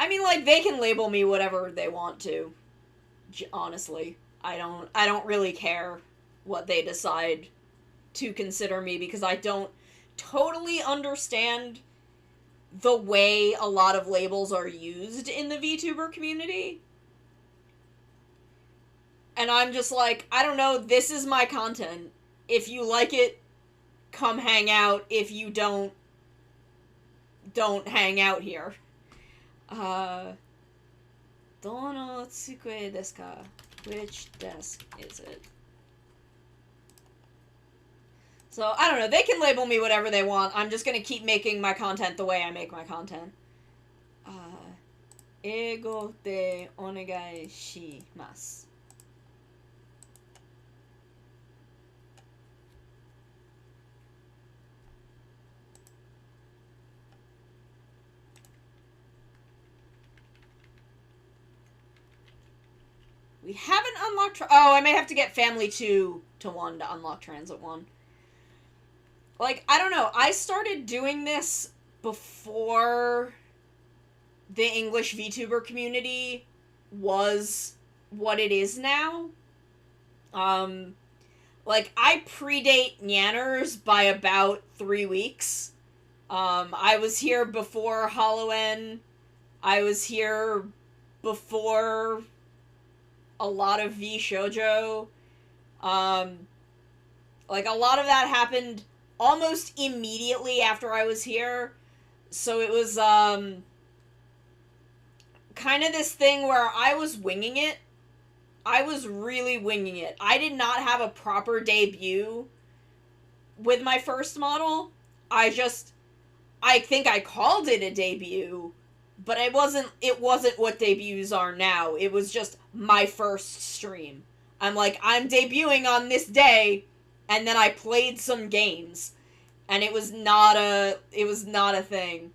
mean, like, they can label me whatever they want to. Honestly, I don't really care what they decide to consider me, because I don't totally understand the way a lot of labels are used in the VTuber community. And I'm just like, I don't know, this is my content. If you like it, come hang out. If you don't hang out here. Dono tsukue desu ka? Which desk is it? So, I don't know, they can label me whatever they want. I'm just gonna keep making my content the way I make my content. Eigo de onegai shimasu. We haven't unlocked... Oh, I may have to get Family 2 to 1 to unlock Transit 1. Like, I don't know. I started doing this before the English VTuber community was what it is now. Like, I predate Nyanners by about 3 weeks. I was here before Halloween. I was here before a lot of V Shoujo. Like, a lot of that happened almost immediately after I was here. So it was, kind of this thing where I was winging it. I was really winging it. I did not have a proper debut with my first model. I think I called it a debut, but it wasn't what debuts are now. It was just my first stream. I'm like, I'm debuting on this day, and then I played some games, and it was not a thing.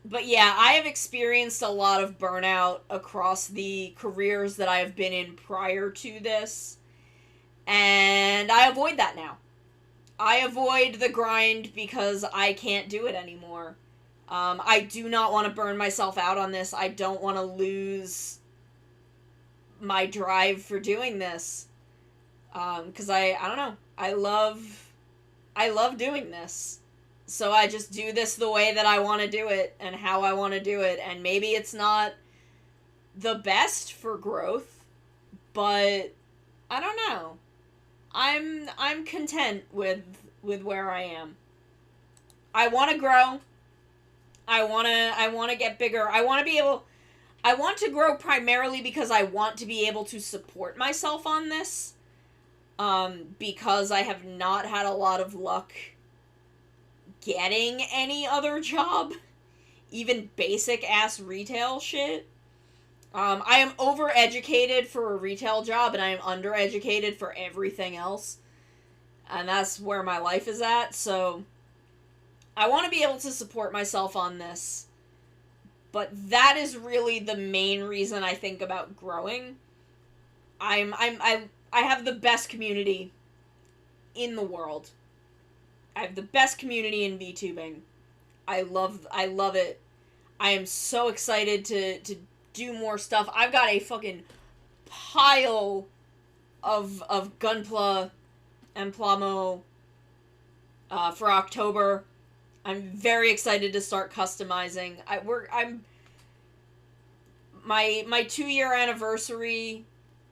But yeah, I have experienced a lot of burnout across the careers that I have been in prior to this, and I avoid that now. I avoid the grind because I can't do it anymore. I do not want to burn myself out on this. I don't want to lose my drive for doing this. Because I don't know. I love doing this. So I just do this the way that I want to do it and how I want to do it. And maybe it's not the best for growth, but I don't know. I'm content with where I am. I want to grow. I want to get bigger. I want to grow primarily because I want to be able to support myself on this. Because I have not had a lot of luck getting any other job, even basic ass retail shit. I am overeducated for a retail job, and I am undereducated for everything else. And that's where my life is at, so I want to be able to support myself on this. But that is really the main reason I think about growing. I have the best community in the world. I have the best community in VTubing. I love it. I am so excited to do more stuff. I've got a fucking pile of Gunpla and Plamo for October. I'm very excited to start customizing. My 2-year anniversary,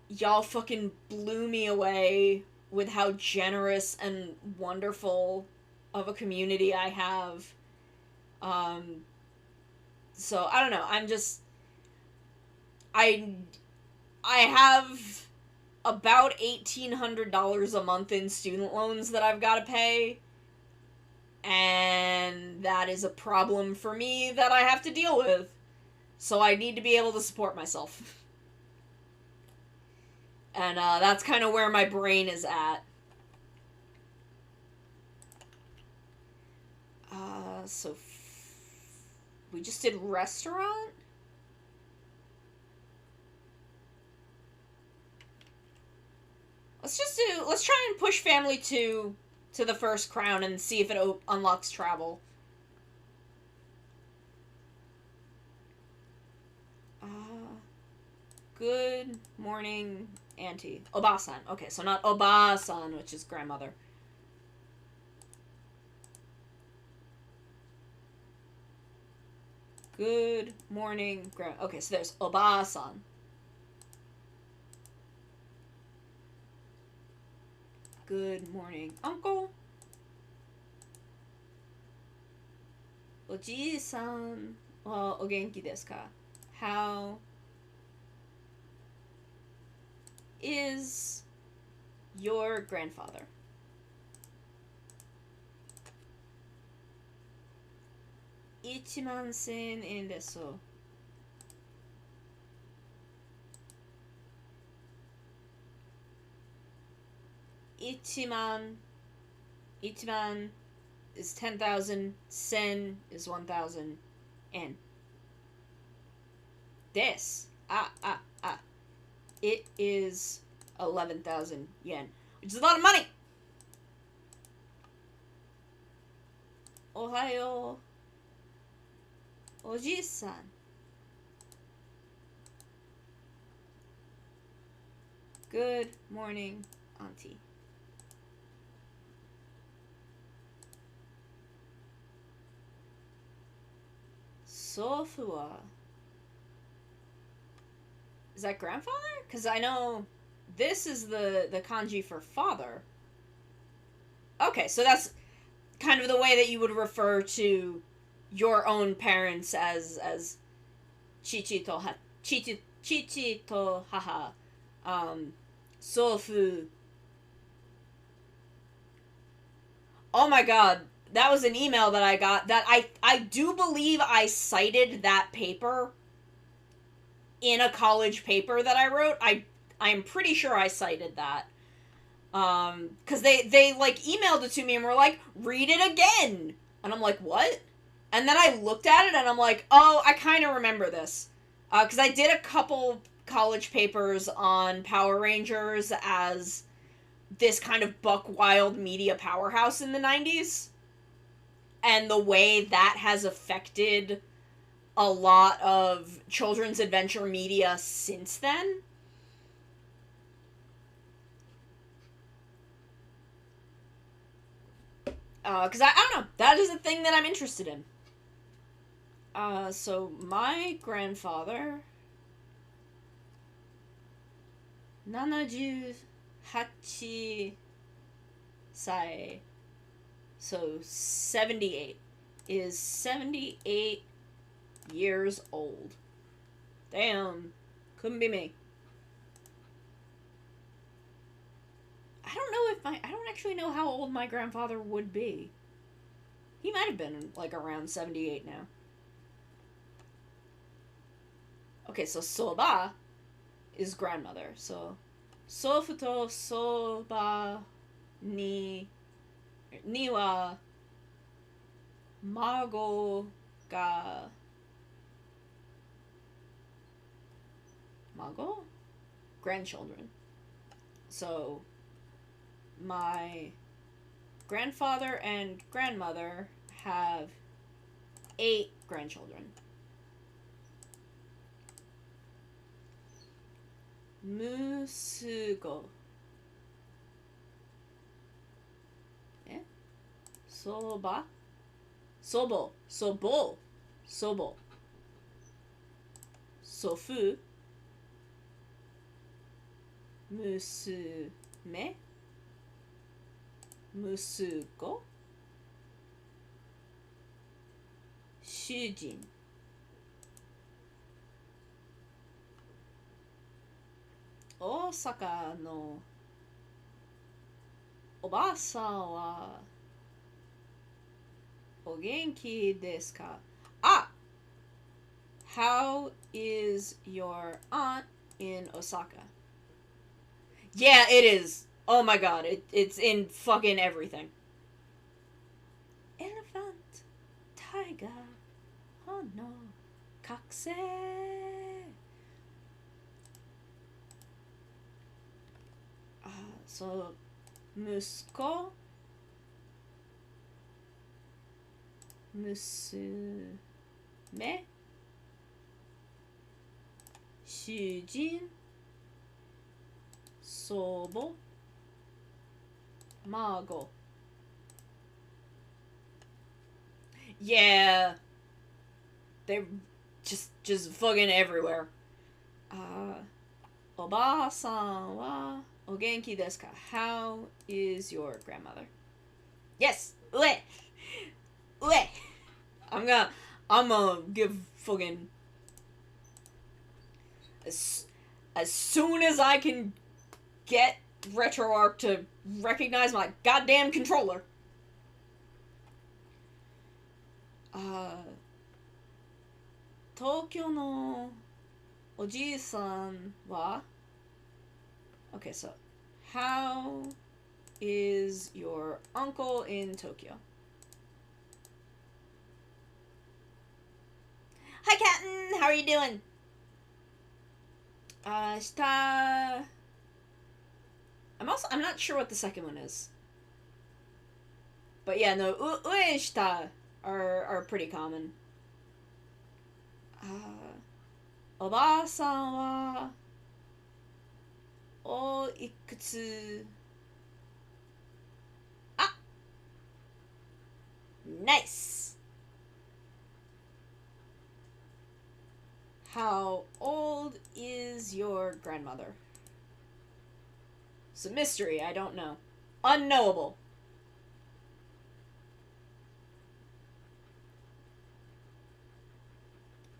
y'all fucking blew me away with how generous and wonderful of a community I have. So I don't know. I have about $1,800 a month in student loans that I've got to pay, and that is a problem for me that I have to deal with. So I need to be able to support myself. And that's kind of where my brain is at. So we just did restaurant? Let's try and push family to the first crown and see if it unlocks travel. Good morning, Auntie. Obasan. Okay, so not Obasan, which is grandmother. Good morning, okay, so there's Obasan. Good morning, Uncle. Oji-san wa o genki desu ka? How is your grandfather? 1,000円です。1万 is 10,000, sen is 1,000, and this, it is 11,000 yen, which is a lot of money. Ohayo, Oji-san. Good morning, Auntie. Sofu wa... Is that grandfather? Because I know this is the kanji for father. Okay, so that's kind of the way that you would refer to your own parents as chichi to haha. Sofu. Oh my god, that was an email that I got that I do believe I cited that paper in a college paper that I wrote. I'm pretty sure I cited that. Because they like emailed it to me and were like, read it again. And I'm like, what? And then I looked at it and I'm like, oh, I kind of remember this. Because I did a couple college papers on Power Rangers as this kind of buck wild media powerhouse in the 90s. And the way that has affected a lot of children's adventure media since then. Because I don't know. That is a thing that I'm interested in. So my grandfather... 78 歳. So 78. Is 78 years old. Damn. Couldn't be me. I don't actually know how old my grandfather would be. He might have been, like, around 78 now. Okay, so soba is grandmother. So, sofu to soba ni wa mago ga... Mago? Grandchildren. So... my grandfather and grandmother have 8 grandchildren. Musugo. Soba. Sobo. Sobo. Sobo. Sofu. Musume. Musuko. Shujin. Osaka no おばあさんはお元気ですか? Ah! How is your aunt in Osaka? Yeah, it is. Oh my god, it's in fucking everything. Elephant, tiger, oh no, kakse. So, 息子 娘 主人 祖母 孫 Yeah, they're just fucking everywhere. おばあさんはお元気ですか? How is your grandmother? Yes! Ue! Ue! I'm gonna give fucking... As soon as I can get RetroArch to recognize my goddamn controller. Tokyo no oji-san wa... Okay, so, how is your uncle in Tokyo? Hi, Captain! How are you doing? Shita... I'm not sure what the second one is. But yeah, no, ue shita are pretty common. Oba-san wa... O ikutsu... Ah! Nice! How old is your grandmother? It's a mystery, I don't know. Unknowable.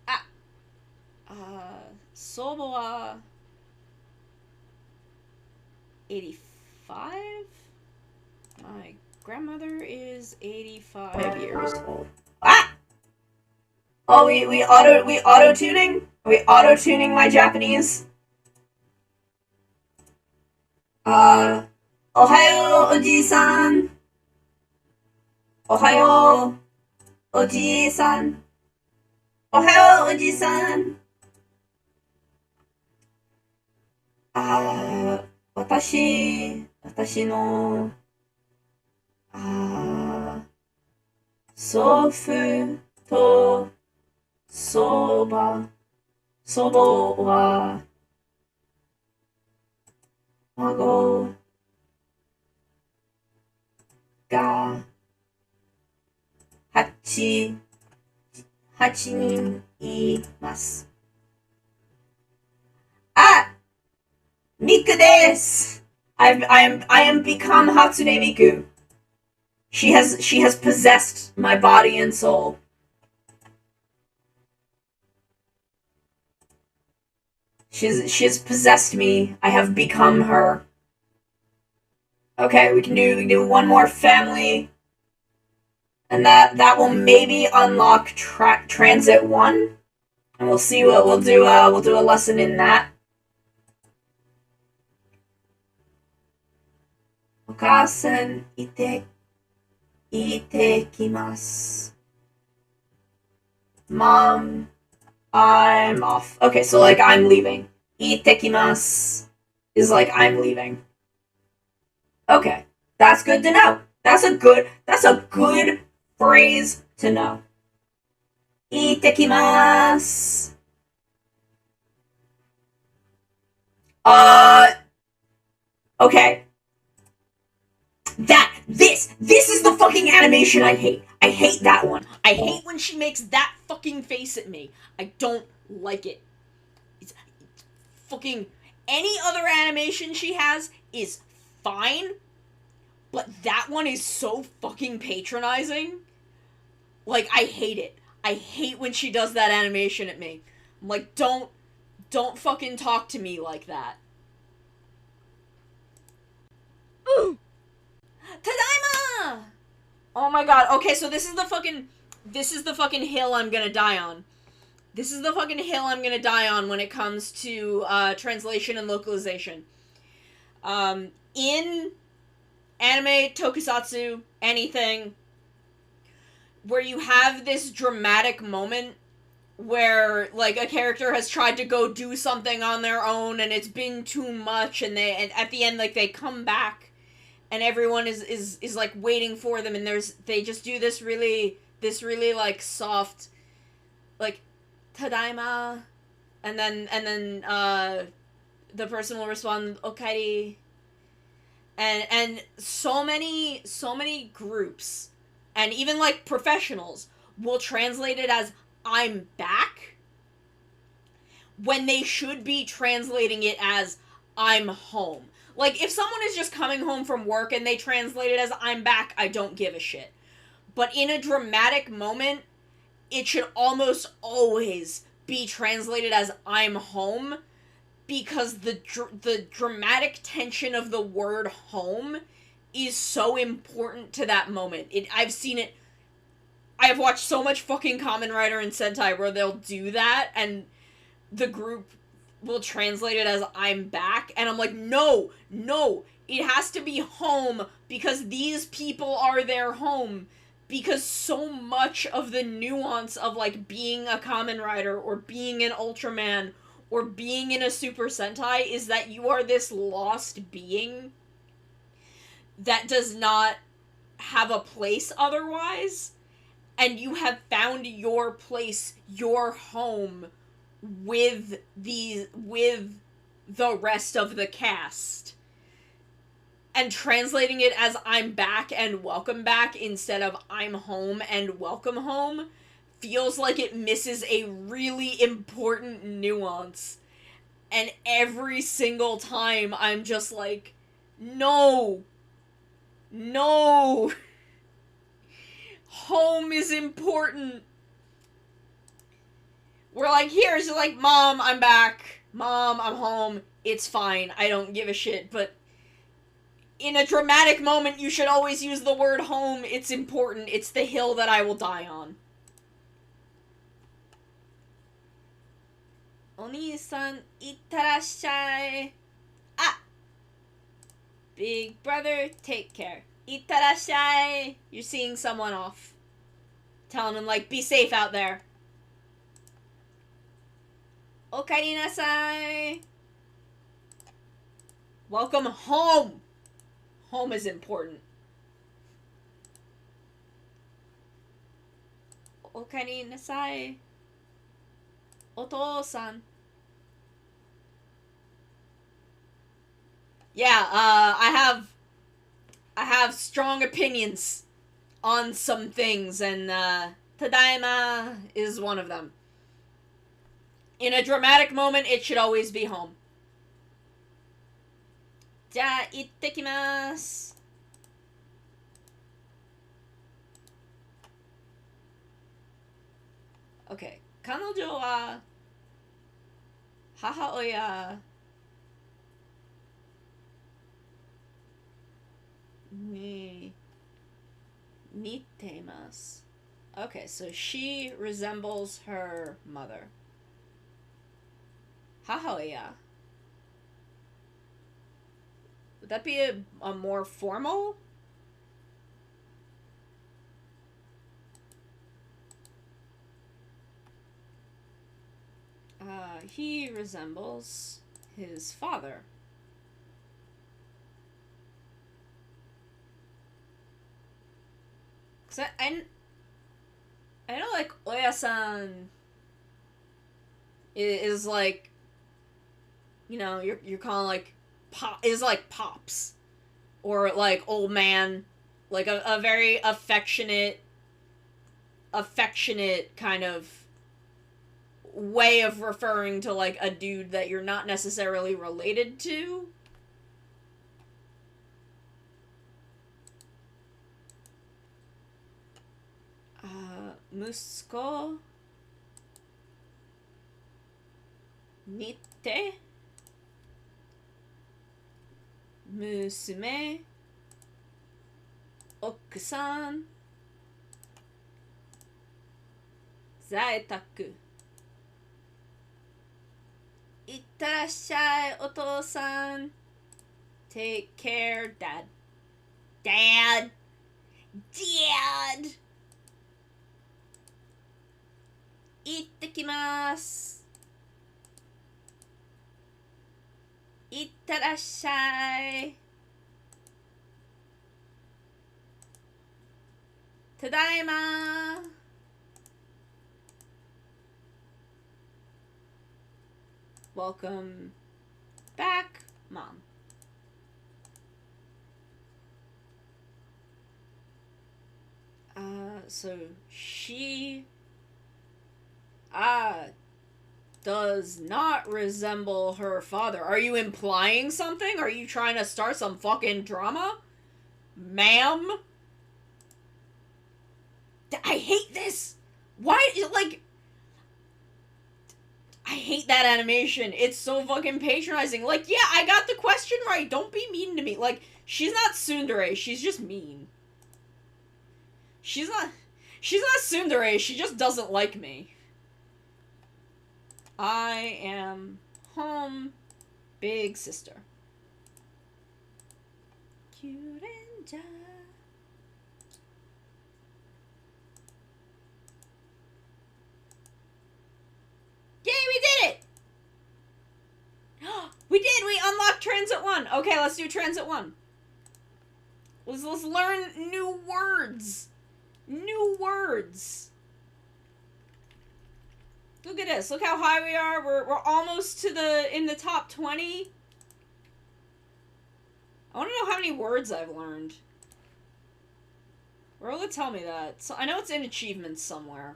Ah! Soba wa... 85? My grandmother is 85 years old. Ah! Oh, we auto tuning? Are we auto tuning my Japanese? Ohayo, Oji-san. Ohayo, Oji-san. Ohayo, Oji-san. 私の、祖父と祖母は、孫が8人います。あ、ミクです。I am become Hatsune Miku. She has possessed my body and soul. She has possessed me. I have become her. Okay, we can do one more family, and that will maybe unlock transit 1, and we'll see what we'll do. We'll do a lesson in that. お母さん行ってきます。Mom, I'm off. Okay, so like I'm leaving. 行ってきます is like I'm leaving. Okay, that's good to know. That's a good phrase to know. 行ってきます。Okay. This is the fucking animation I hate. I hate that one. I hate when she makes that fucking face at me. I don't like it. It's fucking... Any other animation she has is fine, but that one is so fucking patronizing. Like, I hate it. I hate when she does that animation at me. I'm like, don't fucking talk to me like that. Ooh! Tadaima! Oh my god. Okay, so this is the fucking hill I'm gonna die on. This is the fucking hill I'm gonna die on when it comes to translation and localization. In anime, tokusatsu, anything, where you have this dramatic moment where, like, a character has tried to go do something on their own and it's been too much, and at the end, like, they come back and everyone is like waiting for them, and they just do this really like soft, like, tadaima, and then the person will respond okaeri, and so many groups and even like professionals will translate it as I'm back when they should be translating it as I'm home. Like, if someone is just coming home from work and they translate it as I'm back, I don't give a shit. But in a dramatic moment, it should almost always be translated as I'm home, because the dramatic tension of the word home is so important to that moment. I've seen it. I have watched so much fucking Kamen Rider and Sentai where they'll do that, and the group will translate it as I'm back, and I'm like, no, it has to be home, because these people are their home, because so much of the nuance of, like, being a Kamen Rider, or being an Ultraman, or being in a Super Sentai is that you are this lost being that does not have a place otherwise, and you have found your place, your home, with the rest of the cast. And translating it as I'm back and welcome back instead of I'm home and welcome home feels like it misses a really important nuance. And every single time I'm just like, no. Home is important. We're like, here's like, Mom, I'm back. Mom, I'm home. It's fine. I don't give a shit. But In a dramatic moment, you should always use the word home. It's important. It's the hill that I will die on. Oni-san, ittarashai. Ah! Big brother, take care. Ittarashai. You're seeing someone off. Telling him, like, be safe out there. Okaeri nasai. Welcome home. Home is important. Okaeri nasai. Oto-san. Yeah, I have strong opinions on some things, and Tadaima is one of them. In a dramatic moment, it should always be home. Ja, ittekimasu. Okay. 彼女は母親に似ています. Okay, so she resembles her mother. 母親. Would that be a more formal? He resembles his father. Cause I know, like, Oya-san is like, you know, you're calling, like, is like pops. Or, like, old man. Like, a very affectionate kind of way of referring to, like, a dude that you're not necessarily related to. Musuko Nite Musume Okusan Zaitaku. Ittarashai, Oto-san. Take care, Dad. Dad! Dad! Ittekimasu. Ittarashai. Tadaima. Welcome back, Mom. So she does not resemble her father. Are you implying something? Are you trying to start some fucking drama? Ma'am? I hate this! Why, like... I hate that animation. It's so fucking patronizing. Like, yeah, I got the question right. Don't be mean to me. Like, she's not tsundere. She's just mean. She's not tsundere. She just doesn't like me. I am home, big sister. Kyurenja. Yay, we did it! We did! We unlocked Transit 1! Okay, let's do Transit 1. Let's learn new words. New words. Look at this. Look how high we are. We're almost to in the top 20. I want to know how many words I've learned. Where will it tell me that? So I know it's in achievements somewhere.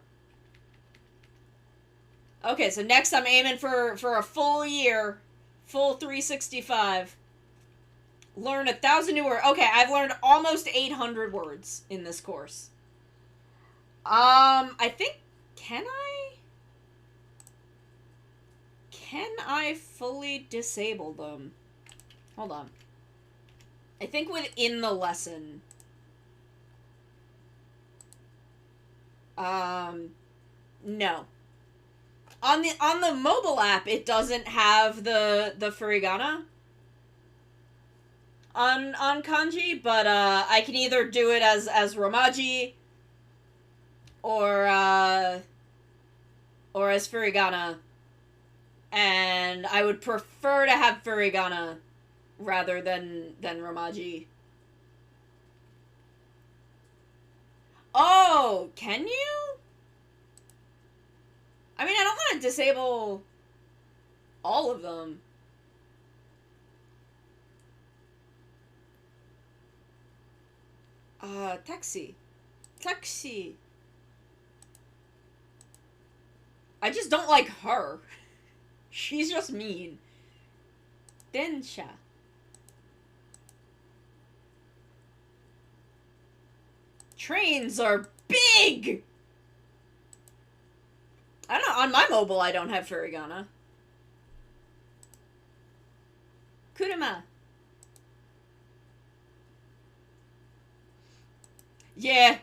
Okay, so next I'm aiming for a full year. Full 365. Learn 1,000 new words. Okay, I've learned almost 800 words in this course. I think... Can I fully disable them? Hold on. I think within the lesson. No. On the mobile app, it doesn't have the furigana on kanji, but I can either do it as romaji or as furigana, and I would prefer to have furigana rather than romaji. Oh, can you? I mean, I don't want to disable all of them. Taxi. Taxi. I just don't like her. She's just mean. Densha. Trains are big! I don't know, on my mobile I don't have furigana. Kuruma. Yeah.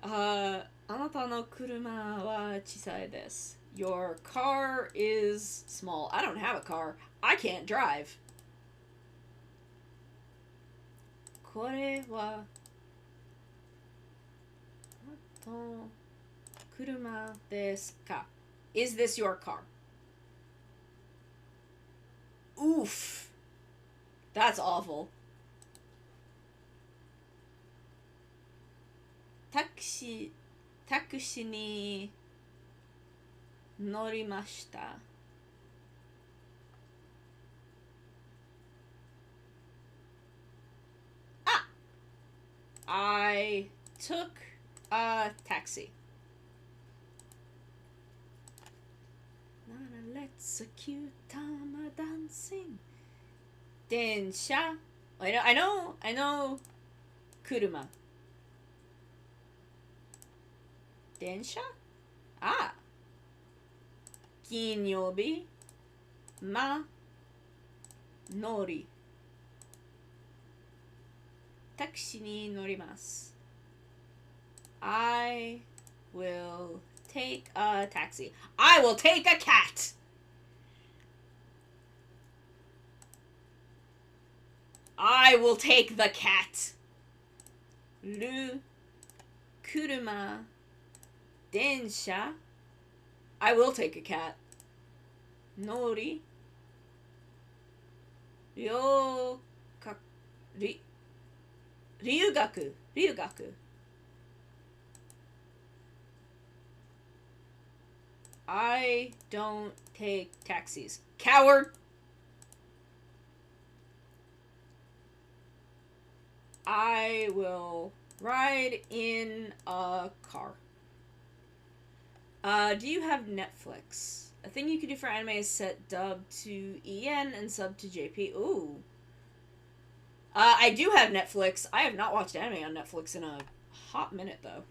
あなたの車は小さいです. Your car is small. I don't have a car. I can't drive. これはあなたの車ですか? Is this your car? Oof. That's awful. タクシーに乗りました. I took a taxi. Let's cute time dancing. 電車. I know. 車. 電車? 金曜日乗り. タクシーに乗ります. I will take a taxi. I will take a cat. I will take the cat. る車電車. I will take a cat. 乗り留学 I don't take taxis. Coward. I will ride in a car. Do you have Netflix? A thing you can do for anime is set dub to EN and sub to JP. Ooh. I do have Netflix. I have not watched anime on Netflix in a hot minute, though.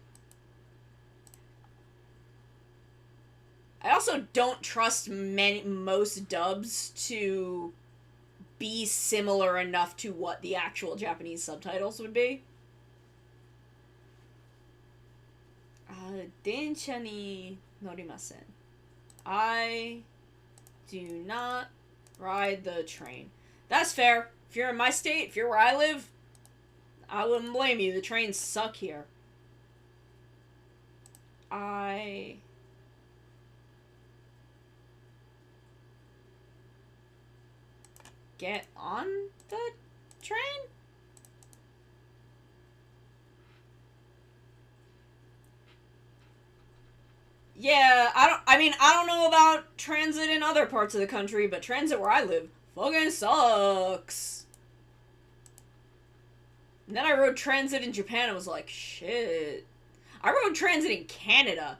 I also don't trust most dubs to be similar enough to what the actual Japanese subtitles would be. 電車に乗りません. I do not ride the train. That's fair. If you're in my state, if you're where I live, I wouldn't blame you. The trains suck here. I get on the train? Yeah, I don't know about transit in other parts of the country, but transit where I live fucking sucks. And then I rode transit in Japan and was like, shit. I rode transit in Canada.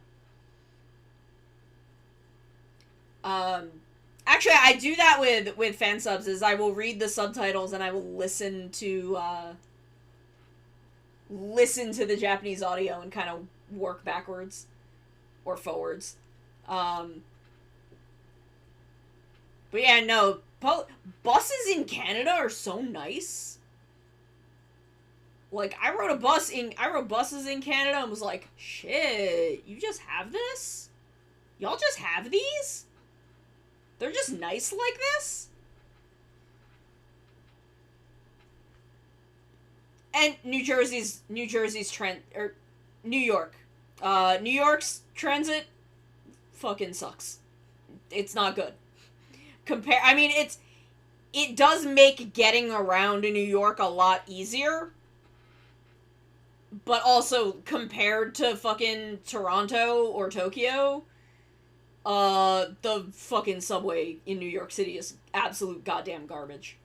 Actually, I do that with fan subs, is I will read the subtitles and I will listen to the Japanese audio and kind of work backwards or forwards. But yeah, no, buses in Canada are so nice. Like, I rode buses in Canada and was like, shit, you just have this? Y'all just have these? They're just nice like this? And New York's New York's transit fucking sucks. It's not good. It does make getting around in New York a lot easier, but also compared to fucking Toronto or Tokyo, the fucking subway in New York City is absolute goddamn garbage.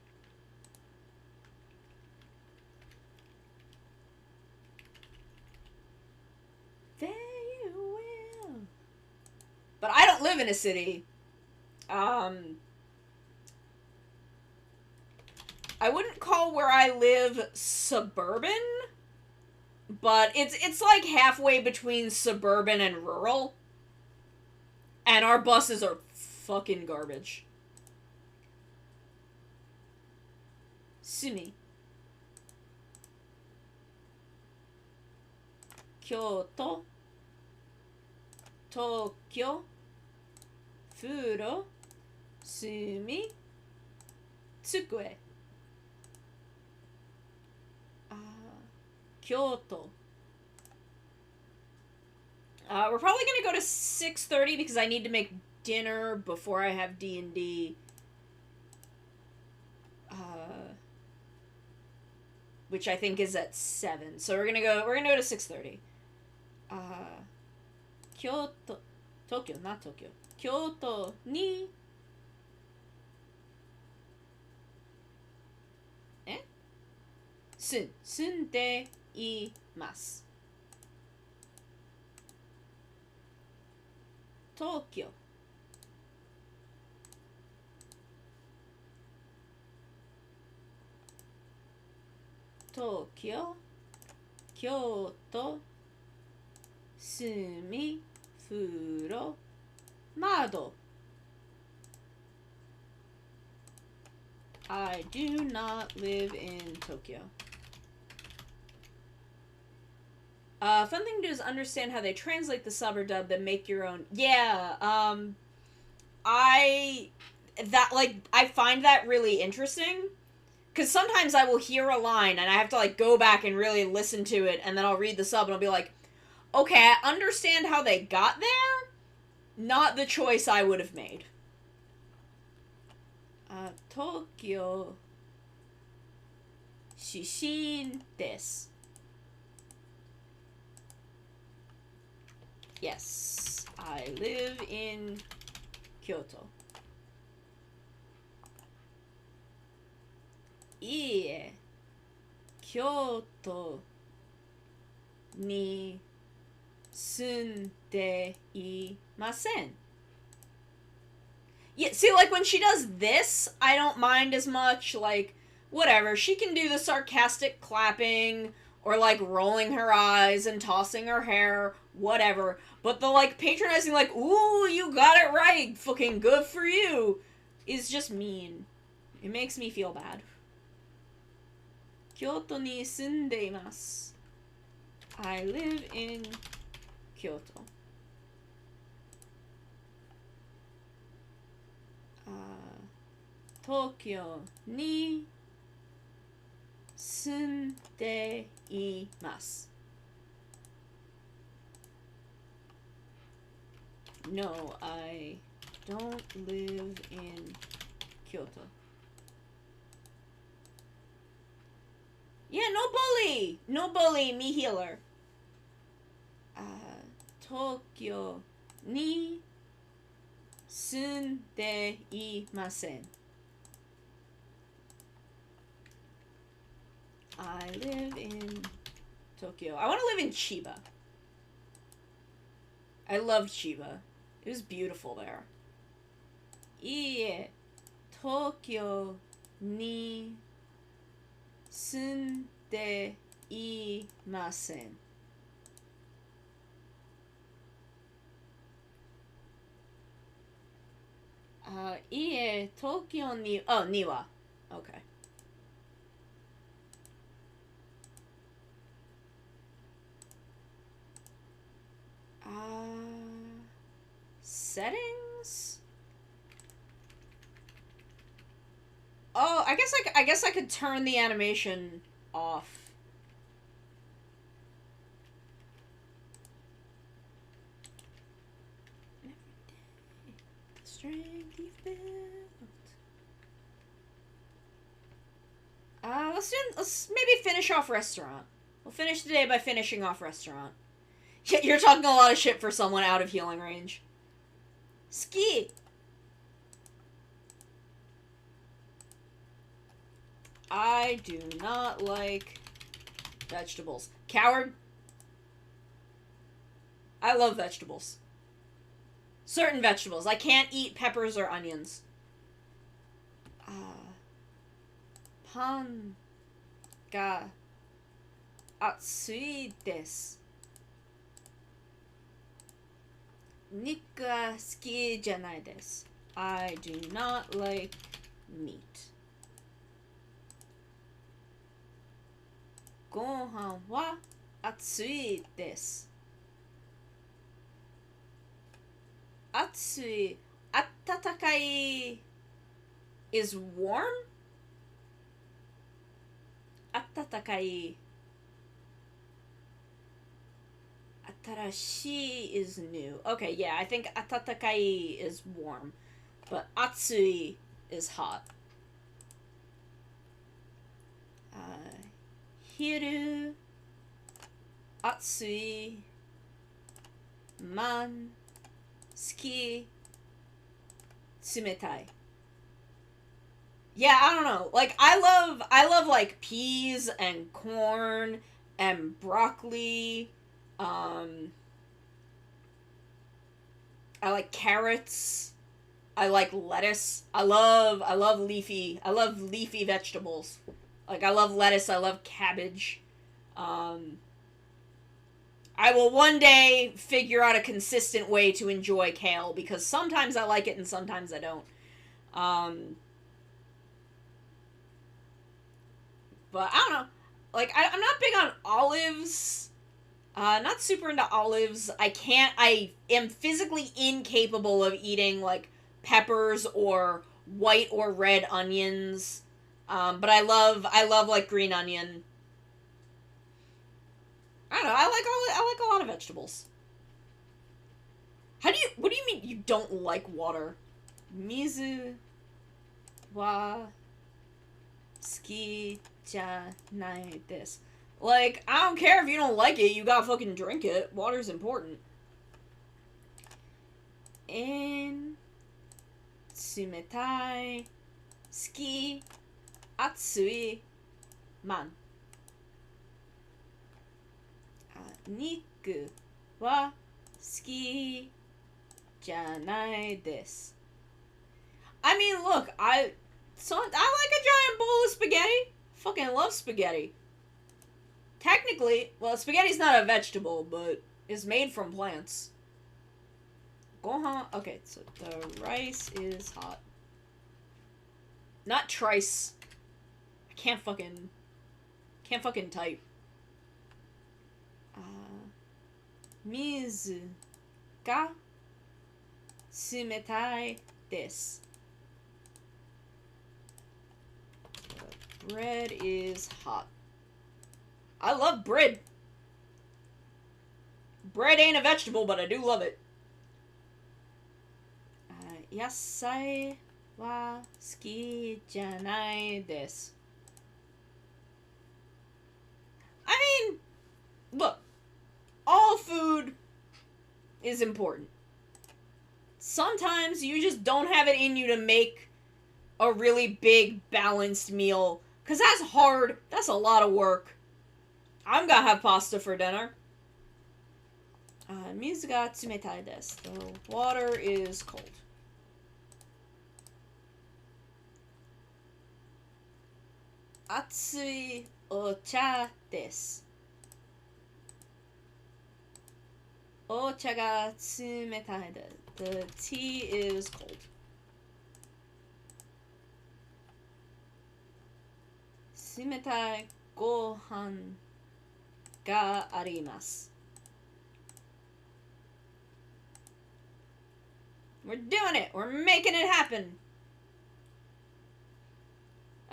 There you will. But I don't live in a city. I wouldn't call where I live suburban, but it's like halfway between suburban and rural. And our buses are fucking garbage. Sumi. Kyoto. Tokyo. Furo. Sumi. Tsukue. Kyoto. We're probably gonna go to 6:30 because I need to make dinner before I have D&D. Which I think is at 7. So we're gonna go to 6:30. Kyoto, Tokyo, not Tokyo. Kyoto ni sunde imasu. Tokyo. Tokyo. Kyoto. Sumi. Furo. Mado. I do not live in Tokyo. Fun thing to do is understand how they translate the sub or dub, then make your own. Yeah, I find that really interesting. Because sometimes I will hear a line and I have to, like, go back and really listen to it, and then I'll read the sub and I'll be like, okay, I understand how they got there, not the choice I would have made. Tokyo Shishin desu. Yes, I live in Kyoto. Ie, Kyoto ni sunde imasen. Yeah, see, like, when she does this, I don't mind as much, like, whatever. She can do the sarcastic clapping, or, like, rolling her eyes and tossing her hair, whatever. But the, like, patronizing, like, ooh, you got it right, fucking good for you, is just mean. It makes me feel bad. Kyoto ni sunde imasu. I live in Kyoto. Tokyo ni sunde imasu. No, I don't live in Kyoto. Yeah, no bully! No bully, me healer. Tokyo ni sunde imasen. I live in Tokyo. I want to live in Chiba. I loved Chiba. It was beautiful there. Ie, Tokyo ni sunde imasen. Ie, Tokyo ni... Oh, niwa. Okay. Settings? Oh, I guess I could turn the animation off. Strength you've built. Let's maybe finish off restaurant. We'll finish the day by finishing off restaurant. You're talking a lot of shit for someone out of healing range. Ski. I do not like vegetables. Coward. I love vegetables. Certain vegetables. I can't eat peppers or onions. Pan ga atsui desu. Niku wa suki janai desu. I do not like meat. Gohan wa atsui desu. Atsui, attatakai is warm? Attatakai. Atarashi is new. Okay, yeah, I think attatakai is warm. But atsui is hot. Hiru, atsui, man, ski, tsumetai. Yeah, I don't know. Like, I love like peas and corn and broccoli. I like carrots. I like lettuce. I love leafy vegetables. Like, I love lettuce. I love cabbage. I will one day figure out a consistent way to enjoy kale, because sometimes I like it and sometimes I don't. But I don't know. Like, I'm not big on olives. Not super into olives. I am physically incapable of eating, like, peppers or white or red onions. But I love, like, green onion. I don't know, I like a lot of vegetables. What do you mean you don't like water? Mizu wa suki janai desu. Like, I don't care if you don't like it, you gotta fucking drink it. Water's important. In tsumetai suki atsui man. Niku wa suki janai desu. I mean, look, I like a giant bowl of spaghetti. Fucking love spaghetti. Technically, well, spaghetti's not a vegetable, but it's made from plants. Gohan. Okay, so the rice is hot. Not trice. I can't fucking type. Mizu ga tsumetai desu. The bread is hot. I love bread. Bread ain't a vegetable, but I do love it. Yasai wa suki janai desu. I mean, look, all food is important. Sometimes you just don't have it in you to make a really big, balanced meal, because that's hard. That's a lot of work. I'm gonna have pasta for dinner. Mizu ga tsumetai desu. The water is cold. Atsui ocha desu. Ocha ga tsumetai desu. The tea is cold. Tsumetai gohan ga arimasu. We're doing it. We're making it happen.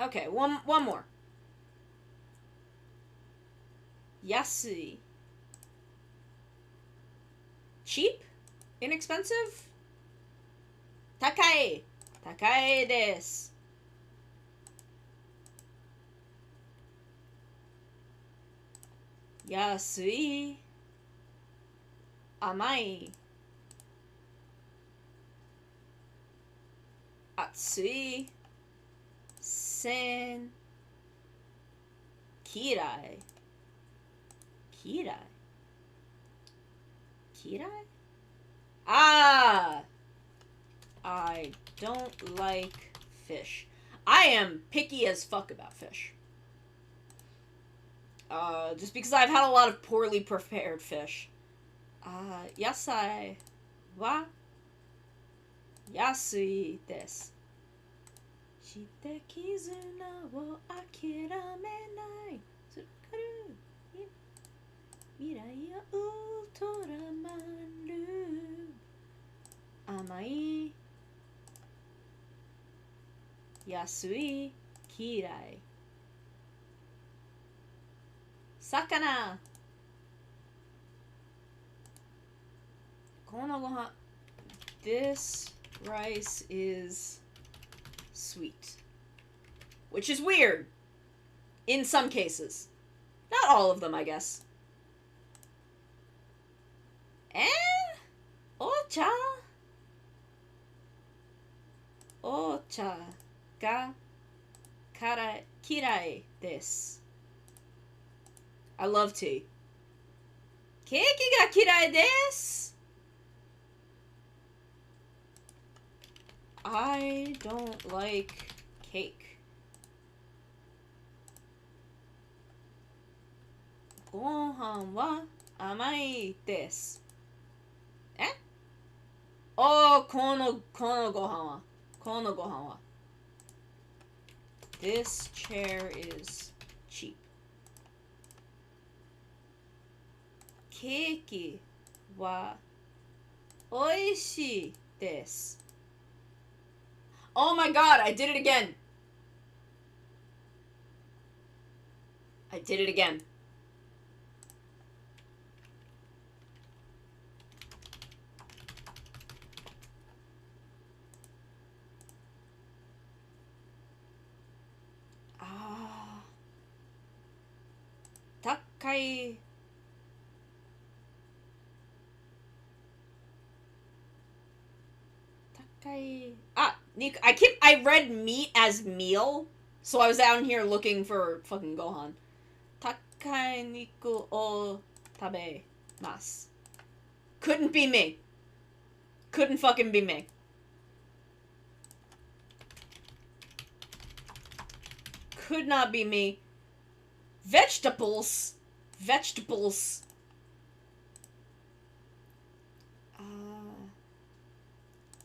Okay, one more. Yasui. Cheap? Inexpensive? Takai. Takai desu. Yasui. Amai. Atsui. Sen. Kirai. Kirai? Kirai? Ah! I don't like fish. I am picky as fuck about fish. Just because I've had a lot of poorly prepared fish. Yasai wa yasui desu. Shite kizuna wo akiramenai. Tsukaru. Mirai o ultraman. Amai. Yasui. Kirai. Sakana. Kono gohan. This rice is sweet. Which is weird. In some cases. Not all of them, I guess. Ocha? Ocha ga kirai desu. I love tea. Keiki ga kirai desu. I don't like cake. Gohan wa amai desu. Oh, kono gohan wa. This chair is cheap. Keiki wa oishii desu. Oh my god, I did it again. I did it again. Takai. I read meat as meal, so I was down here looking for fucking Gohan. Takai niku o tabemasu. Couldn't be me. Couldn't fucking be me. Could not be me. Vegetables.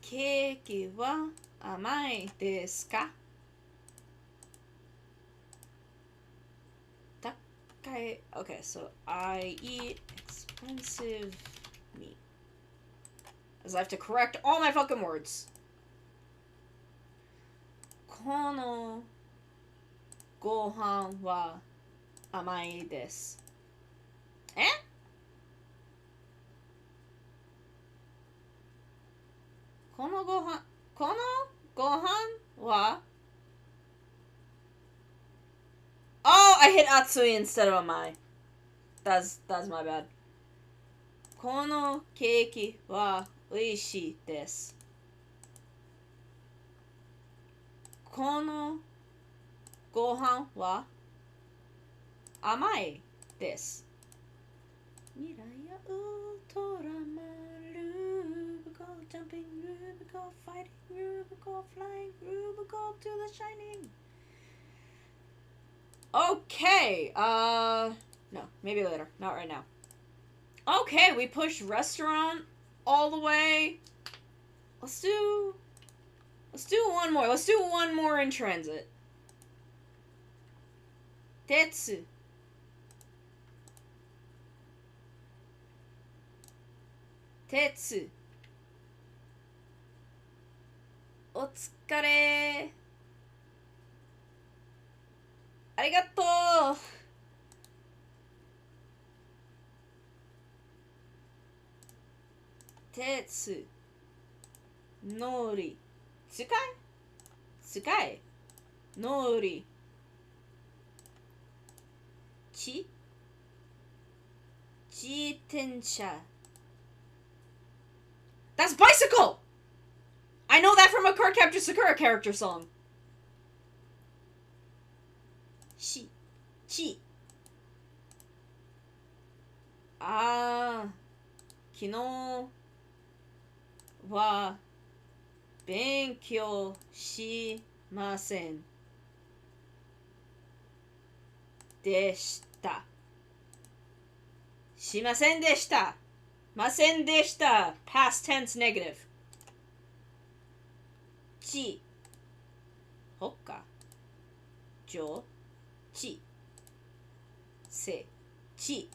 Keiki wa amai desu ka? Takai. Okay, so I eat expensive meat. As I have to correct all my fucking words. Kono gohan wa amai desu. Kono gohan wa. Oh, I hit atsui instead of amai. That's my bad. Kono keiki wa oishii desu. Kono gohan wa amai desu. Mirai ya ultraman, Rubico jumping, Rubico fighting, Rubico flying, Rubico to the shining. Okay, no, maybe later, not right now. Okay, we pushed restaurant all the way. Let's do one more. Let's do one more in transit. 鉄鉄お疲れありがとう鉄のり使いのり自転車 That's bicycle! I know that from a Cardcaptor Sakura character song. 昨日は勉強しませんでしたしませんでしたませんでした past tense negative ほか上ちせち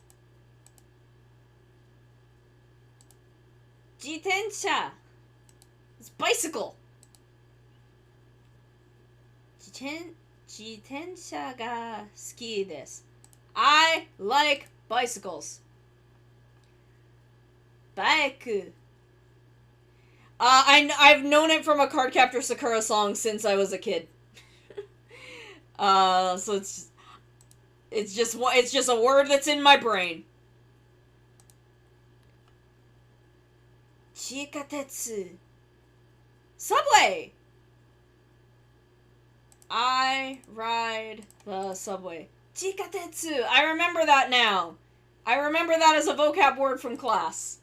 自転車 It's bicycle 自転車が好きです I like bicycles バイクI've known it from a Cardcaptor Sakura song since I was a kid. So it's just a word that's in my brain. 地下鉄 Subway! I ride the subway. 地下鉄 I remember that now. I remember that as a vocab word from class.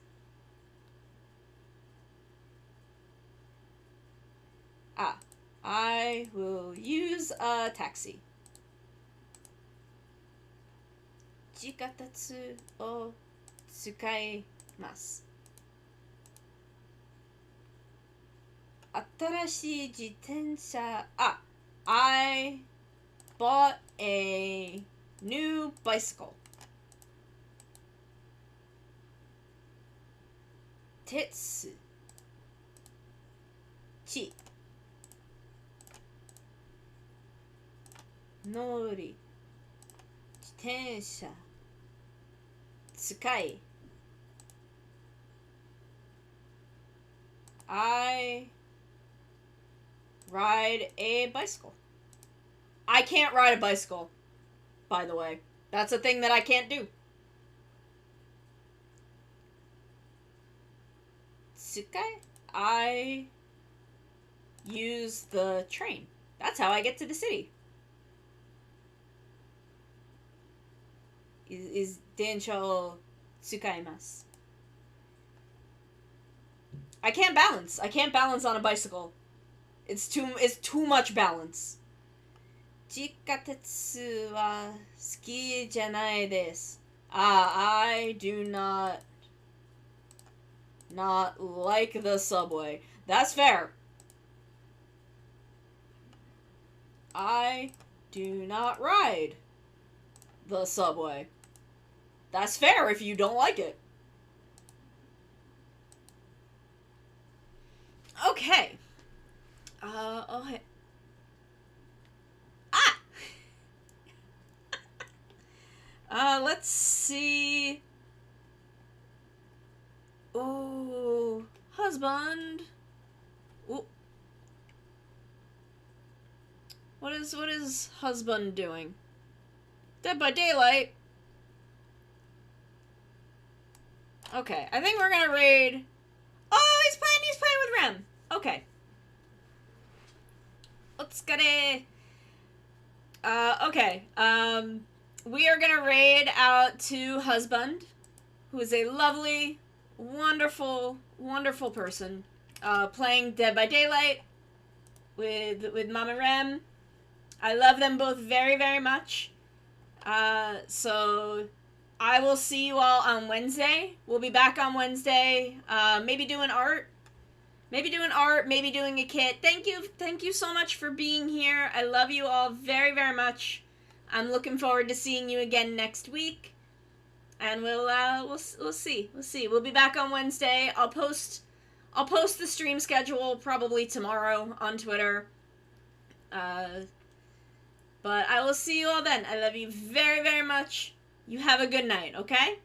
I will use a taxi. 地下鉄を使います。新しい自転車 I bought a new bicycle. 鉄地乗り自転車使い I ride a bicycle. I can't ride a bicycle, by the way. That's a thing that I can't do. 使い I use the train. That's how I get to the city. Is 電車を使います I can't balance. I can't balance on a bicycle. It's too much balance. 地下鉄は好きじゃないです I do not like the subway. That's fair. I do not ride the subway. That's fair if you don't like it. Okay. Okay. Let's see. Oh, husband. Ooh. What is husband doing? Dead by Daylight. Okay, I think we're gonna raid. Oh, he's playing with Rem. Okay. Otsukare. Okay. We are gonna raid out to husband, who is a lovely, wonderful, wonderful person, playing Dead by Daylight with Mama Rem. I love them both very, very much. So I will see you all on Wednesday. We'll be back on Wednesday. Maybe doing art. Maybe doing a kit. Thank you so much for being here. I love you all very, very much. I'm looking forward to seeing you again next week, and we'll see. We'll be back on Wednesday. I'll post the stream schedule probably tomorrow on Twitter. But I will see you all then. I love you very, very much. You have a good night, okay?